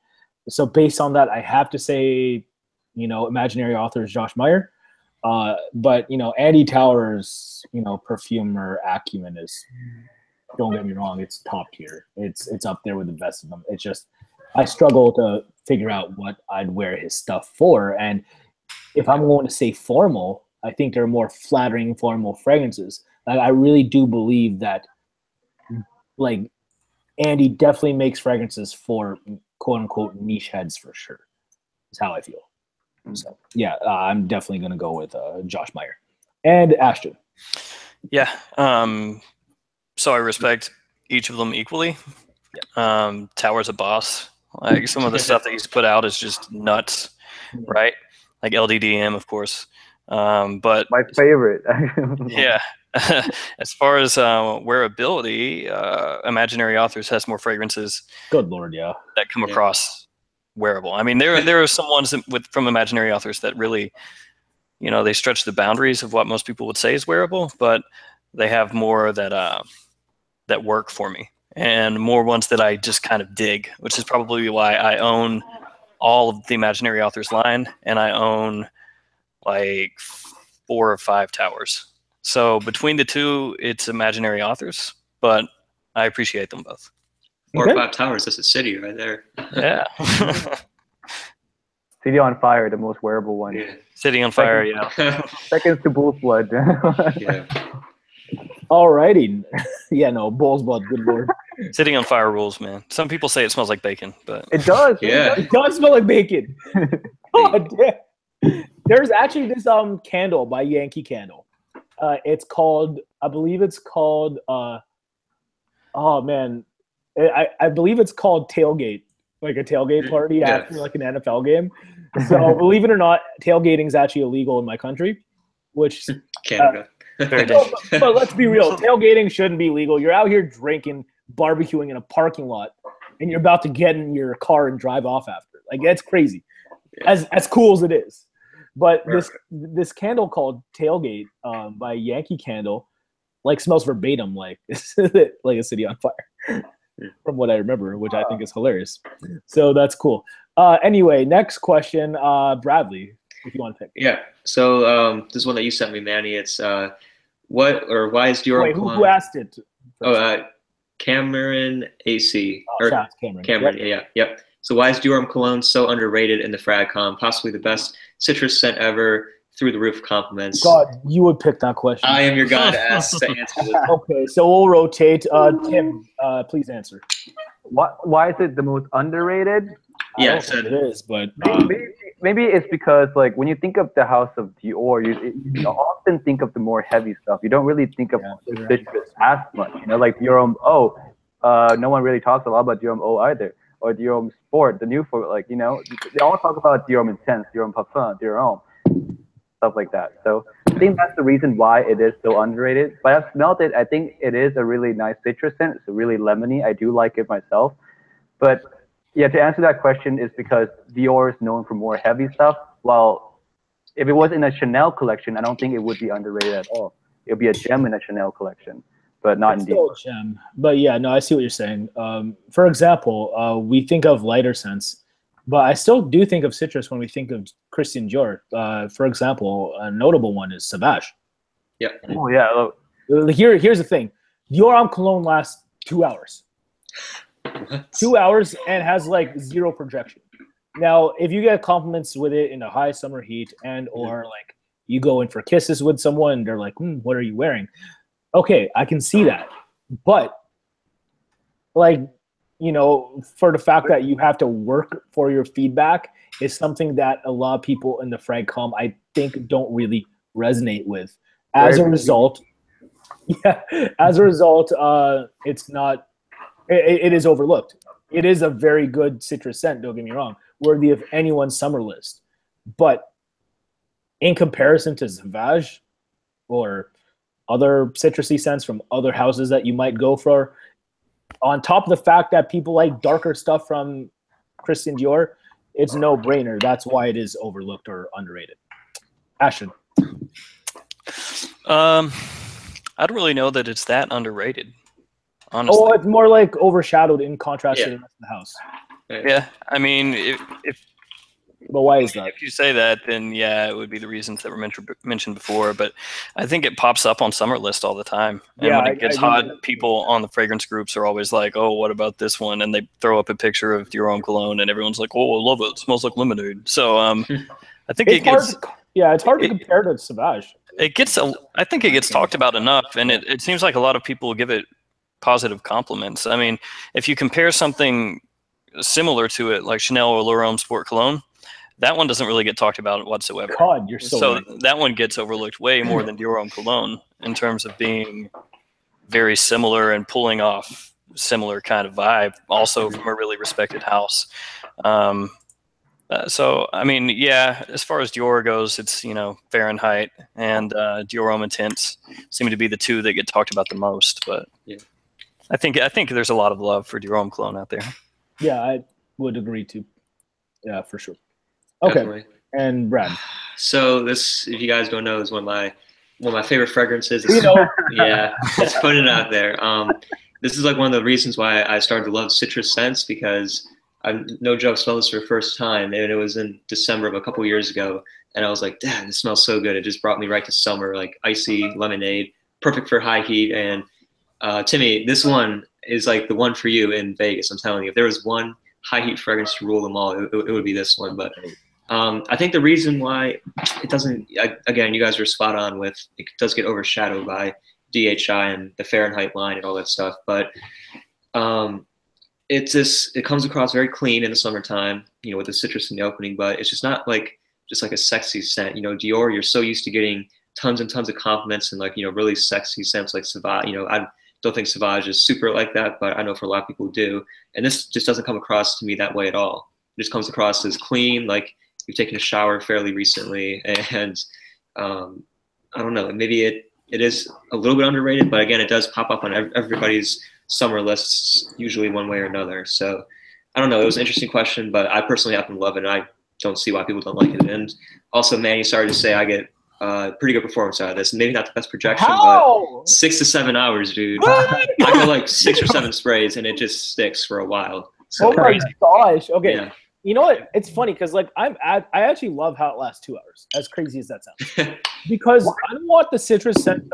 [SPEAKER 1] So based on that, I have to say, imaginary authors Josh Meyer. But Andy Tower's perfumer acumen is, don't get me wrong, it's top tier. It's up there with the best of them. It's just I struggle to figure out what I'd wear his stuff for. And if I'm going to say formal, I think there are more flattering formal fragrances. Like I really do believe that, like, Andy definitely makes fragrances for quote unquote niche heads for sure. Is how I feel. So yeah, I'm definitely gonna go with Josh Meyer and Ashton.
[SPEAKER 3] Yeah. So I respect each of them equally. Yeah. Tower's a boss. Like some of the stuff that he's put out is just nuts, right? Like LDDM, of course. But
[SPEAKER 4] my favorite.
[SPEAKER 3] Yeah. As far as wearability, Imaginary Authors has more fragrances.
[SPEAKER 1] Good Lord, yeah.
[SPEAKER 3] That come across wearable. I mean, there are some ones from Imaginary Authors that really, they stretch the boundaries of what most people would say is wearable, but they have more that that work for me, and more ones that I just kind of dig, which is probably why I own all of the Imaginary Authors line, and I own like 4 or 5 Towers. So between the two, it's Imaginary Authors, but I appreciate them both.
[SPEAKER 2] 4 or 5 Towers, that's a city right there.
[SPEAKER 3] Yeah.
[SPEAKER 4] City on Fire, the most wearable one.
[SPEAKER 2] Yeah.
[SPEAKER 3] City on Fire, yeah.
[SPEAKER 4] Seconds to Bull's Blood.
[SPEAKER 2] Yeah.
[SPEAKER 1] Alrighty. Yeah, no, Bull's Blood, good Lord.
[SPEAKER 3] City on Fire rules, man. Some people say it smells like bacon, but
[SPEAKER 4] It does.
[SPEAKER 2] Yeah.
[SPEAKER 1] It does smell like bacon. Oh, damn. There's actually this candle by Yankee Candle. It's called, I believe it's called, oh man, I believe it's called Tailgate, like a tailgate party after like an NFL game. So believe it or not, tailgating is actually illegal in my country, which
[SPEAKER 2] Canada.
[SPEAKER 3] very
[SPEAKER 1] but let's be real, tailgating shouldn't be legal. You're out here drinking, barbecuing in a parking lot, and you're about to get in your car and drive off after. Like that's crazy. As cool as it is. But this candle called Tailgate by Yankee Candle, like smells verbatim like like a city on fire, from what I remember, which I think is hilarious. So that's cool. Anyway, next question, Bradley, if you want to pick.
[SPEAKER 2] Yeah. So this is one that you sent me, Manny. It's what or why is Dior?
[SPEAKER 1] Wait, who asked it?
[SPEAKER 2] Oh, Cameron AC.
[SPEAKER 1] Oh, shout out to Cameron.
[SPEAKER 2] Cameron.
[SPEAKER 1] Yep.
[SPEAKER 2] Yep. So why is Dior Cologne so underrated in the FragCom? Possibly the best citrus scent ever. Through the roof compliments.
[SPEAKER 1] God, you would pick that question.
[SPEAKER 2] I am your guy to answer this.
[SPEAKER 1] Okay, so we'll rotate. Tim, please answer.
[SPEAKER 4] Why is it the most underrated?
[SPEAKER 2] Yeah,
[SPEAKER 1] it is, but
[SPEAKER 4] maybe it's because like when you think of the house of Dior, you often think of the more heavy stuff. You don't really think of the citrus as much. Like Dior Homme Eau. No one really talks a lot about Dior Homme Eau either, or Dior Homme Sport, the new for like they all talk about Dior Homme Intense, Dior Homme Parfum, Dior Homme. Stuff like that. So I think that's the reason why it is so underrated. But I've smelled it. I think it is a really nice citrus scent. It's really lemony. I do like it myself. But yeah, to answer that question is because Dior is known for more heavy stuff. While if it was in a Chanel collection, I don't think it would be underrated at all. It would be a gem in a Chanel collection, but not in Dior.
[SPEAKER 1] Still a gem. But yeah, no, I see what you're saying. For example, we think of lighter scents. But I still do think of citrus when we think of Christian Dior. For example, a notable one is Sauvage.
[SPEAKER 2] Yeah.
[SPEAKER 4] Oh yeah.
[SPEAKER 1] Here's the thing: Dior Homme Cologne lasts 2 hours.
[SPEAKER 2] What?
[SPEAKER 1] 2 hours and has like 0 projection. Now, if you get compliments with it in a high summer heat, and or like you go in for kisses with someone, and they're like, "What are you wearing?" Okay, I can see that, but like. For the fact that you have to work for your feedback is something that a lot of people in the FragCom, I think, don't really resonate with. As a result, it's not. It is overlooked. It is a very good citrus scent. Don't get me wrong, worthy of anyone's summer list. But in comparison to Sauvage or other citrusy scents from other houses that you might go for, on top of the fact that people like darker stuff from Christian Dior, it's no brainer. That's why it is overlooked or underrated. Ashton.
[SPEAKER 3] I don't really know that it's that underrated, honestly.
[SPEAKER 1] Oh, it's more like overshadowed in contrast to the rest of the house.
[SPEAKER 3] Yeah, I mean, if
[SPEAKER 1] but why is that?
[SPEAKER 3] If you say that, then yeah, it would be the reasons that were mentioned before. But I think it pops up on summer list all the time. And when it gets hot, people on the fragrance groups are always like, "Oh, what about this one?" And they throw up a picture of Dior Homme Cologne, and everyone's like, "Oh, I love it. It smells like lemonade." So I think it's
[SPEAKER 1] hard to compare to Sauvage.
[SPEAKER 3] I think it gets talked about enough, and it seems like a lot of people give it positive compliments. I mean, if you compare something similar to it, like Chanel or L'Oréal Homme Sport Cologne, that one doesn't really get talked about whatsoever.
[SPEAKER 1] God, you're so right.
[SPEAKER 3] That one gets overlooked way more than Dior Homme Cologne in terms of being very similar and pulling off similar kind of vibe, also from a really respected house. So, I mean, yeah, as far as Dior goes, it's, Fahrenheit and Dior Homme Intense seem to be the two that get talked about the most. But yeah, I think there's a lot of love for Dior Homme Cologne out there.
[SPEAKER 1] Yeah, I would agree too. Yeah, for sure. Okay, definitely. And Brad.
[SPEAKER 2] So this, if you guys don't know, is one of my favorite fragrances. Yeah, let's put it out there. This is like one of the reasons why I started to love citrus scents, because I, no joke, smelled this for the first time, and it was in December of a couple years ago, and I was like, "Damn, this smells so good!" It just brought me right to summer, like icy lemonade, perfect for high heat. And Timmy, this one is like the one for you in Vegas. I'm telling you, if there was one high heat fragrance to rule them all, it would be this one. But I think the reason why it doesn't, again, you guys are spot on with, it does get overshadowed by DHI and the Fahrenheit line and all that stuff. But it comes across very clean in the summertime, with the citrus in the opening, but it's just not like a sexy scent. Dior, you're so used to getting tons and tons of compliments and really sexy scents like Sauvage. I don't think Sauvage is super like that, but I know for a lot of people do. And this just doesn't come across to me that way at all. It just comes across as clean, like you've taken a shower fairly recently. And I don't know, maybe it is a little bit underrated, but again, it does pop up on everybody's summer lists, usually one way or another. So I don't know, it was an interesting question, but I personally happen to love it, and I don't see why people don't like it. And also, Manny, sorry to say, I get pretty good performance out of this. Maybe not the best projection, but 6 to 7 hours, dude. I go like 6 or 7 sprays, and it just sticks for a while. So,
[SPEAKER 1] oh my gosh. Okay.
[SPEAKER 2] Yeah.
[SPEAKER 1] You know what? It's funny because I actually love how it lasts 2 hours. As crazy as that sounds, because I don't want the citrus scent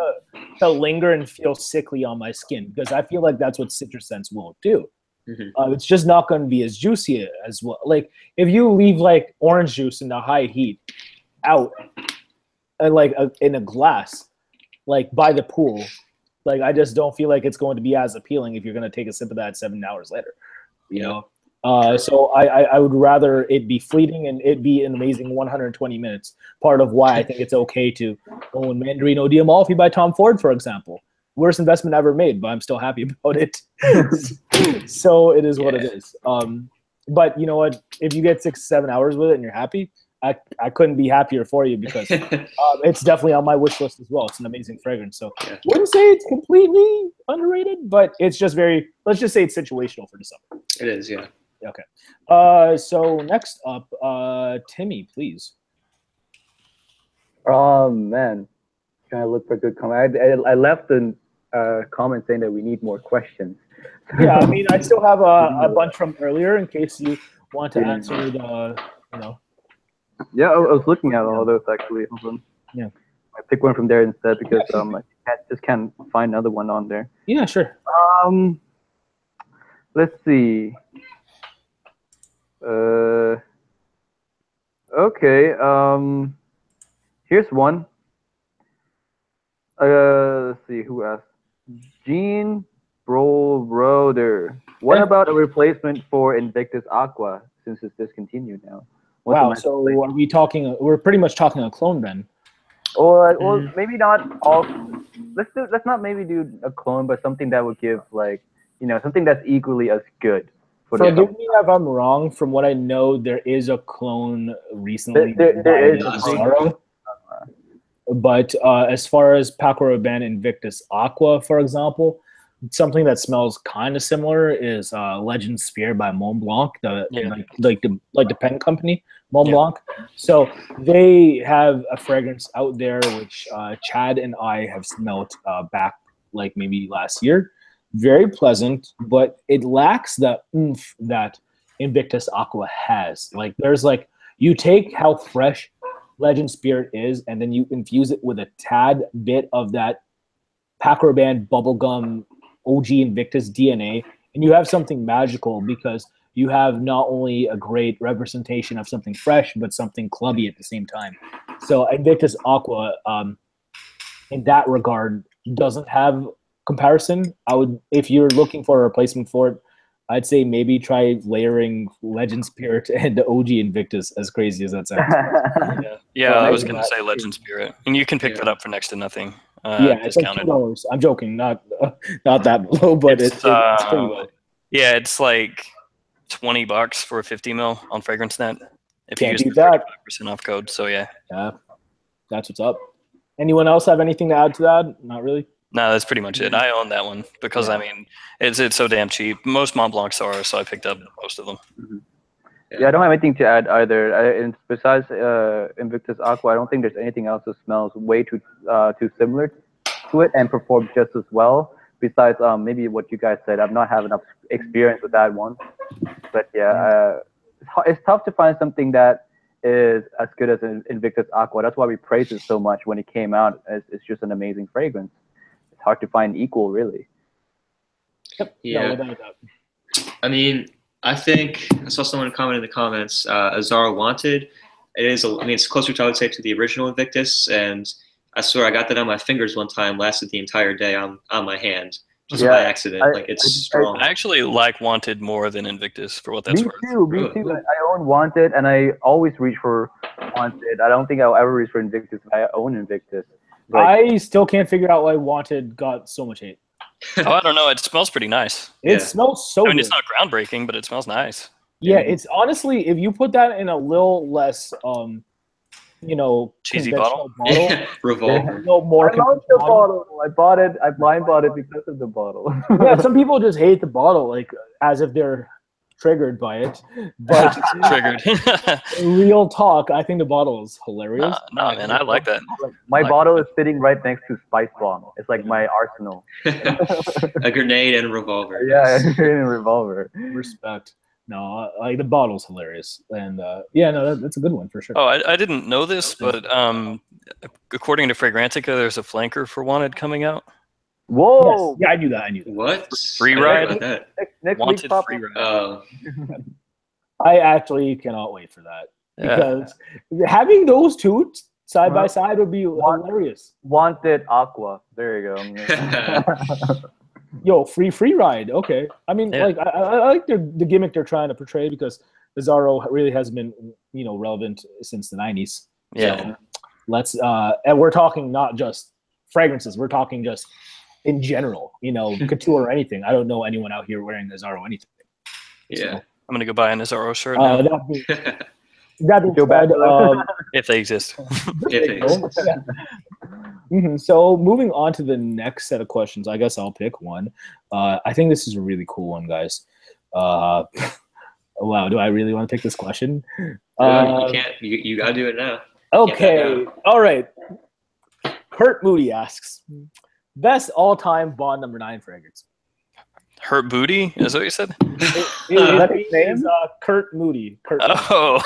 [SPEAKER 1] to linger and feel sickly on my skin, because I feel like that's what citrus scents will do. Mm-hmm. It's just not going to be as juicy as well. Like if you leave like orange juice in the high heat out, and in a glass, like by the pool, like I just don't feel like it's going to be as appealing if you're going to take a sip of that 7 hours later. You know. So I would rather it be fleeting and it be an amazing 120 minutes. Part of why I think it's okay to own Mandarino Diamalfi by Tom Ford, for example. Worst investment ever made, but I'm still happy about it. So it is what it is. But you know what? If you get 6 to 7 hours with it and you're happy, I couldn't be happier for you, because it's definitely on my wish list as well. It's an amazing fragrance. So wouldn't say it's completely underrated, but it's just let's just say it's situational for the summer.
[SPEAKER 2] It is, yeah.
[SPEAKER 1] Okay. So next up, Timmy, please.
[SPEAKER 4] Oh man, trying to look for a good comment. I left a comment saying that we need more questions.
[SPEAKER 1] Yeah, I mean, I still have a bunch from earlier in case you want to answer the,
[SPEAKER 4] Yeah, I was looking at all those actually.
[SPEAKER 1] Yeah.
[SPEAKER 4] I pick one from there instead, because I just can't find another one on there.
[SPEAKER 1] Yeah, sure.
[SPEAKER 4] Let's see. Okay. Here's one. Let's see who asked. Jean Broder. What about a replacement for Invictus Aqua, since it's discontinued now?
[SPEAKER 1] Wow. So are we talking? We're pretty much talking a clone then.
[SPEAKER 4] Or maybe not all. Let's not maybe do a clone, but something that would give something that's equally as good.
[SPEAKER 1] Forgive me if I'm wrong. From what I know, there is a clone recently.
[SPEAKER 4] There is.
[SPEAKER 1] But as far as Paco Rabanne Invictus Aqua, for example, something that smells kind of similar is Legend Spear by Mont Blanc, like the pen company Mont Blanc. So they have a fragrance out there which Chad and I have smelled back like maybe last year. Very pleasant, but it lacks the oomph that Invictus Aqua has. Like there's like, you take how fresh Legend Spirit is, and then you infuse it with a tad bit of that Paco Rabanne bubblegum OG Invictus DNA, and you have something magical because you have not only a great representation of something fresh, but something clubby at the same time. So Invictus Aqua, in that regard, doesn't have comparison. I would, if you're looking for a replacement for it, I'd say maybe try layering Legend Spirit and the OG Invictus, as crazy as that sounds.
[SPEAKER 3] Yeah, I was going to say Legend Spirit. And you can pick that up for next to nothing.
[SPEAKER 1] It's like $2. I'm joking, not that low, but it's pretty low.
[SPEAKER 3] Yeah, it's like $20 for a 50 ml on FragranceNet. If you use the 35% off code, so yeah. Yeah,
[SPEAKER 1] that's what's up. Anyone else have anything to add to that? Not really?
[SPEAKER 3] No, that's pretty much it. I own that one because I mean it's so damn cheap. Most Mont Blancs are, so I picked up most of them.
[SPEAKER 4] Yeah, I don't have anything to add either. And besides Invictus Aqua, I don't think there's anything else that smells way too similar to it and performs just as well. Besides maybe what you guys said, I've not had enough experience with that one. But yeah, it's tough to find something that is as good as Invictus Aqua. That's why we praised it so much when it came out. It's just an amazing fragrance. It's hard to find equal, really.
[SPEAKER 1] Yep.
[SPEAKER 2] Yeah.
[SPEAKER 1] No,
[SPEAKER 2] I mean, I think I saw someone comment in the comments. Azaro Wanted. It is. I mean, it's closer to, I would say, to the original Invictus, and I swear I got that on my fingers one time. Lasted the entire day on my hand, just by accident. Like it's strong.
[SPEAKER 3] I actually like Wanted more than Invictus for what that's worth.
[SPEAKER 4] Me too. I own Wanted, and I always reach for Wanted. I don't think I'll ever reach for Invictus. I own Invictus.
[SPEAKER 1] I still can't figure out why Wanted got so much hate.
[SPEAKER 3] Oh, I don't know. It smells pretty nice.
[SPEAKER 1] It smells so good.
[SPEAKER 3] I mean, it's not groundbreaking, but it smells nice.
[SPEAKER 1] Yeah, it's honestly, if you put that in a little less,
[SPEAKER 3] cheesy bottle,
[SPEAKER 2] Revolver.
[SPEAKER 1] A little more.
[SPEAKER 4] I love the bottle. I bought it. I blind bought it because of the bottle.
[SPEAKER 1] Yeah, some people just hate the bottle, like as if they're triggered by it. But
[SPEAKER 3] triggered.
[SPEAKER 1] Real talk, I think the bottle is hilarious.
[SPEAKER 3] No, man, I like that.
[SPEAKER 4] My bottle is sitting right next to Spice Bomb. It's like my arsenal.
[SPEAKER 2] A grenade and a revolver.
[SPEAKER 4] Yeah, a grenade and a revolver.
[SPEAKER 1] Respect. No, like the bottle's hilarious, and that's a good one for sure.
[SPEAKER 3] Oh, I didn't know this, but according to Fragrantica, there's a flanker for Wanted coming out.
[SPEAKER 4] Whoa!
[SPEAKER 1] Yes. Yeah, I knew that.
[SPEAKER 2] What?
[SPEAKER 3] Free ride?
[SPEAKER 4] Next
[SPEAKER 3] Wanted
[SPEAKER 4] week,
[SPEAKER 3] free ride.
[SPEAKER 1] I actually cannot wait for that because having those two side by side would be hilarious.
[SPEAKER 4] Wanted Aqua. There you go.
[SPEAKER 1] Yo, free ride. Okay. I mean, like I like the gimmick they're trying to portray because Bizarro really hasn't been relevant since the 90s.
[SPEAKER 3] Yeah.
[SPEAKER 1] So let's and we're talking not just fragrances. We're talking just in general, couture or anything. I don't know anyone out here wearing Bizarro anything.
[SPEAKER 2] Yeah.
[SPEAKER 3] So, I'm gonna go buy an Bizarro shirt now.
[SPEAKER 1] That being said,
[SPEAKER 3] if they exist.
[SPEAKER 1] So moving on to the next set of questions, I guess I'll pick one. I think this is a really cool one, guys. Wow, do I really want to pick this question?
[SPEAKER 2] You can't. You gotta do it now.
[SPEAKER 1] Okay. All right. Kurt Moody asks, best all-time Bond No. 9 fragrance.
[SPEAKER 3] Hurt Booty? Is that what you said?
[SPEAKER 1] His name is Kurt Moody.
[SPEAKER 3] Oh.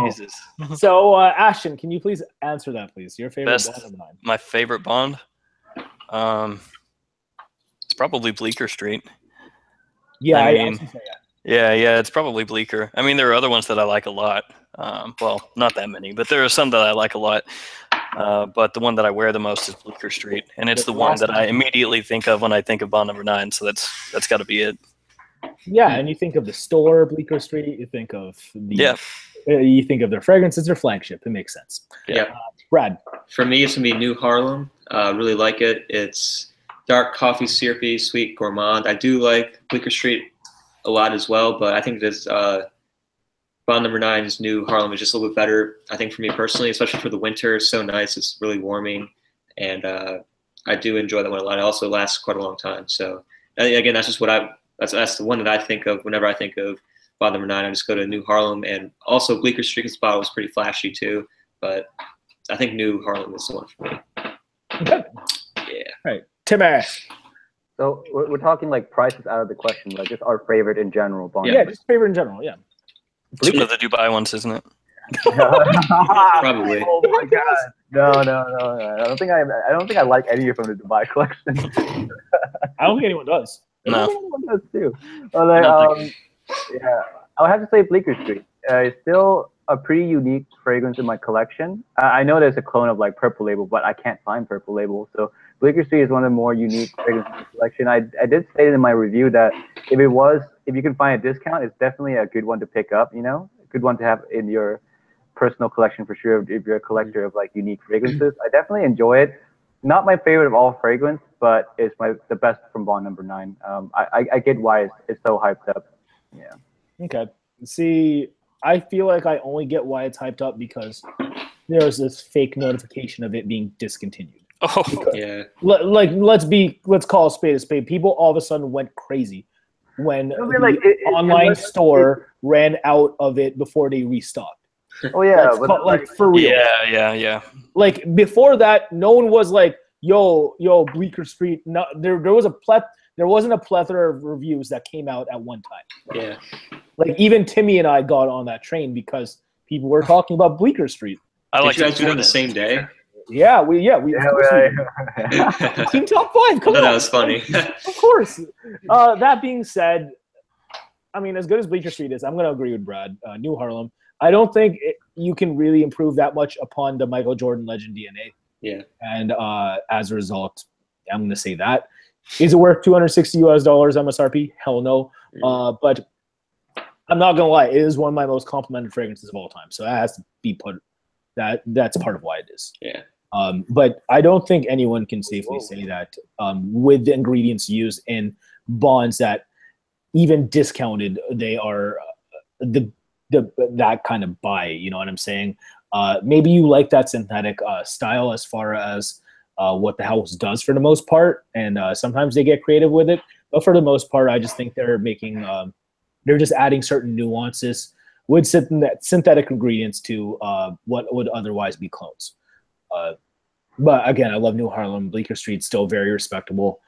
[SPEAKER 1] Jesus. So, Ashton, can you please answer that, please? Your favorite Bond No. 9.
[SPEAKER 3] My favorite Bond? It's probably Bleecker Street.
[SPEAKER 1] Yeah,
[SPEAKER 3] I mean, yeah, it's probably Bleecker. I mean, there are other ones that I like a lot. Well, not that many, but there are some that I like a lot. But the one that I wear the most is Bleecker Street, and it's the one that I immediately think of when I think of Bond No. 9. So that's got to be it.
[SPEAKER 1] Yeah, and you think of the store, Bleecker Street. You think of you think of their fragrances, their flagship. It makes sense.
[SPEAKER 2] Yeah.
[SPEAKER 1] Brad.
[SPEAKER 2] For me, it's gonna be New Harlem. Really like it. It's dark coffee, syrupy, sweet, gourmand. I do like Bleecker Street a lot as well, but I think this Bond number 9's new Harlem is just a little bit better, I think, for me personally, especially for the winter. It's so nice. It's really warming, and I do enjoy that one a lot. It also lasts quite a long time. So again, that's just what that's the one that I think of whenever I think of Bond number 9. I just go to New Harlem, and also Bleecker Street's bottle is pretty flashy too, but I think New Harlem is the one for me.
[SPEAKER 1] Okay.
[SPEAKER 2] Yeah.
[SPEAKER 1] Right. Timmy.
[SPEAKER 4] So we're talking like prices out of the question, like just our favorite in general. Bond.
[SPEAKER 1] Yeah, just favorite in general. Yeah.
[SPEAKER 3] It's one of the Dubai ones, isn't it?
[SPEAKER 2] Probably.
[SPEAKER 4] Oh my god. No. I don't think I like any from the Dubai collection.
[SPEAKER 1] I don't think anyone does.
[SPEAKER 3] No.
[SPEAKER 4] I think anyone does too. Like, yeah, I would have to say Bleecker Street. It's still a pretty unique fragrance in my collection. I know there's a clone of like Purple Label, but I can't find Purple Label. So Bleecker Street is one of the more unique fragrances in the collection. I did state in my review that if you can find a discount, it's definitely a good one to pick up. You know, a good one to have in your personal collection for sure. If you're a collector of like unique fragrances, I definitely enjoy it. Not my favorite of all fragrance, but it's the best from Bond number 9. I get why it's so hyped up. Yeah.
[SPEAKER 1] Okay. See, I feel like I only get why it's hyped up because there's this fake notification of it being discontinued.
[SPEAKER 3] Oh,
[SPEAKER 2] Yeah.
[SPEAKER 1] Let's call a spade a spade. People all of a sudden went crazy when the online store ran out of it before they restocked.
[SPEAKER 4] Oh yeah,
[SPEAKER 1] like for real.
[SPEAKER 3] Yeah.
[SPEAKER 1] Like before that, no one was like, "Yo, Bleecker Street." No, there wasn't a plethora of reviews that came out at one time.
[SPEAKER 2] Yeah.
[SPEAKER 1] Like even Timmy and I got on that train because people were talking about Bleecker Street.
[SPEAKER 3] I
[SPEAKER 2] Did you guys do it on the same day?
[SPEAKER 1] Yeah, we Team Top 5. Come on,
[SPEAKER 2] that was funny.
[SPEAKER 1] Of course. That being said, I mean, as good as Bleecker Street is, I'm going to agree with Brad. New Harlem. I don't think you can really improve that much upon the Michael Jordan Legend DNA.
[SPEAKER 2] Yeah.
[SPEAKER 1] And as a result, I'm going to say that. Is it worth $260 MSRP? Hell no. But I'm not going to lie. It is one of my most complimented fragrances of all time. So that has to be put. That's part of why it is.
[SPEAKER 2] Yeah.
[SPEAKER 1] But I don't think anyone can safely say that with the ingredients used in bonds that even discounted, they are that kind of buy. You know what I'm saying? Maybe you like that synthetic style as far as what the house does for the most part, and sometimes they get creative with it. But for the most part, I just think they're making they're just adding certain nuances with synthetic ingredients to what would otherwise be clones. But again, I love New Harlem. Bleecker Street's still very respectable.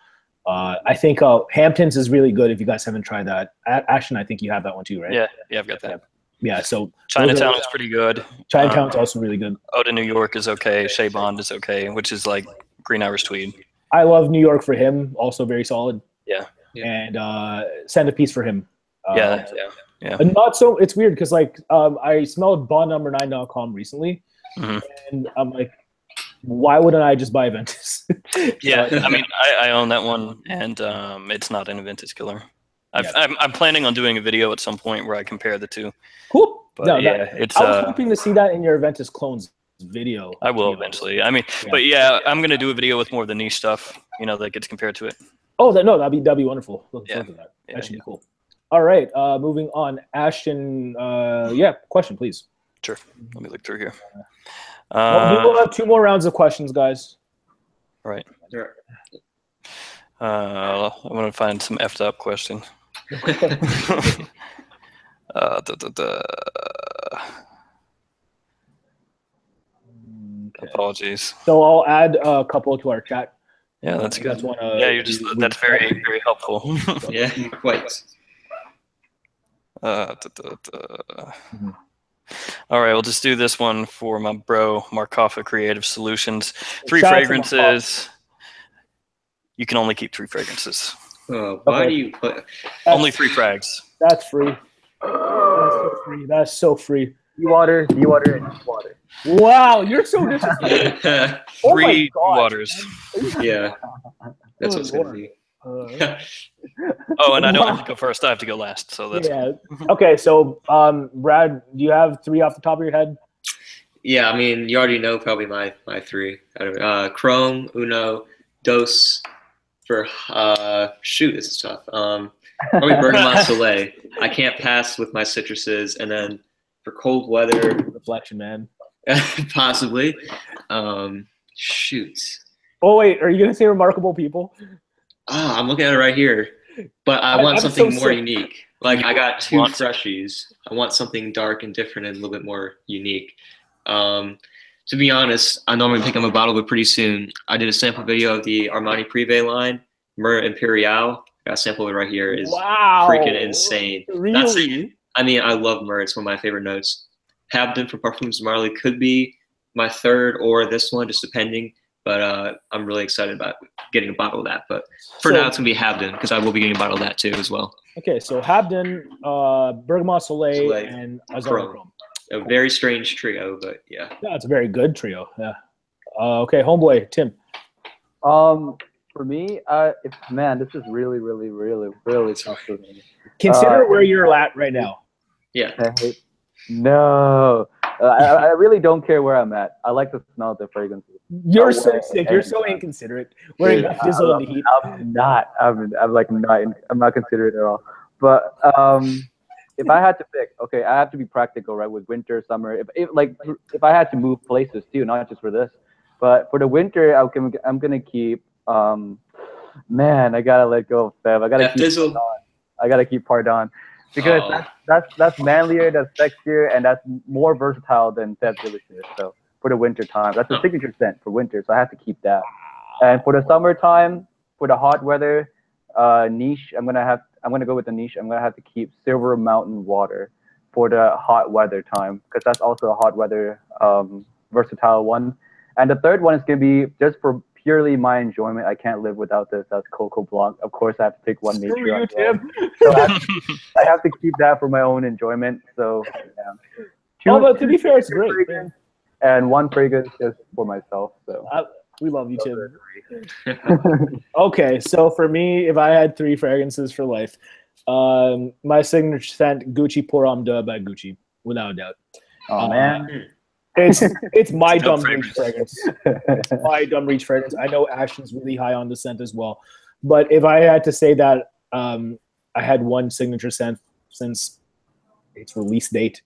[SPEAKER 1] I think Hamptons is really good if you guys haven't tried that. Ashton, I think you have that one too, right?
[SPEAKER 3] Yeah, I've got that.
[SPEAKER 1] Yeah, so
[SPEAKER 3] Chinatown is pretty good.
[SPEAKER 1] Chinatown's also really good.
[SPEAKER 3] Eau de New York is okay. Shea Bond is okay, which is like Green Irish Tweed.
[SPEAKER 1] I love New York for him, also very solid.
[SPEAKER 3] Yeah.
[SPEAKER 1] And Centerpiece for him.
[SPEAKER 3] Yeah.
[SPEAKER 1] And not so, it's weird because like I smelled bondnumber9.com recently, and I'm like, why wouldn't I just buy Aventus?
[SPEAKER 3] Yeah, I mean, I own that one, and it's not an Aventus killer. I'm planning on doing a video at some point where I compare the two.
[SPEAKER 1] Cool.
[SPEAKER 3] But
[SPEAKER 1] no,
[SPEAKER 3] yeah, it's.
[SPEAKER 1] I was hoping to see that in your Aventus clones video.
[SPEAKER 3] I will eventually. I mean, but yeah, I'm gonna do a video with more of the niche stuff, that gets compared to it.
[SPEAKER 1] Oh, that'd be wonderful. Looking forward to that.
[SPEAKER 3] Yeah,
[SPEAKER 1] that should be cool. All right, moving on. Ashton, question, please.
[SPEAKER 3] Sure. Let me look through here.
[SPEAKER 1] We will have 2 more rounds of questions, guys.
[SPEAKER 3] Right. I'm gonna find some effed up questions. Apologies.
[SPEAKER 1] So I'll add a couple to our chat.
[SPEAKER 3] Yeah, that's good.
[SPEAKER 1] That's
[SPEAKER 3] that's very, very helpful.
[SPEAKER 2] Yeah, quite.
[SPEAKER 3] All right, we'll just do this one for my bro Markoffa Creative Solutions. 3 fragrances. You can only keep 3 fragrances.
[SPEAKER 2] Why do you put
[SPEAKER 3] only 3 frags?
[SPEAKER 1] That's free. That's so free.
[SPEAKER 4] Dewater, and Dewater.
[SPEAKER 1] Wow, you're so disrespectful.
[SPEAKER 3] 3 waters.
[SPEAKER 2] Yeah, that's what's gonna be.
[SPEAKER 3] Oh, and I don't have to go first. I have to go last. So that's
[SPEAKER 1] Okay. So, Brad, do you have 3 off the top of your head?
[SPEAKER 2] Yeah, I mean, you already know probably my 3. Chrome, Uno, Dos. For this is tough. Probably Bergamot Soleil. I can't pass with my citruses, and then for cold weather.
[SPEAKER 1] Reflection, man.
[SPEAKER 2] Possibly. Shoot.
[SPEAKER 1] Oh wait, are you gonna say Remarkable People?
[SPEAKER 2] Oh, I'm looking at it right here. But I want
[SPEAKER 1] I'm
[SPEAKER 2] something
[SPEAKER 1] so
[SPEAKER 2] more
[SPEAKER 1] sick.
[SPEAKER 2] unique. Like I got 2 freshies. I want something dark and different and a little bit more unique. To be honest, I know I'm gonna pick up a bottle, but pretty soon. I did a sample video of the Armani Privé line, Myrrh Imperial. I got a sample of it right here. Is freaking insane.
[SPEAKER 1] Really?
[SPEAKER 2] I mean, I love myrrh. It's one of my favorite notes. Habden from Parfums Marley could be my third or this one, just depending. But I'm really excited about getting a bottle of that. But for now, it's going to be Habden because I will be getting a bottle of that too as well.
[SPEAKER 1] Okay, so Habden, Bergamot Soleil, and Azar Chrome.
[SPEAKER 2] A very strange trio, but yeah.
[SPEAKER 1] Yeah, it's a very good trio. Yeah. Okay, homeboy, Tim.
[SPEAKER 4] For me, man, this is really tough for me.
[SPEAKER 1] Consider where you're at right now.
[SPEAKER 2] Yeah.
[SPEAKER 4] No, I really don't care where I'm at. I like to smell the fragrances.
[SPEAKER 1] You're so sick. You're so inconsiderate. Wearing Dizzle in the heat.
[SPEAKER 4] I'm not considerate at all. But if I had to pick, okay, I have to be practical, right? With winter, summer. If I had to move places too, not just for this, but for the winter, I'm gonna keep. Man, I gotta let go of Feb. I gotta keep Pardon. Because that's manlier, that's sexier, and that's more versatile than Feb Delicious. So for the winter time, that's a signature scent for winter. So I have to keep that. And for the summertime, for the hot weather, niche, I'm gonna go with the niche. I'm gonna have to keep Silver Mountain Water for the hot weather time because that's also a hot weather versatile one. And the third one is gonna be just for purely my enjoyment. I can't live without this. That's Coco Blanc. Of course, I have to pick one nature.
[SPEAKER 1] You, Tim.
[SPEAKER 4] So I have to keep that for my own enjoyment. So yeah.
[SPEAKER 1] But to be fair, it's great.
[SPEAKER 4] And one fragrance just for myself. So
[SPEAKER 1] we love you, Tim. Okay, so for me, if I had 3 fragrances for life, my signature scent, Gucci Pour Homme d'Eau by Gucci, without a doubt.
[SPEAKER 4] Oh man.
[SPEAKER 1] It's my dumb reach fragrance. My dumb reach fragrance. I know Ashton's really high on the scent as well, but if I had to say that I had one signature scent since its release date,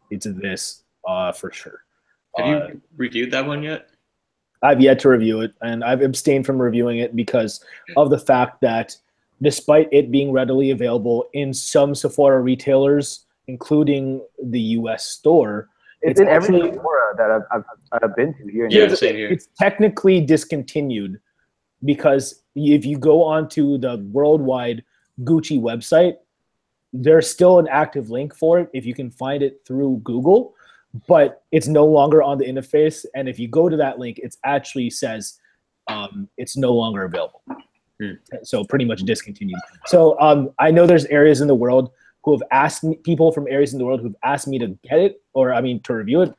[SPEAKER 1] it's this for sure.
[SPEAKER 2] Have you reviewed that one yet?
[SPEAKER 1] I've yet to review it, and I've abstained from reviewing it because of the fact that despite it being readily available in some Sephora retailers, including the US store,
[SPEAKER 4] it's in every Sephora that I've been to here.
[SPEAKER 2] Yeah, same here.
[SPEAKER 1] It's technically discontinued because if you go onto the worldwide Gucci website, there's still an active link for it if you can find it through Google, but it's no longer on the interface. And if you go to that link, it actually says it's no longer available. So pretty much discontinued. So I know there's areas in the world who have asked me, people from areas in the world who've asked me to get it, or I mean to review it.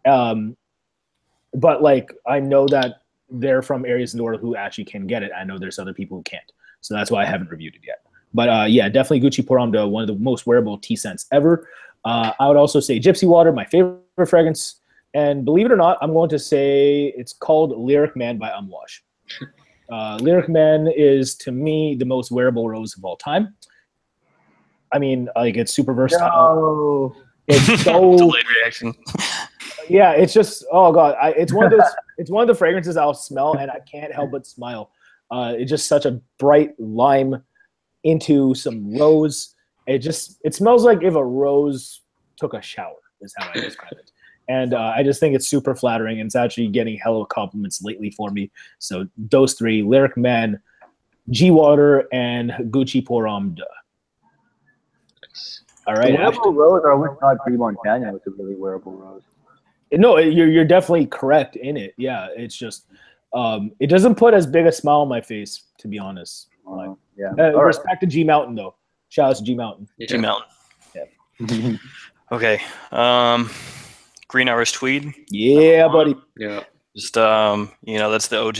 [SPEAKER 1] But like I know that they're from areas in the world who actually can get it. I know there's other people who can't. So that's why I haven't reviewed it yet. But yeah, definitely Gucci Pour Homme d'Eau, one of the most wearable tea scents ever. I would also say Gypsy Water, my favorite fragrance. And believe it or not, I'm going to say it's called Lyric Man by Umwash. Lyric Man is, to me, the most wearable rose of all time. I mean, like, it's super versatile.
[SPEAKER 4] No.
[SPEAKER 1] It's so
[SPEAKER 3] delayed reaction.
[SPEAKER 1] Yeah, it's just, oh god, it's one of those. It's one of the fragrances I'll smell and I can't help but smile. It's just such a bright lime into some rose. It smells like if a rose took a shower, is how I describe it. And I just think it's super flattering, and it's actually getting hell of compliments lately for me. So those 3, Lyric Man, G Water, and Gucci Pour Homme d'Eau. All right.
[SPEAKER 4] Wearable rose, or I would not Green Montagna was a really wearable rose.
[SPEAKER 1] No, you're definitely correct in it. Yeah, it's just it doesn't put as big a smile on my face, to be honest.
[SPEAKER 4] Yeah.
[SPEAKER 1] Respect to G Mountain though. Shout out to G Mountain.
[SPEAKER 3] G Mountain.
[SPEAKER 1] Yeah.
[SPEAKER 3] Okay. Green Irish Tweed.
[SPEAKER 1] Yeah, buddy.
[SPEAKER 2] Yeah.
[SPEAKER 3] Just that's the OG.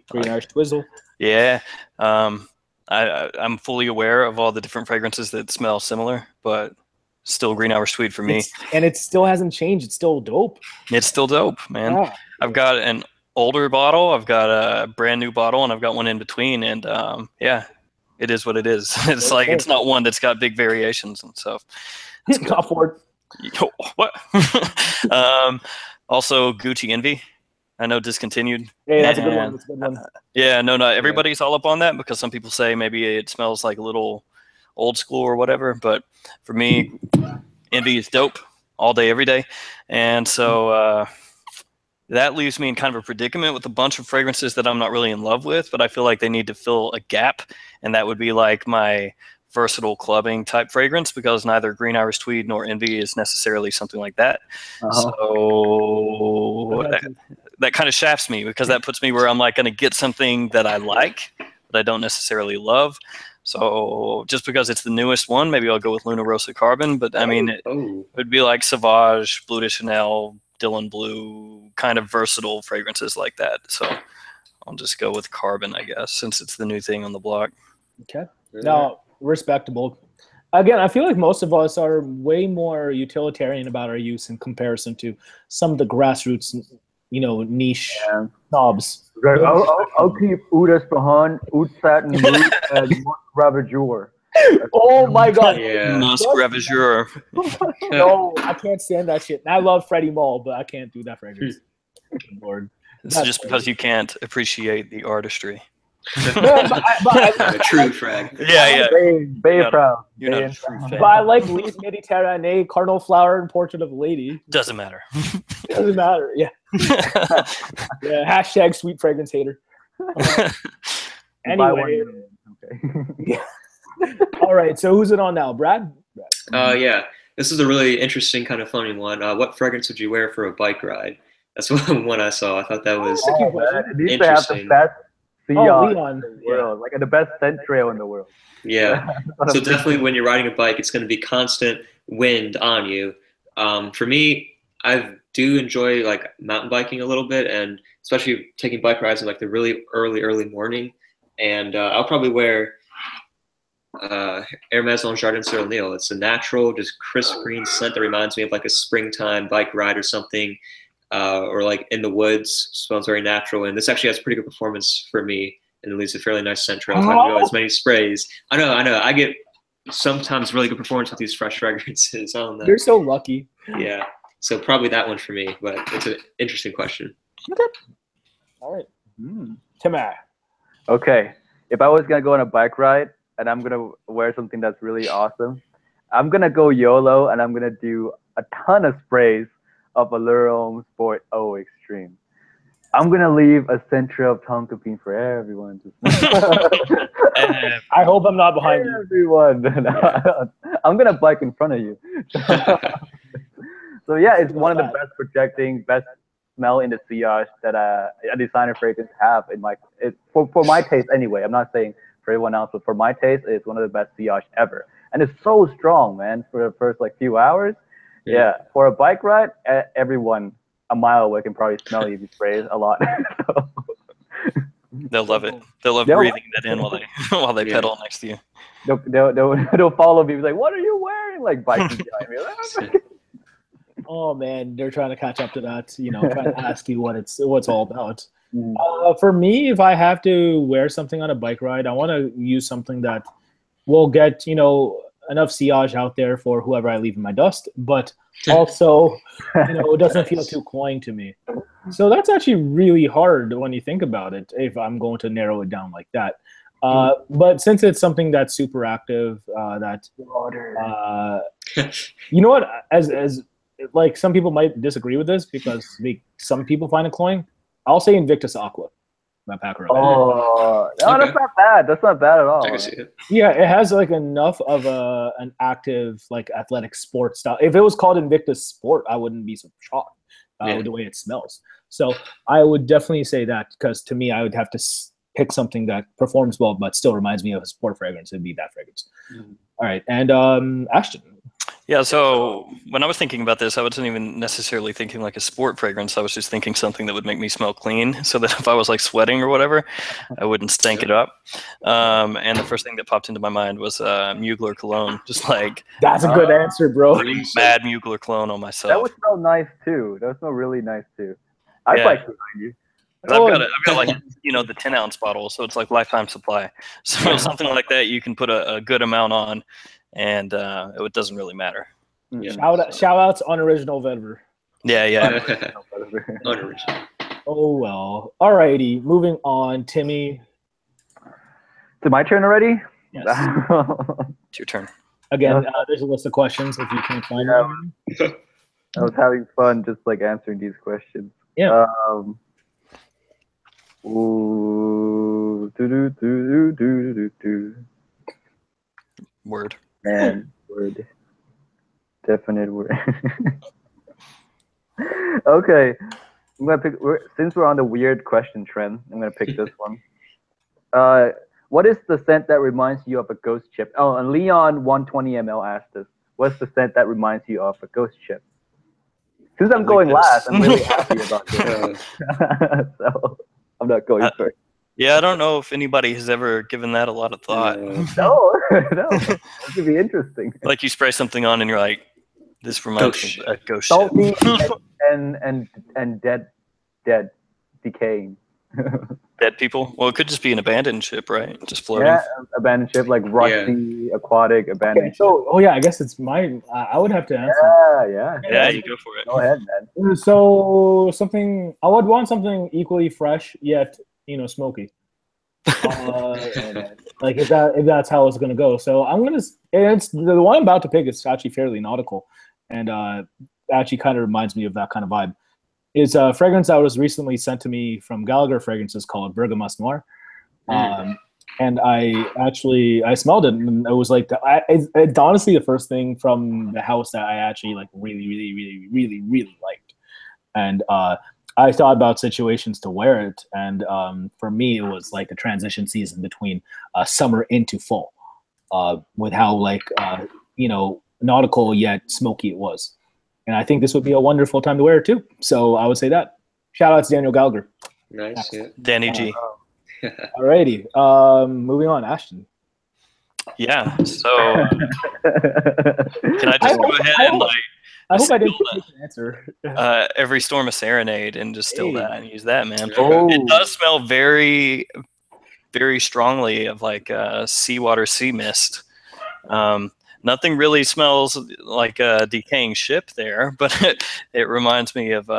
[SPEAKER 1] Green Irish Twizzle.
[SPEAKER 3] Yeah. I'm fully aware of all the different fragrances that smell similar, but still Green Irish Tweed for me.
[SPEAKER 1] And it still hasn't changed. It's still dope.
[SPEAKER 3] It's still dope, man.
[SPEAKER 1] Yeah.
[SPEAKER 3] I've got an older bottle, I've got a brand new bottle, and I've got one in between. And yeah, it is what it is. It's like it's not one that's got big variations and stuff.
[SPEAKER 1] Top 4.
[SPEAKER 3] Yo, what? Also, Gucci Envy. I know discontinued.
[SPEAKER 1] Hey, that's a good one. That's a good one.
[SPEAKER 3] Yeah, no, not everybody's all up on that because some people say maybe it smells like a little old school or whatever. But for me, Envy is dope all day, every day. And so that leaves me in kind of a predicament with a bunch of fragrances that I'm not really in love with, but I feel like they need to fill a gap. And that would be like my versatile clubbing type fragrance, because neither Green Irish Tweed nor Envy is necessarily something like that. So that kind of shafts me, because that puts me where I'm like going to get something that I like, but I don't necessarily love. So just because it's the newest one, maybe I'll go with Luna Rosa Carbon. But I mean, it would be like Sauvage, Bleu de Chanel, Dylan Blue, kind of versatile fragrances like that. So I'll just go with Carbon, I guess, since it's the new thing on the block.
[SPEAKER 1] Okay. Now, respectable. Again, I feel like most of us are way more utilitarian about our use in comparison to some of the grassroots, you know, niche snobs.
[SPEAKER 4] I'll keep Udas behind, Utsat and Moot and Ravageur.
[SPEAKER 1] Oh my God.
[SPEAKER 2] Yeah.
[SPEAKER 3] Musk Ravageur.
[SPEAKER 1] No, I can't stand that shit. And I love Freddie Mull, but I can't do that fragrance. Lord.
[SPEAKER 3] It's just because you can't appreciate the artistry.
[SPEAKER 2] A true frag.
[SPEAKER 3] Yeah.
[SPEAKER 4] Bay proud.
[SPEAKER 3] You're not a true fan.
[SPEAKER 1] But I like Leaf Mediterranee, Cardinal Flower, and Portrait of a Lady.
[SPEAKER 3] Doesn't matter.
[SPEAKER 1] Doesn't matter. Yeah. Yeah. Hashtag sweet fragrance hater. Anyway.
[SPEAKER 4] Okay.
[SPEAKER 1] Yeah. All right. So who's it on now, Brad?
[SPEAKER 2] Yeah. This is a really interesting kind of funny one. What fragrance would you wear for a bike ride? That's one I saw. I thought that was
[SPEAKER 4] it needs to have the best
[SPEAKER 1] Leon
[SPEAKER 4] in the world, like the best scent trail in the world.
[SPEAKER 2] Yeah. So definitely when you're riding a bike, it's going to be constant wind on you. For me, I do enjoy like mountain biking a little bit, and especially taking bike rides in like the really early morning. And I'll probably wear Hermès on Jardin sur Nil. It's a natural, just crisp green scent that reminds me of like a springtime bike ride or something. Or like in the woods, smells very natural, and this actually has pretty good performance for me, and it leaves a fairly nice scent trail. So I don't go as many sprays. I know. I get sometimes really good performance with these fresh fragrances. I don't know.
[SPEAKER 1] You're so lucky.
[SPEAKER 2] Yeah. So probably that one for me, but it's an interesting question.
[SPEAKER 1] Okay. All right. Tamar.
[SPEAKER 4] Okay. If I was gonna go on a bike ride and I'm gonna wear something that's really awesome, I'm gonna go YOLO, and I'm gonna do a ton of sprays of Allure Homme Sport O Extreme. I'm gonna leave a scent trail of Tonka Bean for everyone.
[SPEAKER 1] I hope I'm not behind you.
[SPEAKER 4] Everyone. I'm gonna bike in front of you. So yeah, it's one of the best projecting, best smell in the sillage that a designer fragrance have in my for my taste anyway. I'm not saying for everyone else, but for my taste, it's one of the best sillage ever. And it's so strong, man, for the first like few hours. Yeah, for a bike ride, everyone a mile away can probably smell you if you spray a lot.
[SPEAKER 3] They'll love it. They'll love breathing that in while they pedal next to you.
[SPEAKER 4] They'll follow me. Be like, "What are you wearing?" Like biking behind me.
[SPEAKER 1] Oh man, they're trying to catch up to that. You know, trying to ask you what it's all about. For me, if I have to wear something on a bike ride, I want to use something that will get enough sillage out there for whoever I leave in my dust, but also, it doesn't feel too cloying to me. So that's actually really hard when you think about it, if I'm going to narrow it down like that. But since it's something that's super active, you know what, as like some people might disagree with this because some people find it cloying, I'll say Invictus Aqua. Paco Rabanne.
[SPEAKER 4] Oh, no, that's not bad. That's not bad at all.
[SPEAKER 2] I can see it.
[SPEAKER 1] Yeah, it has like enough of an active, like athletic sport style. If it was called Invictus Sport, I wouldn't be so shocked with the way it smells. So I would definitely say that, because to me, I would have to pick something that performs well but still reminds me of a sport fragrance. It'd be that fragrance. All right, and Ashton.
[SPEAKER 3] Yeah, so when I was thinking about this, I wasn't even necessarily thinking like a sport fragrance. I was just thinking something that would make me smell clean, so that if I was like sweating or whatever, I wouldn't stank it up. And the first thing that popped into my mind was Mugler cologne. Just like,
[SPEAKER 1] that's a good answer, bro.
[SPEAKER 3] Mad Mugler cologne on myself.
[SPEAKER 4] That would smell nice too. That would smell really nice too. I'd like to find you.
[SPEAKER 3] I've got like the 10-ounce bottle, so it's like lifetime supply. So something like that, you can put a good amount on, and it doesn't really matter.
[SPEAKER 2] Yeah.
[SPEAKER 1] Shout outs unoriginal vetiver.
[SPEAKER 3] Yeah.
[SPEAKER 2] Unoriginal.
[SPEAKER 1] Oh well. Alrighty, moving on. Timmy.
[SPEAKER 4] Is my turn already?
[SPEAKER 1] Yes.
[SPEAKER 3] It's your turn.
[SPEAKER 1] Again, there's a list of questions if you can't find them.
[SPEAKER 4] I was having fun just like answering these questions.
[SPEAKER 1] Yeah.
[SPEAKER 3] Word.
[SPEAKER 4] Man, word. Definite word. Okay. I'm gonna pick. Since we're on the weird question trend, I'm gonna pick this one. What is the scent that reminds you of a ghost ship? Oh, and Leon 120 ml asked us, what's the scent that reminds you of a ghost ship? Since I'm going last, I'm really happy about this. So I'm not going first.
[SPEAKER 3] Yeah, I don't know if anybody has ever given that a lot of thought.
[SPEAKER 4] No. It could be interesting.
[SPEAKER 3] Like you spray something on and you're like, this reminds me of a ghost
[SPEAKER 4] Salty
[SPEAKER 3] ship.
[SPEAKER 4] and dead, decaying.
[SPEAKER 3] Dead people? Well, it could just be an abandoned ship, right? Just floating.
[SPEAKER 4] Yeah, abandoned ship, like rusty, aquatic, abandoned
[SPEAKER 1] Okay, so, I guess it's mine. I would have to answer.
[SPEAKER 3] Yeah, you go for it.
[SPEAKER 4] Go ahead, man.
[SPEAKER 1] So I would want something equally fresh yet, smoky. Like if that's how it's gonna go. So it's the one I'm about to pick is actually fairly nautical, and actually kind of reminds me of that kind of vibe. It's a fragrance that was recently sent to me from Gallagher Fragrances called Bergamote Noir. And I smelled it, and it was like it's honestly the first thing from the house that I actually like really liked. And I thought about situations to wear it, and for me it was like a transition season between summer into fall, with how like nautical yet smoky it was. And I think this would be a wonderful time to wear it too. So I would say that. Shout out to Daniel Gallagher.
[SPEAKER 2] Nice, yeah.
[SPEAKER 3] Danny G.
[SPEAKER 1] Alrighty. Moving on, Ashton.
[SPEAKER 3] Yeah. So can I just go ahead and like
[SPEAKER 1] I hope I didn't take an answer.
[SPEAKER 3] Every Storm a Serenade and just steal that and use that, man.
[SPEAKER 2] Oh.
[SPEAKER 3] It does smell very, very strongly of like seawater sea mist. Nothing really smells like a decaying ship there, but it reminds me of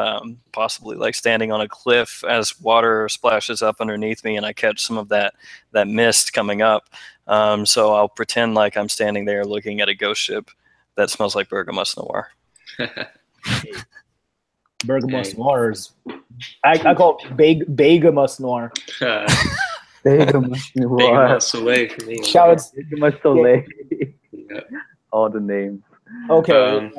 [SPEAKER 3] possibly like standing on a cliff as water splashes up underneath me and I catch some of that mist coming up. So I'll pretend like I'm standing there looking at a ghost ship that smells like Bergamote Noir.
[SPEAKER 1] Bergamote Noir is, I call it Bergamote Noir.
[SPEAKER 4] Bergamote Noir.
[SPEAKER 2] Bergamote Soleil for me.
[SPEAKER 1] Shout out to
[SPEAKER 4] Bergamote Soleil.
[SPEAKER 2] Yeah.
[SPEAKER 4] All the names.
[SPEAKER 1] Okay.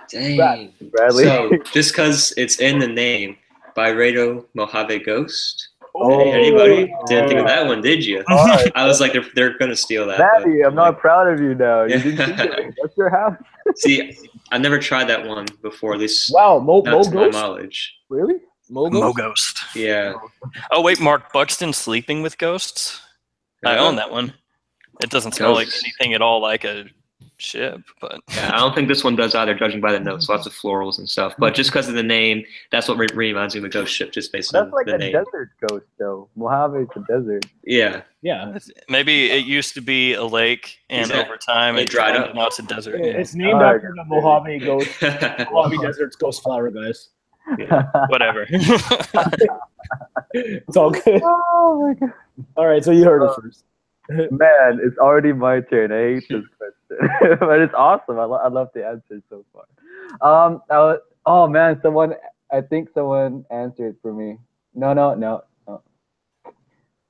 [SPEAKER 2] Dang.
[SPEAKER 4] Bradley.
[SPEAKER 2] So just because it's in the name, Byredo Mojave Ghost.
[SPEAKER 4] Oh,
[SPEAKER 2] Hey, anybody didn't think of that one, did you?
[SPEAKER 4] Right.
[SPEAKER 2] I was like, they're gonna steal that.
[SPEAKER 4] Maddie, I'm not proud of you now. You didn't think of it. That's your house.
[SPEAKER 2] See, I never tried that one before. At least
[SPEAKER 1] Wow, Mo
[SPEAKER 2] not to my
[SPEAKER 1] Ghost?
[SPEAKER 2] knowledge.
[SPEAKER 1] Really? Mo
[SPEAKER 3] Ghost.
[SPEAKER 2] Yeah.
[SPEAKER 3] Oh wait, Mark Buxton Sleeping with Ghosts. I own that one. It doesn't smell like anything at all like a ship, but
[SPEAKER 2] yeah, I don't think this one does either, judging by the notes. Lots of florals and stuff, but just because of the name, that's what reminds me of a ghost ship, just based on
[SPEAKER 4] like
[SPEAKER 2] the name.
[SPEAKER 4] That's like a desert ghost, though. Mojave's a desert.
[SPEAKER 2] Yeah.
[SPEAKER 1] Yeah.
[SPEAKER 3] Maybe it used to be a lake, and over time it dried up. Now it's a desert. Yeah.
[SPEAKER 1] It's named after the Mojave Ghost. Mojave Desert's ghost flower, guys.
[SPEAKER 3] Yeah, whatever.
[SPEAKER 1] It's all good.
[SPEAKER 4] Oh my god.
[SPEAKER 1] All right, so you heard it first.
[SPEAKER 4] Man, it's already my turn. I hate this question, but it's awesome. I love the answer so far. Oh man, I think someone answered for me. No.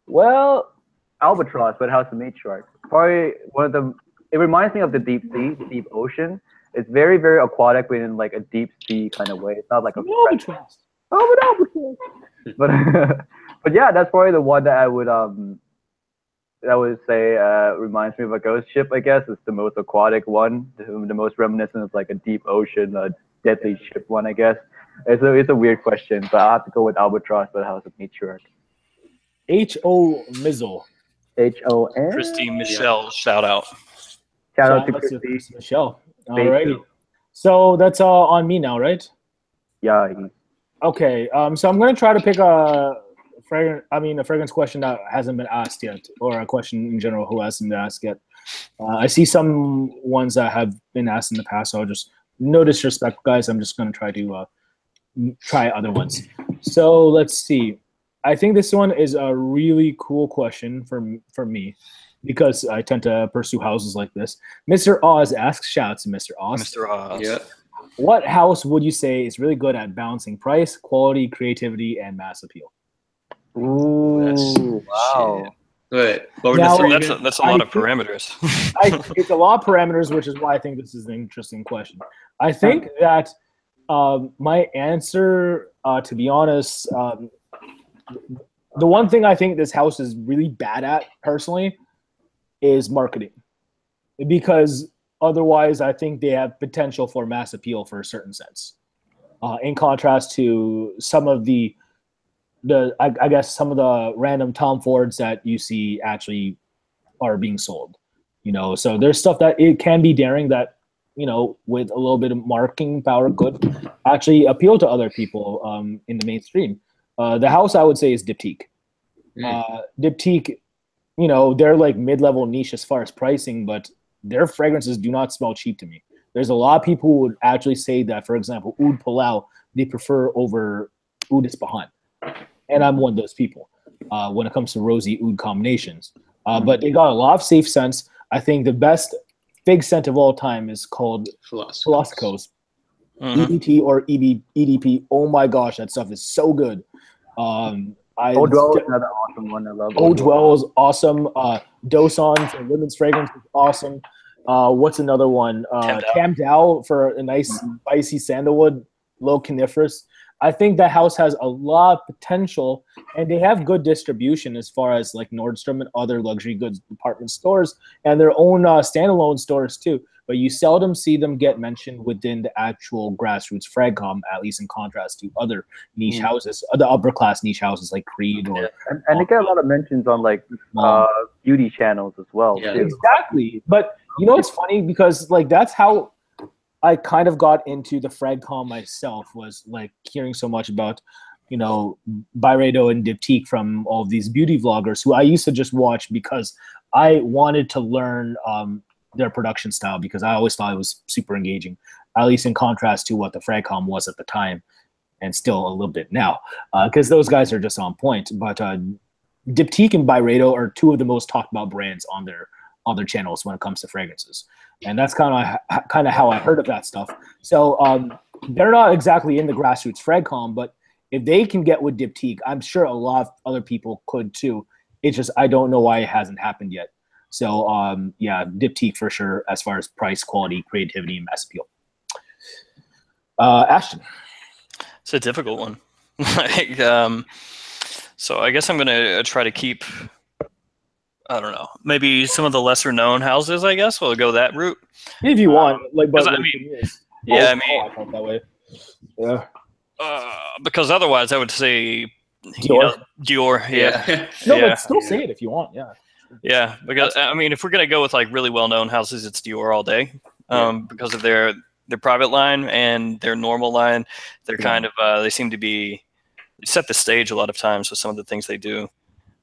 [SPEAKER 4] Well, albatross, but House of Matriarch. Probably one of the. It reminds me of the deep sea, the deep ocean. It's very, very aquatic, but in like a deep sea kind of way. It's not like a
[SPEAKER 1] albatross.
[SPEAKER 4] But yeah, that's probably the one that I would say reminds me of a ghost ship. I guess it's the most aquatic one, the most reminiscent of like a deep ocean, deadly ship one. I guess it's a weird question, but I have to go with albatross, but House of Matriarch.
[SPEAKER 1] H.O. Mizzle.
[SPEAKER 4] H.O.N.
[SPEAKER 3] Christy Michelle, shout out.
[SPEAKER 4] Shout out to Christy
[SPEAKER 1] Michelle. Alrighty. So that's on me now, right?
[SPEAKER 4] Yeah.
[SPEAKER 1] Okay. So I'm gonna try to pick a a fragrance question that hasn't been asked yet, or a question in general who hasn't been asked yet. I see some ones that have been asked in the past, so I'll just, no disrespect, guys. I'm just going to try to try other ones. So let's see. I think this one is a really cool question for me, because I tend to pursue houses like this. Mr. Oz asks, shout out to Mr. Oz.
[SPEAKER 3] Mr. Oz.
[SPEAKER 2] Yeah.
[SPEAKER 1] What house would you say is really good at balancing price, quality, creativity, and mass appeal?
[SPEAKER 4] Ooh, wow.
[SPEAKER 3] Shit.
[SPEAKER 2] Wait, what were
[SPEAKER 1] Now-
[SPEAKER 2] the three
[SPEAKER 3] That's
[SPEAKER 2] again?
[SPEAKER 3] a lot of parameters.
[SPEAKER 1] It's a lot of parameters, which is why I think this is an interesting question. I think that my answer, to be honest, the one thing I think this house is really bad at, personally, is marketing. Because otherwise, I think they have potential for mass appeal for a certain sense. In contrast to some of I guess some of the random Tom Fords that you see actually are being sold. So there's stuff that it can be daring that, with a little bit of marketing power could actually appeal to other people in the mainstream. The house I would say is Diptyque. Diptyque, they're like mid-level niche as far as pricing, but their fragrances do not smell cheap to me. There's a lot of people who would actually say that, for example, Oud Palau, they prefer over Oud Ispahan. And I'm one of those people when it comes to rosy oud combinations. But they got a lot of safe scents. I think the best fig scent of all time is called Philosophos. EDT or EDP. Oh my gosh, that stuff is so good.
[SPEAKER 4] Old Dwell is another awesome one. I love
[SPEAKER 1] Old Dwell is awesome. Dosan for women's fragrance is awesome. What's another one? Cam Dow for a nice spicy sandalwood, low coniferous. I think that house has a lot of potential, and they have good distribution as far as like Nordstrom and other luxury goods department stores and their own standalone stores too. But you seldom see them get mentioned within the actual grassroots fragcom, at least in contrast to other niche houses, the upper class niche houses like Creed or.
[SPEAKER 4] And they get a lot of mentions on like beauty channels as well.
[SPEAKER 2] Yeah.
[SPEAKER 4] Too.
[SPEAKER 1] Exactly, but it's funny because like that's how I kind of got into the fragcom myself, was like hearing so much about, Byredo and Diptyque from all of these beauty vloggers who I used to just watch because I wanted to learn their production style, because I always thought it was super engaging, at least in contrast to what the fragcom was at the time, and still a little bit now, because those guys are just on point. But Diptyque and Byredo are two of the most talked about brands on their channels when it comes to fragrances. And that's kind of how I heard of that stuff. So they're not exactly in the grassroots fragcom, but if they can get with Diptyque, I'm sure a lot of other people could too. It's just I don't know why it hasn't happened yet. So yeah, Diptyque for sure as far as price, quality, creativity, and mass appeal. Ashton.
[SPEAKER 3] It's a difficult one. So I guess I'm gonna try to keep, I don't know, maybe some of the lesser known houses. I guess we'll go that route.
[SPEAKER 1] If you want, like, but
[SPEAKER 3] I
[SPEAKER 1] felt that way. Yeah.
[SPEAKER 3] Because otherwise, I would say
[SPEAKER 1] Dior.
[SPEAKER 3] Dior. Yeah.
[SPEAKER 1] No,
[SPEAKER 3] yeah.
[SPEAKER 1] but still say it if you want. Yeah.
[SPEAKER 3] Yeah, because I mean, if we're gonna go with like really well-known houses, it's Dior all day, because of their private line and their normal line. They're kind of they seem to be set the stage a lot of times with some of the things they do.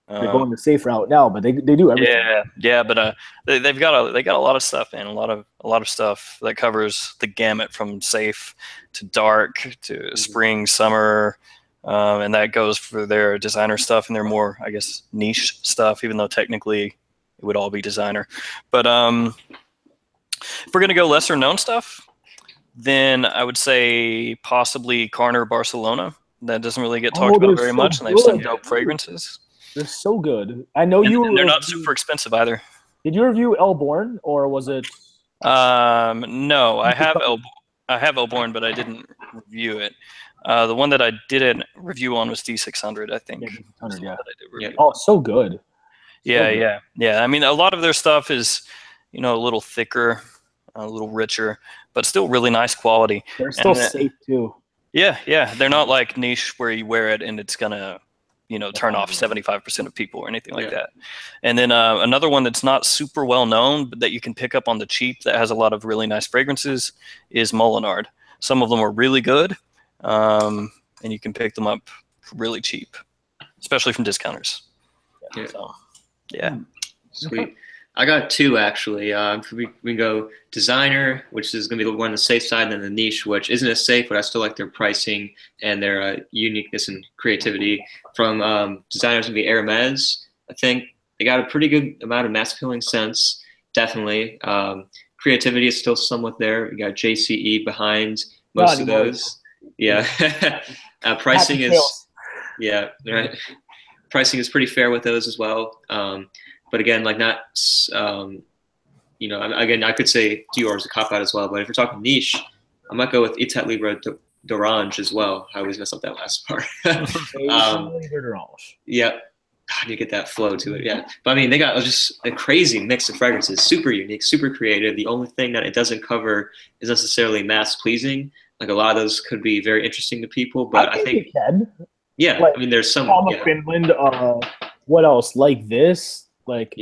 [SPEAKER 1] They're going the safe route now, but they do everything.
[SPEAKER 3] Yeah, but they've got a lot of stuff, man. A lot of stuff that covers the gamut from safe to dark to spring, summer. And that goes for their designer stuff and their more, I guess, niche stuff, even though technically it would all be designer. But if we're going to go lesser known stuff, then I would say possibly Carner Barcelona. That doesn't really get talked about very much, and they've some dope fragrances.
[SPEAKER 1] They're so good. I know
[SPEAKER 3] they're not super expensive either.
[SPEAKER 1] Did you review Elborn, or was it?
[SPEAKER 3] No, I have Elborn, but I didn't review it. The one that I didn't review on was D600, I think.
[SPEAKER 1] Yeah, D600, yeah. Oh, so good.
[SPEAKER 3] Yeah. I mean, a lot of their stuff is, a little thicker, a little richer, but still really nice quality.
[SPEAKER 1] They're still safe too.
[SPEAKER 3] Yeah. They're not like niche where you wear it and it's gonna, turn off 75% of people or anything like that. And then another one that's not super well known, but that you can pick up on the cheap that has a lot of really nice fragrances is Molinard. Some of them are really good. And you can pick them up really cheap. especially from discounters.
[SPEAKER 2] Yeah.
[SPEAKER 3] So, yeah.
[SPEAKER 2] Sweet. I got two actually. We can go designer, which is going to be the one on the safe side, and then the niche, which isn't as safe, but I still like their pricing and their uniqueness and creativity. From designers, going to be Hermes. I think they got a pretty good amount of mass appealing scents, definitely. Creativity is still somewhat there. You got JCE behind most of those. Yeah. Pricing is, yeah, right. Pricing is pretty fair with those as well. But again, like not, you know, again, I could say Dior is a cop out as well. But if you're talking niche, I might go with Itat Libre d'Orange as well. I always mess up that last part. Yeah, I need to get that flow to it. Yeah, but I mean, they got just a crazy mix of fragrances, super unique, super creative. The only thing that it doesn't cover is necessarily mass pleasing. Like a lot of those could be very interesting to people, but I think
[SPEAKER 1] it can.
[SPEAKER 2] Yeah,
[SPEAKER 1] like,
[SPEAKER 2] I mean, there's some.
[SPEAKER 1] Palm of Finland. What else? Like this. Like,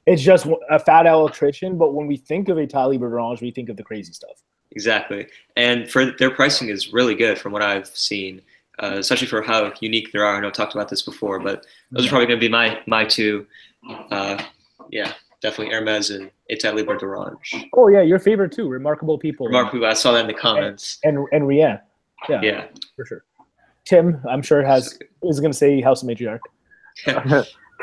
[SPEAKER 1] it's just a fat electrician, but when we think of Itat Libre d'Orange, we think of the crazy stuff.
[SPEAKER 2] Exactly. And for their pricing is really good from what I've seen, especially for how unique they are. I know I talked about this before, but those are probably going to be my two. Yeah, definitely Hermes and Itat Libre d'Orange.
[SPEAKER 1] Oh, yeah, your favorite too. Remarkable People.
[SPEAKER 2] Remarkable. I saw that in the comments.
[SPEAKER 1] And Rien. Yeah, for sure. Tim, I'm sure, is going to say House of Matriarch.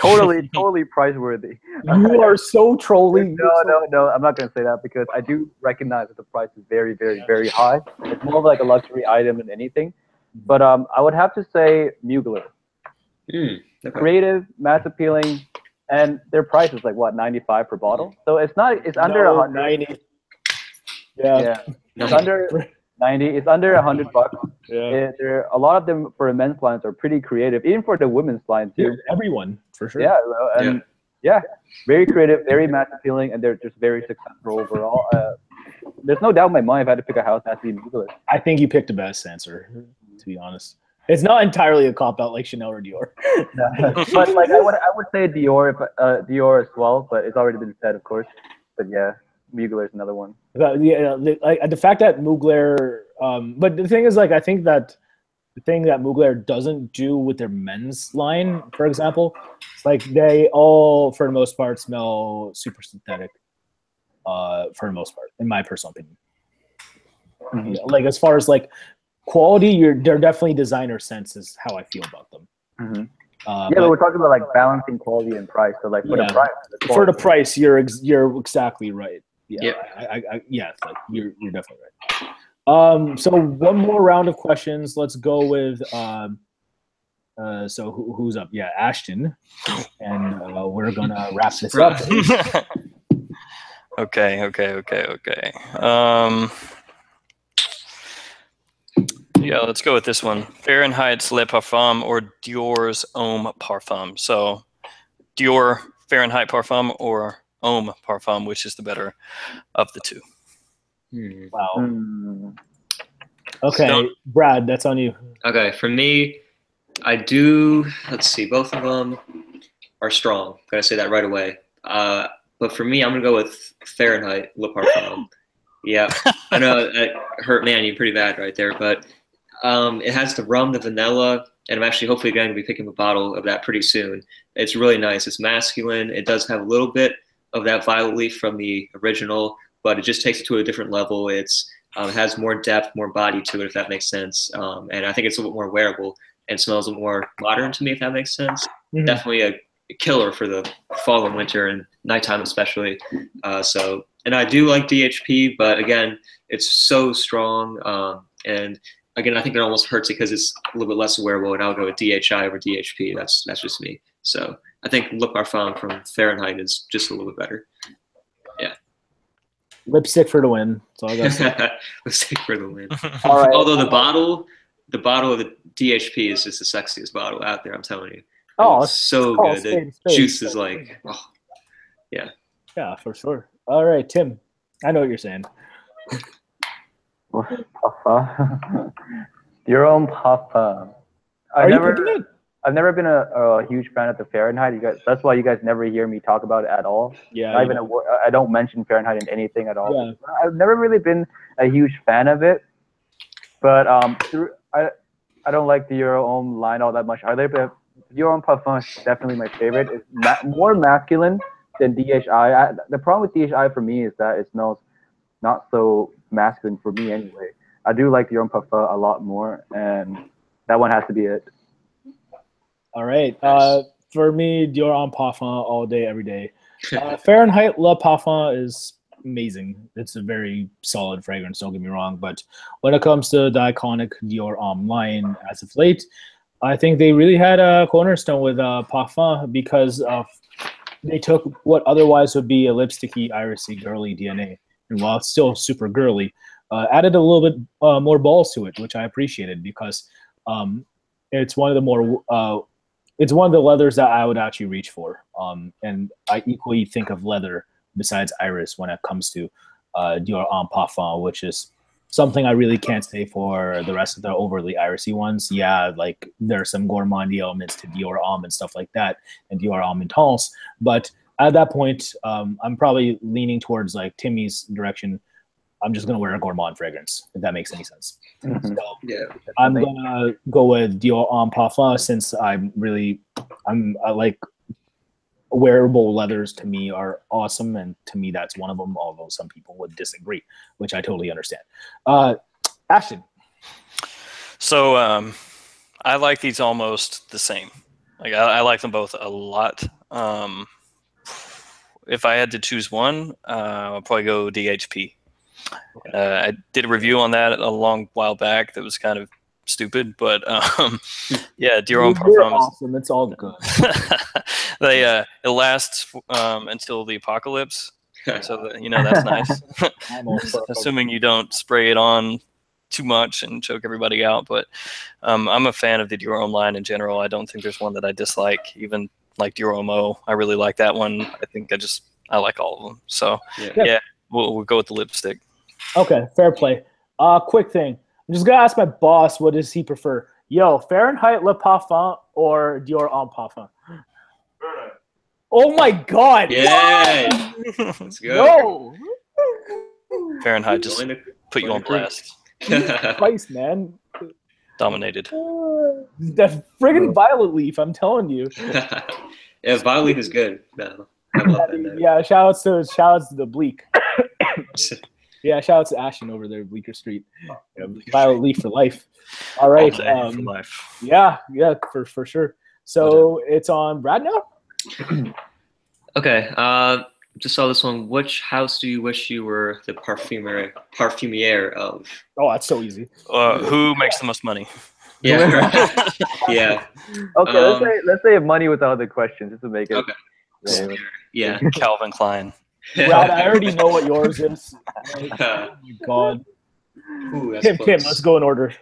[SPEAKER 4] Totally price-worthy.
[SPEAKER 1] You are so trolling.
[SPEAKER 4] No, I'm not going to say that because I do recognize that the price is very, very, very high. It's more of like a luxury item than anything. But I would have to say Mugler. Creative, mass appealing, and their price is like what, 95 per bottle. So it's under 100.
[SPEAKER 1] 90.
[SPEAKER 4] Yeah. It's under 90. It's under $100.
[SPEAKER 1] Yeah.
[SPEAKER 4] A lot of them for the men's lines are pretty creative, even for the women's line too.
[SPEAKER 1] Everyone, for sure.
[SPEAKER 4] Yeah, and very creative, very mass appealing, and they're just very successful overall. There's no doubt in my mind if I had to pick a house, it has to be Mugler.
[SPEAKER 1] I think you picked the best answer, to be honest. It's not entirely a cop out like Chanel or Dior.
[SPEAKER 4] But like I would say Dior as well, but it's already been said, of course. But yeah, Mugler is another one.
[SPEAKER 1] The fact that Mugler, but the thing is, like, I think that the thing that Mugler doesn't do with their men's line, for example, it's like they all, for the most part, smell super synthetic. For the most part, in my personal opinion. Yeah, like as far as like quality, they're definitely designer scents is how I feel about them.
[SPEAKER 4] But we're talking about like balancing quality and price. So like for the price,
[SPEAKER 1] you're exactly right. Yeah, like you're definitely right. So one more round of questions. Let's go with so who's up? Yeah, Ashton, and we're gonna wrap this up.
[SPEAKER 3] Okay. Yeah, let's go with this one. Fahrenheit's Le Parfum or Dior's Homme Parfum. So Dior Fahrenheit Parfum or Homme Parfum, which is the better of the two?
[SPEAKER 1] Wow. Okay, so, Brad, that's on you.
[SPEAKER 2] Okay, for me, I do, let's see, both of them are strong. Gotta say that right away. But for me, I'm gonna go with Fahrenheit Le Parfum. Yeah, I know it hurt you pretty bad right there, but it has the rum, the vanilla, and I'm actually hopefully going to be picking a bottle of that pretty soon. It's really nice. It's masculine. It does have a little bit of that violet leaf from the original, but it just takes it to a different level. It has more depth, more body to it, if that makes sense. And I think it's a little bit more wearable and smells a little more modern to me, if that makes sense. Definitely a killer for the fall and winter and nighttime especially. And I do like DHP, but again, it's so strong. And again, I think it almost hurts it because it's a little bit less wearable, and I'll go with DHI over DHP. That's just me. So I think Le Parfum from Fahrenheit is just a little bit better. Yeah.
[SPEAKER 1] Lipstick for the win. That's all I got to say.
[SPEAKER 2] Lipstick for the win.
[SPEAKER 1] All right.
[SPEAKER 2] Although the bottle of the DHP is just the sexiest bottle out there, I'm telling you.
[SPEAKER 1] Oh,
[SPEAKER 2] it's so good. The juice is like, yeah.
[SPEAKER 1] Yeah, for sure. All right, Tim. I know what you're saying.
[SPEAKER 4] Your own Papa. I've never been a huge fan of the Fahrenheit. That's why you guys never hear me talk about it at all.
[SPEAKER 1] Yeah.
[SPEAKER 4] Not even I don't mention Fahrenheit in anything at all.
[SPEAKER 1] Yeah.
[SPEAKER 4] I've never really been a huge fan of it. But I don't like the Your Own line all that much. Are they? Dior Homme Parfum is definitely my favorite. It's more masculine than DHI. The problem with DHI for me is that it smells not so masculine for me anyway. I do like Dior Homme Parfum a lot more, and that one has to be it.
[SPEAKER 1] All right. For me, Dior Homme Parfum all day, every day. Fahrenheit Le Parfum is amazing. It's a very solid fragrance, don't get me wrong. But when it comes to the iconic Dior Homme line as of late, I think they really had a cornerstone with Parfum because of they took what otherwise would be a lipsticky, irisy, girly DNA, and while it's still super girly, added a little bit more balls to it, which I appreciated because it's one of the more it's one of the leathers that I would actually reach for, and I equally think of leather besides iris when it comes to Dior Homme Parfum, which is something I really can't say for the rest of the overly irisy ones. Yeah, like there's some gourmand elements to Dior Homme and stuff like that, and Dior Homme Intense. But at that point, I'm probably leaning towards like Timmy's direction. I'm just gonna wear a gourmand fragrance, if that makes any sense.
[SPEAKER 4] Mm-hmm.
[SPEAKER 1] So
[SPEAKER 2] Yeah.
[SPEAKER 1] I'm gonna go with Dior Homme Parfum since I like wearable leathers. To me are awesome, and to me that's one of them, although some people would disagree, which I totally understand. Ashton.
[SPEAKER 3] So I like these almost the same. Like I like them both a lot. If I had to choose one, I'll probably go DHP. I did a review on that a long while back that was kind of stupid, but yeah, Dior Homme Parfum is
[SPEAKER 1] awesome. It's all good.
[SPEAKER 3] it lasts until the apocalypse, so that, that's nice. Assuming you don't spray it on too much and choke everybody out. But I'm a fan of the Dior Homme line in general. I don't think there's one that I dislike. Even like Dior Homme, I really like that one. I think I like all of them. So yeah, we'll go with the lipstick.
[SPEAKER 1] Okay, fair play. Quick thing. I'm just gonna ask my boss, what does he prefer? Yo, Fahrenheit Le Parfum or Dior Homme Parfum? Oh my God!
[SPEAKER 2] Yeah, let's go.
[SPEAKER 1] No.
[SPEAKER 3] Fahrenheit just put you on blast.
[SPEAKER 1] Christ, man.
[SPEAKER 3] Dominated.
[SPEAKER 1] That friggin' violet leaf, I'm telling you.
[SPEAKER 2] Yeah, violet leaf is good. No, I love that.
[SPEAKER 1] Yeah, shout outs to the Bleak. Yeah, shout out to Ashton over there, Bleecker Street. Yeah, violet leaf for life. All right.
[SPEAKER 3] All day for life.
[SPEAKER 1] Yeah, for sure. So it's on Brad now?
[SPEAKER 2] Okay. Just saw this one. Which house do you wish you were the parfumier of?
[SPEAKER 1] Oh, that's so easy.
[SPEAKER 3] Who makes the most money?
[SPEAKER 2] Yeah. Right. Yeah.
[SPEAKER 4] Okay, let's say money without the questions, just to make it.
[SPEAKER 2] Okay. Yeah.
[SPEAKER 3] Calvin Klein.
[SPEAKER 1] Brad, I already know what yours is. Oh my God.
[SPEAKER 2] Ooh,
[SPEAKER 1] Kim, let's go in order.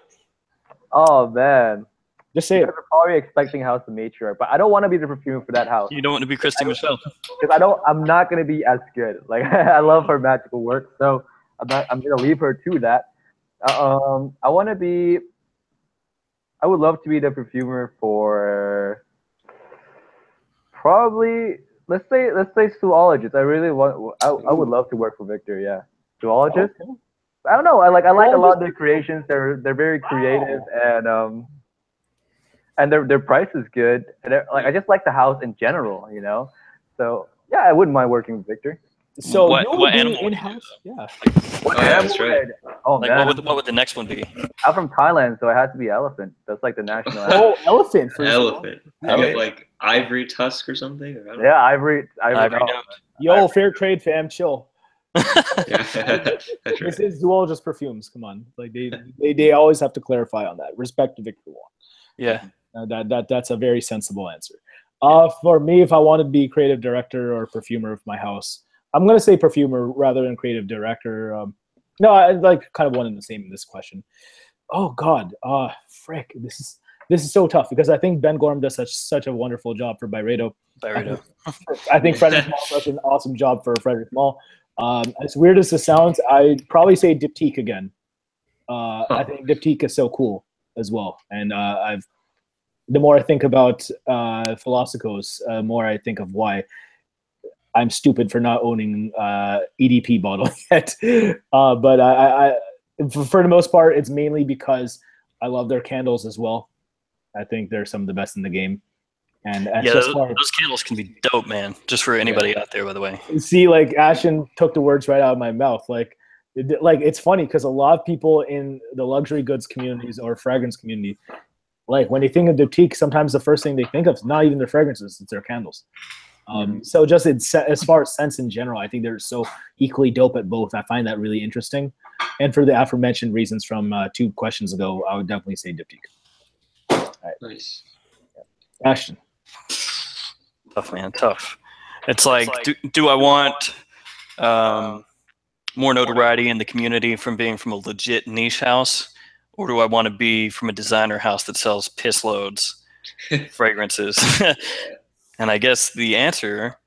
[SPEAKER 4] Oh man.
[SPEAKER 1] Just say it.
[SPEAKER 4] You're probably expecting House of Matriarch, but I don't want to be the perfumer for that house.
[SPEAKER 3] You don't want to be Christy Michelle.
[SPEAKER 4] Because I'm not gonna be as good. Like I love her magical work, so I'm gonna leave her to that. I would love to be the perfumer for probably let's say zoologist. I would love to work for Victor. Yeah, zoologist. Okay. I don't know. I like a lot of their creations. They're very creative and their price is good. And like I just like the house in general, So yeah, I wouldn't mind working with Victor.
[SPEAKER 1] So
[SPEAKER 3] what animal
[SPEAKER 1] in-house? Yeah.
[SPEAKER 4] What animal?
[SPEAKER 2] That's right.
[SPEAKER 4] Oh
[SPEAKER 3] like,
[SPEAKER 4] man.
[SPEAKER 3] what would the next one be?
[SPEAKER 4] I'm from Thailand, so it has to be elephant. That's like the national animal.
[SPEAKER 1] Oh, elephant.
[SPEAKER 2] Elephant. You get like ivory tusk or something? Or I don't know.
[SPEAKER 4] Yeah, ivory
[SPEAKER 3] note.
[SPEAKER 1] Yo, fair trade, fam. Chill.
[SPEAKER 2] Yeah, that's right.
[SPEAKER 1] This is zoologist perfumes. Come on, like they always have to clarify on that. Respect to Victor Wong.
[SPEAKER 3] Yeah.
[SPEAKER 1] That's a very sensible answer. For me, if I wanted to be creative director or perfumer of my house, I'm gonna say perfumer rather than creative director. No, I like kind of one and the same in this question. Oh God, frick, this is so tough because I think Ben Gorham does such a wonderful job for Byredo. I think Frederick Mall does an awesome job for Frederick Mall. As weird as this sounds, I'd probably say Diptyque again. I think Diptyque is so cool as well, and the more I think about Philosophos, the more I think of why I'm stupid for not owning EDP bottle yet. But I for the most part, it's mainly because I love their candles as well. I think they're some of the best in the game. And
[SPEAKER 3] Yeah, those candles can be dope, man. Just for anybody out there, by the way.
[SPEAKER 1] See, like Ashton took the words right out of my mouth. Like it's funny because a lot of people in the luxury goods communities or fragrance community, like when they think of boutique, sometimes the first thing they think of is not even their fragrances, it's their candles. So just as far as scents in general, I think they're so equally dope at both. I find that really interesting. And for the aforementioned reasons from 2 questions ago, I would definitely say diptyque. All right.
[SPEAKER 2] Nice.
[SPEAKER 1] Ashton.
[SPEAKER 3] Tough, man, tough. It's like, do I want more notoriety in the community from being from a legit niche house, or do I want to be from a designer house that sells piss loads fragrances? And I guess the answer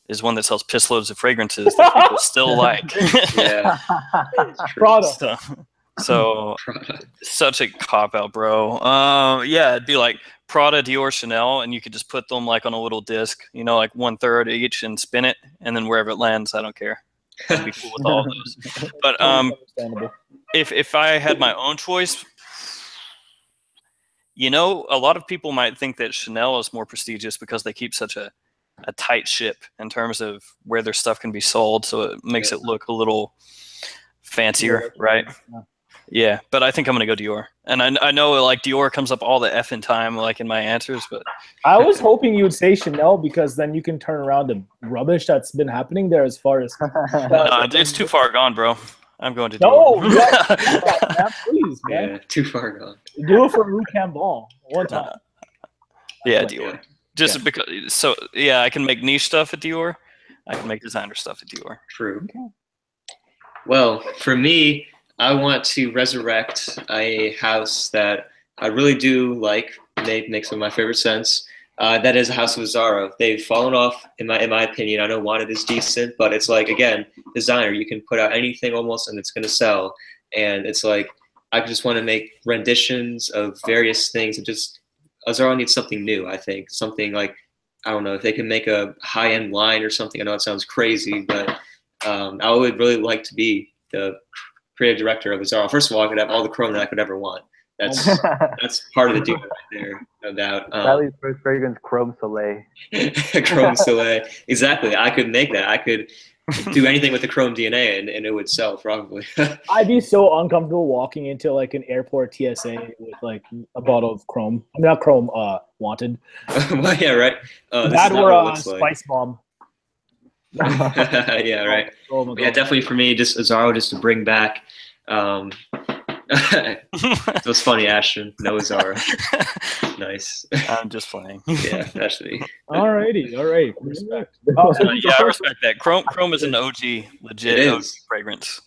[SPEAKER 3] is one that sells piss loads of fragrances that people still like.
[SPEAKER 2] Yeah.
[SPEAKER 1] Prada.
[SPEAKER 3] So such a cop out, bro. Yeah, it'd be like Prada, Dior, Chanel, and you could just put them like on a little disc, you know, like 1/3 each, and spin it, and then wherever it lands, I don't care. I'd be cool with all of those. But if I had my own choice, you know, a lot of people might think that Chanel is more prestigious because they keep such a tight ship in terms of where their stuff can be sold, so it makes it look a little fancier, right? Yeah, but I think I'm gonna go Dior, and I know like Dior comes up all the effing time, like in my answers, but
[SPEAKER 1] I was hoping you would say Chanel because then you can turn around the rubbish that's been happening there as far as.
[SPEAKER 3] No, it's too far gone, bro. I'm going to
[SPEAKER 1] No,
[SPEAKER 3] Dior.
[SPEAKER 1] man, please, man.
[SPEAKER 2] Yeah, too far gone.
[SPEAKER 1] Do it for Rue Cambon one time.
[SPEAKER 3] Yeah, Dior. Just because, so yeah, I can make niche stuff at Dior. I can make designer stuff at Dior.
[SPEAKER 2] True. Okay. Well, for me, I want to resurrect a house that I really do like. They make some of my favorite scents. That is a House of Azzaro. They've fallen off, in my opinion. I know Wanted is decent, but it's like, again, designer. You can put out anything almost, and it's going to sell. And it's like, I just want to make renditions of various things. And just, Azzaro needs something new, I think. Something like, I don't know, if they can make a high-end line or something. I know it sounds crazy, but I would really like to be the creative director of Azzaro. First of all, I could have all the chrome that I could ever want. That's part of the deal right there, no doubt.
[SPEAKER 4] Sally's first fragrance, Chrome Soleil.
[SPEAKER 2] Chrome Soleil, exactly. I could make that. I could do anything with the chrome DNA, and it would sell probably.
[SPEAKER 1] I'd be so uncomfortable walking into like an airport TSA with like a bottle of chrome. I mean, not chrome, Wanted.
[SPEAKER 2] Well, yeah, right.
[SPEAKER 1] That or a Spice Bomb.
[SPEAKER 2] Yeah, right.
[SPEAKER 1] Oh
[SPEAKER 2] yeah, definitely for me, just Azzaro, just to bring back. It was funny, Ashton. No Azzaro. Nice.
[SPEAKER 3] I'm just playing.
[SPEAKER 2] Yeah, actually.
[SPEAKER 1] Alrighty, all right. Respect.
[SPEAKER 3] Yeah, I respect that. Chrome is an OG, legit OG fragrance.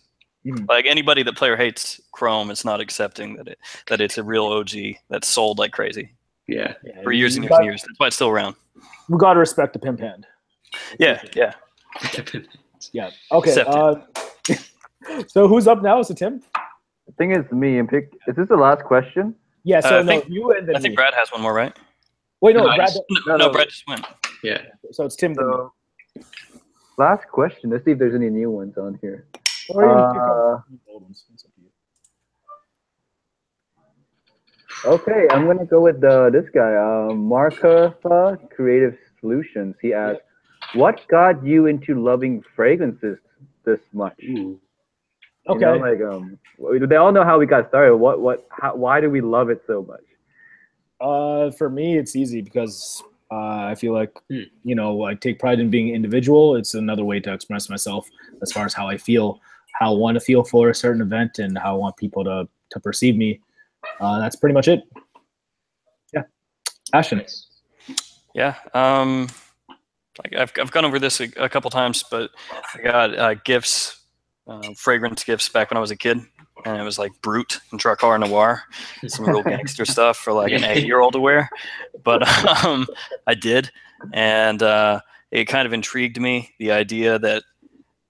[SPEAKER 3] Like anybody that player hates Chrome is not accepting that it's a real OG that's sold like crazy.
[SPEAKER 2] Yeah.
[SPEAKER 3] For years and years and years. That's why it's still around.
[SPEAKER 1] We gotta respect the pimp hand.
[SPEAKER 3] Yeah, yeah.
[SPEAKER 1] Yeah. Okay. So who's up now? Is it Tim?
[SPEAKER 4] The thing is me and pick. Is this the last question?
[SPEAKER 1] Yeah. So you and then
[SPEAKER 3] I think Brad has one more, right?
[SPEAKER 1] Wait, no, Brad.
[SPEAKER 3] No, Brad just went.
[SPEAKER 2] Yeah.
[SPEAKER 1] So it's Tim.
[SPEAKER 4] So, last question. Let's see if there's any new ones on here.
[SPEAKER 1] Or you can pick up old ones. It's up to you.
[SPEAKER 4] Okay, I'm gonna go with this guy, Marka Creative Solutions. He asked, "What got you into loving fragrances this much?"
[SPEAKER 2] Ooh.
[SPEAKER 1] Okay.
[SPEAKER 4] You know, like, they all know how we got started. Why do we love it so much?
[SPEAKER 1] For me, it's easy because I feel like you know, I take pride in being individual. It's another way to express myself as far as how I feel, how I want to feel for a certain event, and how I want people to perceive me. That's pretty much it. Yeah. Ashton.
[SPEAKER 3] Yeah. Like I've gone over this a couple times, but I got gifts. Fragrance gifts back when I was a kid, and it was like Brut and Drakkar Noir, some real gangster stuff for like an 8-year-old to wear. But I did, and it kind of intrigued me, the idea that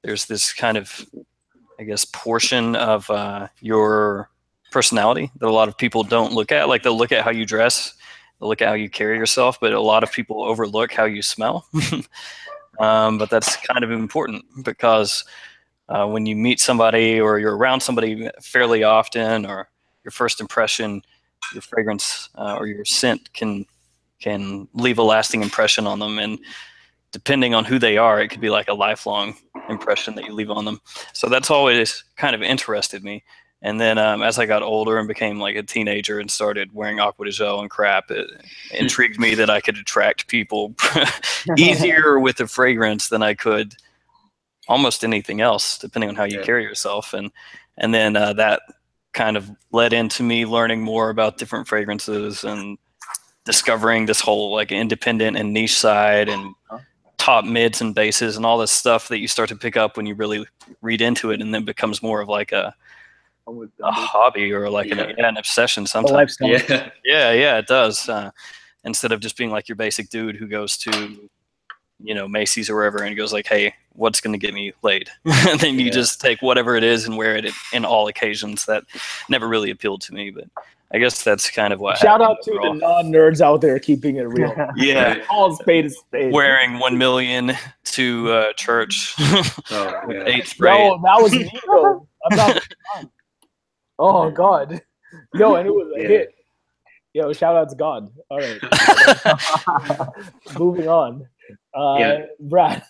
[SPEAKER 3] there's this kind of, I guess, portion of your personality that a lot of people don't look at. Like they'll look at how you dress, they'll look at how you carry yourself, but a lot of people overlook how you smell. But that's kind of important because when you meet somebody or you're around somebody fairly often, or your first impression, your fragrance or your scent can can leave a lasting impression on them. And depending on who they are, it could be like a lifelong impression that you leave on them. So that's always kind of interested me. And then as I got older and became like a teenager and started wearing Aqua de Gel and crap, it intrigued me that I could attract people easier with a fragrance than I could almost anything else, depending on how you carry yourself. And then that kind of led into me learning more about different fragrances and discovering this whole like independent and niche side and top mids and bases and all this stuff that you start to pick up when you really read into it, and then becomes more of like a hobby or like an obsession sometimes. Yeah, it does. Instead of just being like your basic dude who goes to, you know, Macy's or wherever and goes like, hey, what's going to get me laid? And then you just take whatever it is and wear it in all occasions. That never really appealed to me, but I guess that's kind of what
[SPEAKER 1] Shout out to the non-nerds out there keeping it real.
[SPEAKER 3] Yeah.
[SPEAKER 1] All spade is spade.
[SPEAKER 3] Wearing 1 million to church. With 8 spray.
[SPEAKER 1] No, that was me though. I'm not. Oh God. Yo, and it was a hit. Yo, shout out to God. All right. Moving on. Brad.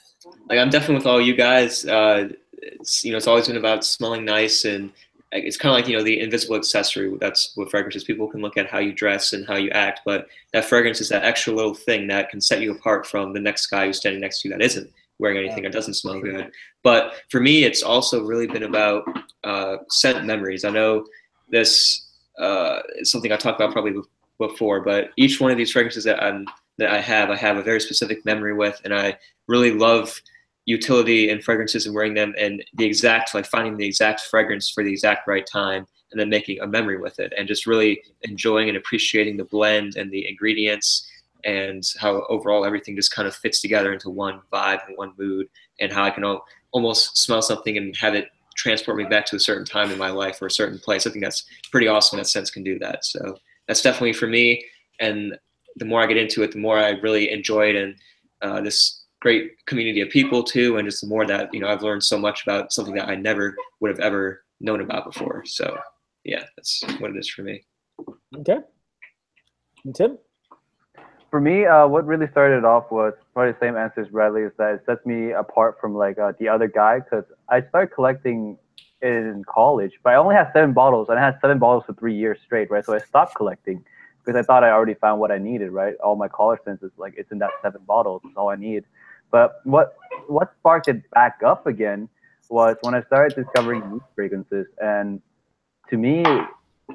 [SPEAKER 2] Like, I'm definitely with all you guys. It's always been about smelling nice, and it's kind of like, the invisible accessory. That's what fragrances. People can look at how you dress and how you act, but that fragrance is that extra little thing that can set you apart from the next guy who's standing next to you that isn't wearing anything or doesn't smell good. But for me, it's also really been about scent memories. I know this is something I talked about probably before, but each one of these fragrances that I have a very specific memory with, and I really love utility in fragrances and wearing them, and finding the exact fragrance for the exact right time, and then making a memory with it, and just really enjoying and appreciating the blend and the ingredients, and how overall everything just kind of fits together into one vibe and one mood, and how I can almost smell something and have it transport me back to a certain time in my life or a certain place. I think that's pretty awesome that scents can do that. So that's definitely for me. And the more I get into it, the more I really enjoy it, and this great community of people too, and just the more that I've learned so much about something that I never would have ever known about before. So yeah, that's what it is for me.
[SPEAKER 1] Okay. And Tim?
[SPEAKER 4] For me, what really started off was probably the same answer as Bradley, is that it sets me apart from like the other guy, because I started collecting in college, but I only had 7 bottles, and I had 7 bottles for 3 years straight, right? So I stopped collecting because I thought I already found what I needed, right? All my college scents is like, it's in that 7 bottles, it's all I need. But what sparked it back up again was when I started discovering new fragrances, and to me,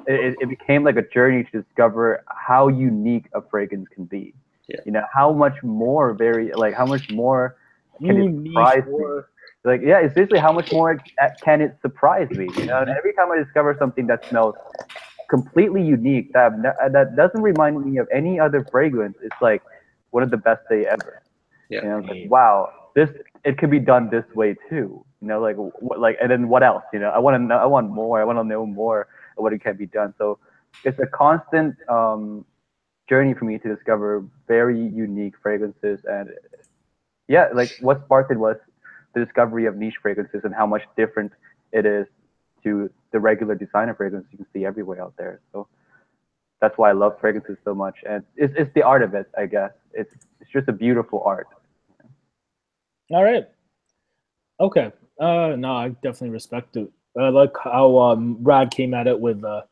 [SPEAKER 4] it became like a journey to discover how unique a fragrance can be. Yeah. How much more how much more can it surprise me? Like, yeah, it's basically how much more can it surprise me? And every time I discover something that smells completely unique, that doesn't remind me of any other fragrance, it's like one of the best day ever. Yeah. Like, wow, it could be done this way too. And then what else? I want more. I want to know more of what it can be done. So it's a constant journey for me to discover very unique fragrances. And yeah, like what sparked it was the discovery of niche fragrances and how much different it is to the regular designer fragrance you can see everywhere out there. So that's why I love fragrances so much. And it's the art of it, I guess. It's just a beautiful art.
[SPEAKER 1] All right. Okay. No, I definitely respect it. I like how Brad came at it with the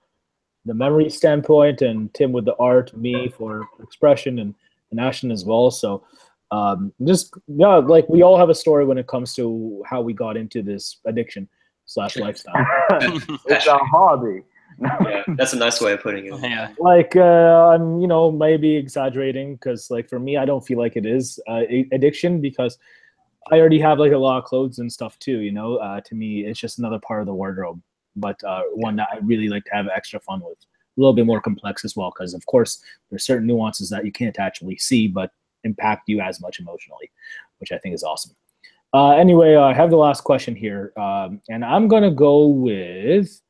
[SPEAKER 1] memory standpoint, and Tim with the art, me for expression, and Ashton as well. So like we all have a story when it comes to how we got into this addiction / lifestyle.
[SPEAKER 4] It's a hobby.
[SPEAKER 2] Yeah, that's a nice way of putting it.
[SPEAKER 3] Yeah.
[SPEAKER 1] Like I'm maybe exaggerating, because like for me, I don't feel like it is addiction, because I already have like a lot of clothes and stuff too. To me, it's just another part of the wardrobe, but one that I really like to have extra fun with. A little bit more complex as well, because of course there's certain nuances that you can't actually see, but impact you as much emotionally, which I think is awesome. Anyway, I have the last question here, and I'm gonna go with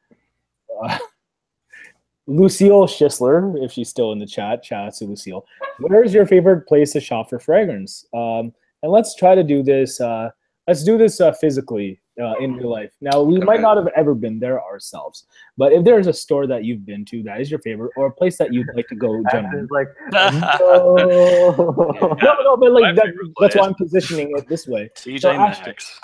[SPEAKER 1] Lucille Schisler, if she's still in the chat. Shout out to Lucille. Where is your favorite place to shop for fragrance? And let's try to do this. Let's do this physically in real life. Now, we might not have ever been there ourselves, but if there's a store that you've been to that is your favorite, or a place that you'd like to go generally.
[SPEAKER 4] Like,
[SPEAKER 1] No, but like that's why I'm positioning it this way.
[SPEAKER 3] TJ Maxx.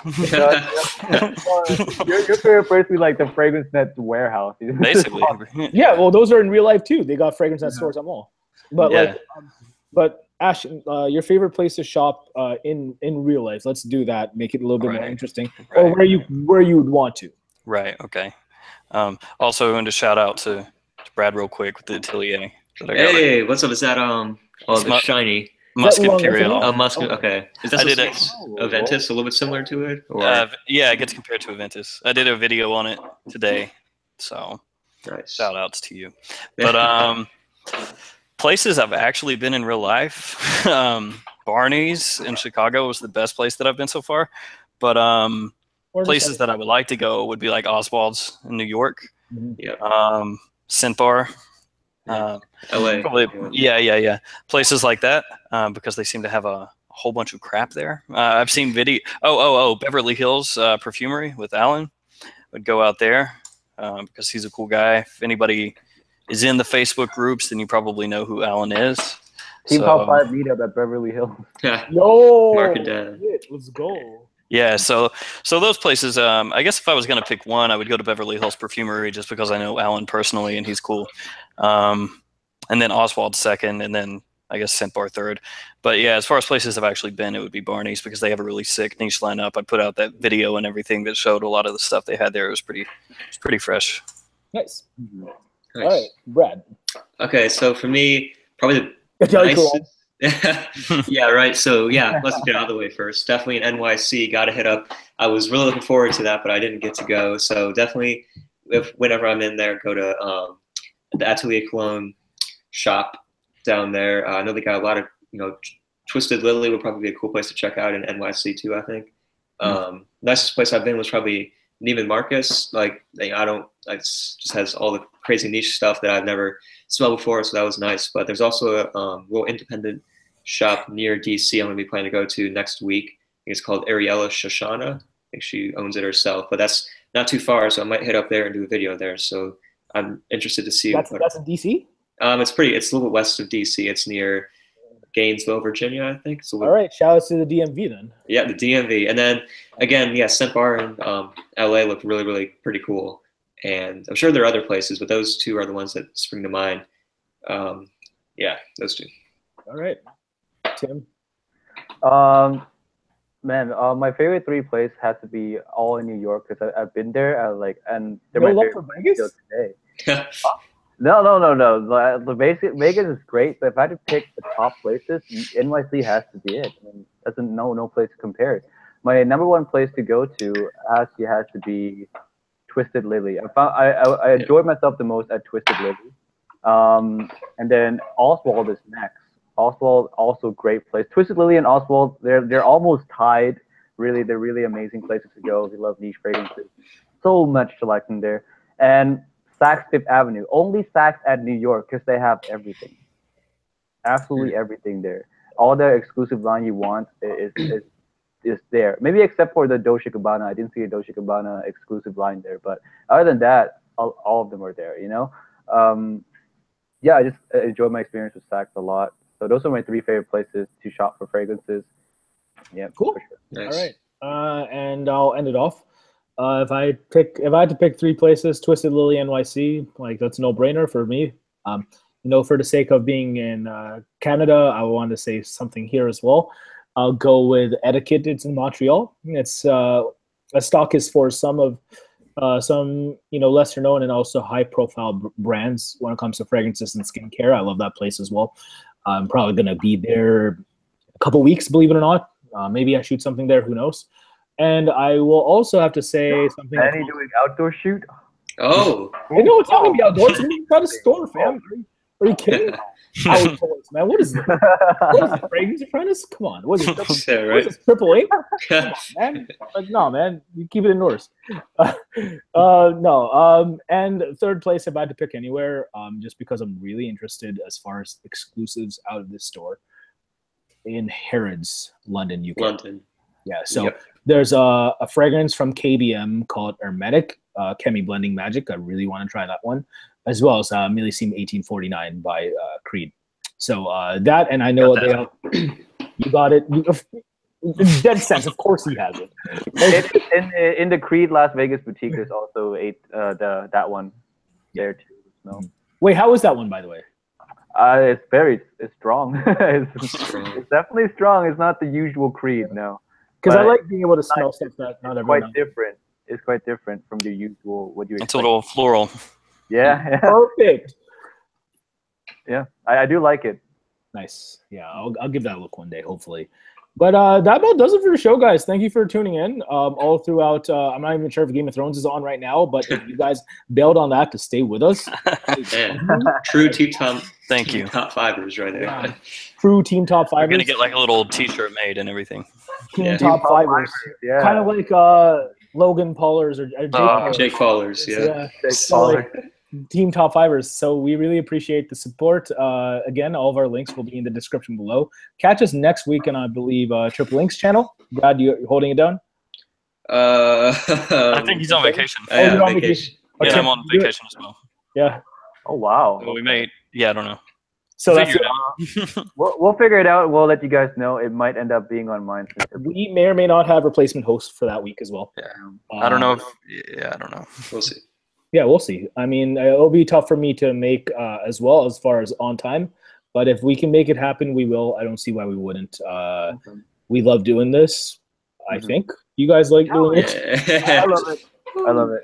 [SPEAKER 4] Your favorite place would be like the Fragrance Net's warehouse.
[SPEAKER 3] Basically.
[SPEAKER 1] Yeah, well, those are in real life too. They got Fragrance Net stores at mall. But but Ash, your favorite place to shop in real life? Let's do that. Make it a little bit more interesting, or where you would want to.
[SPEAKER 3] Right. Okay. Also, I wanted to shout out to Brad real quick with the Atelier.
[SPEAKER 2] Hey, what's up? Is that the shiny
[SPEAKER 3] Musk Imperial?
[SPEAKER 2] Musk. Okay. Is that Aventus a little bit similar to it? Or?
[SPEAKER 3] Yeah, it gets compared to Aventus. I did a video on it today, so shout outs to you. But places I've actually been in real life, Barney's in Chicago was the best place that I've been so far. But places that I would like to go would be like Oswald's in New York, Scent Bar,
[SPEAKER 2] LA.
[SPEAKER 3] Probably, yeah. Places like that because they seem to have a whole bunch of crap there. I've seen video. Beverly Hills Perfumery with Alan. Would go out there because he's a cool guy. If anybody is in the Facebook groups, then you probably know who Alan is.
[SPEAKER 4] Team Top 5 meetup at Beverly Hills.
[SPEAKER 1] Yo,
[SPEAKER 2] mark it down.
[SPEAKER 1] Let's go.
[SPEAKER 3] Yeah, so those places. I guess if I was gonna pick one, I would go to Beverly Hills Perfumery just because I know Alan personally and he's cool. And then Oswald second, and then I guess Scent Bar third. But yeah, as far as places I've actually been, it would be Barney's because they have a really sick niche lineup. I put out that video and everything that showed a lot of the stuff they had there. It was pretty fresh.
[SPEAKER 1] Nice. All right, Brad.
[SPEAKER 2] Okay, so for me, probably the nicest. Yeah, right. So yeah, let's get out of the way first. Definitely in NYC, got to hit up. I was really looking forward to that, but I didn't get to go. So definitely, whenever I'm in there, go to the Atelier Cologne shop down there. I know they got a lot of, Twisted Lily would probably be a cool place to check out in NYC too, I think. Nicest place I've been was probably Neiman Marcus. It just has all the crazy niche stuff that I've never smelled before, so that was nice. But there's also a little independent shop near DC I'm going to be planning to go to next week. I think it's called Ariella Shoshana. I think she owns it herself, but that's not too far, so I might hit up there and do a video there. So I'm interested to see.
[SPEAKER 1] That's in DC?
[SPEAKER 2] It's a little bit west of DC. It's near Gainesville, Virginia, I think. So
[SPEAKER 1] all right, shout out to the DMV then.
[SPEAKER 2] Yeah, the DMV. And then again, Scent Bar in LA look really, really pretty cool. And I'm sure there are other places, but those two are the ones that spring to mind. Those two.
[SPEAKER 1] All right. Tim?
[SPEAKER 4] My favorite three places has to be all in New York because I've been there. And they're my favorite
[SPEAKER 1] Vegas
[SPEAKER 4] today. No. The Vegas is great, but if I had to pick the top places, NYC has to be it. I mean, no place to compare it. My number one place to go to has to be Twisted Lily. I enjoyed myself the most at Twisted Lily. And then Oswald is next. Oswald, also great place. Twisted Lily and Oswald, they're almost tied. Really, they're really amazing places to go if you love niche fragrances. So much selection there. And Saks Fifth Avenue. Only Saks at New York because they have everything. Absolutely everything there. All the exclusive line you want is there. Maybe except for the Dolce & Gabbana. I didn't see a Dolce & Gabbana exclusive line there. But other than that, all of them are there, I just enjoyed my experience with Saks a lot. So those are my three favorite places to shop for fragrances. Yeah,
[SPEAKER 1] cool.
[SPEAKER 4] For sure.
[SPEAKER 2] Nice.
[SPEAKER 1] All right, and I'll end it off. If I had to pick three places, Twisted Lily, NYC, that's a no-brainer for me. For the sake of being in Canada, I want to say something here as well. I'll go with Etiquette. It's in Montreal. It's a stock is for some lesser known and also high-profile brands when it comes to fragrances and skincare. I love that place as well. I'm probably gonna be there a couple weeks, believe it or not. Maybe I shoot something there. Who knows? And I will also have to say something.
[SPEAKER 4] Danny doing outdoor shoot?
[SPEAKER 2] Oh.
[SPEAKER 1] It's not gonna be outdoors. We're trying to store, fam. Are you kidding? Outdoors, man. What is this? What is it? Fragrance apprentice? Come on. What is it? What is this, TRIPLEINC? Come on, man. No, man. You keep it indoors. No. And third place, if I had to pick anywhere, just because I'm really interested as far as exclusives out of this store, in Harrods, London, UK.
[SPEAKER 2] London.
[SPEAKER 1] Yeah. So
[SPEAKER 2] Yep.
[SPEAKER 1] there's a fragrance from KBM called Hermetic, Chemi Blending Magic. I really want to try that one, as well as Millésime 1849 by Creed. So that, and I know they have, you got it. Dead sense, of course he has it.
[SPEAKER 4] In the Creed Las Vegas boutique, there's also that one there too. So.
[SPEAKER 1] Wait, how is that one, by the way?
[SPEAKER 4] It's strong. It's definitely strong. It's not the usual Creed, no.
[SPEAKER 1] Because I
[SPEAKER 4] But
[SPEAKER 1] like being able to smell stuff that not everyone
[SPEAKER 4] quite different. It's quite different from your usual what you expect.
[SPEAKER 3] It's a little floral.
[SPEAKER 4] Yeah.
[SPEAKER 1] Perfect.
[SPEAKER 4] Yeah, I do like it.
[SPEAKER 1] Nice. Yeah, I'll give that a look one day, hopefully. But that about does it for the show, guys. Thank you for tuning in all throughout. I'm not even sure if Game of Thrones is on right now, but if you guys bailed on that to stay with us.
[SPEAKER 2] True top.
[SPEAKER 3] Thank you.
[SPEAKER 2] Top fivers right there.
[SPEAKER 1] Yeah. True team top
[SPEAKER 3] We're
[SPEAKER 1] fivers.
[SPEAKER 3] gonna get like a little T-shirt made and everything.
[SPEAKER 1] Team
[SPEAKER 2] Yeah.
[SPEAKER 1] top fivers.
[SPEAKER 4] Yeah.
[SPEAKER 1] Kind of like Logan Paulers or Jake Paulers.
[SPEAKER 2] Jake Paulers, yeah.
[SPEAKER 1] So, like, team top fivers. So we really appreciate the support. Again, all of our links will be in the description below. Catch us next week on, I believe, TRIPLEINC's channel. Brad, you holding it down?
[SPEAKER 3] I think he's on vacation.
[SPEAKER 2] Yeah,
[SPEAKER 1] you're on
[SPEAKER 2] vacation.
[SPEAKER 3] Yeah,
[SPEAKER 1] Okay.
[SPEAKER 3] I'm on vacation as well.
[SPEAKER 1] Yeah.
[SPEAKER 4] Oh wow.
[SPEAKER 3] So we may. Yeah, I don't know.
[SPEAKER 1] So that's
[SPEAKER 3] Figure
[SPEAKER 1] it.
[SPEAKER 3] it out.
[SPEAKER 4] We'll figure it out. We'll let you guys know. It might end up being on mine.
[SPEAKER 1] We may or may not have replacement hosts for that week as well.
[SPEAKER 3] Yeah. I don't know. I don't know.
[SPEAKER 2] We'll see.
[SPEAKER 1] Yeah, we'll see. I mean, it'll be tough for me to make as well as far as on time. But if we can make it happen, we will. I don't see why we wouldn't. We love doing this. I think you guys like doing it.
[SPEAKER 4] I love it. I love it.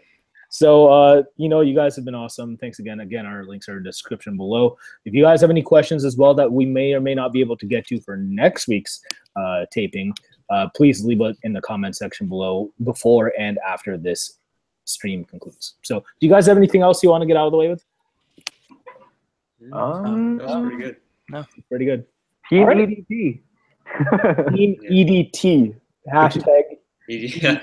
[SPEAKER 1] So, you guys have been awesome. Thanks again. Again, our links are in the description below. If you guys have any questions as well that we may or may not be able to get to for next week's taping, please leave it in the comment section below before and after this stream concludes. So, do you guys have anything else you want to get out of the way with?
[SPEAKER 2] That was pretty good.
[SPEAKER 1] Pretty good.
[SPEAKER 4] Team
[SPEAKER 1] All right.
[SPEAKER 4] EDT.
[SPEAKER 1] Team EDT. Hashtag
[SPEAKER 2] Yeah.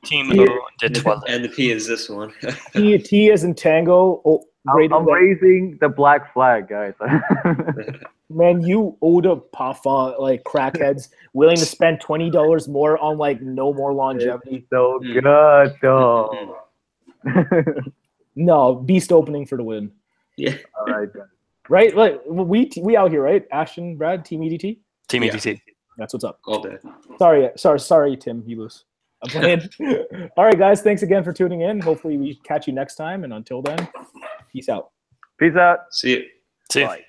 [SPEAKER 3] Team de toilette.
[SPEAKER 2] And the P is this one.
[SPEAKER 1] T as in Tango. Oh,
[SPEAKER 4] I'm raising the black flag, guys.
[SPEAKER 1] man, you eau de parfum, like crackheads, willing to spend $20 more on like no more longevity.
[SPEAKER 4] So good, though.
[SPEAKER 1] No, beast opening for the win.
[SPEAKER 2] Yeah.
[SPEAKER 4] All right, guys.
[SPEAKER 1] Right? Like we out here, right? Ashton, Brad, Team EDT.
[SPEAKER 3] Team
[SPEAKER 2] Yeah.
[SPEAKER 3] EDT.
[SPEAKER 1] That's what's up.
[SPEAKER 2] All day.
[SPEAKER 1] Sorry, Tim. You lose. I'm playing. All right, guys. Thanks again for tuning in. Hopefully, we catch you next time. And until then, peace out.
[SPEAKER 4] Peace out.
[SPEAKER 2] See you.
[SPEAKER 3] See ya.
[SPEAKER 4] Bye.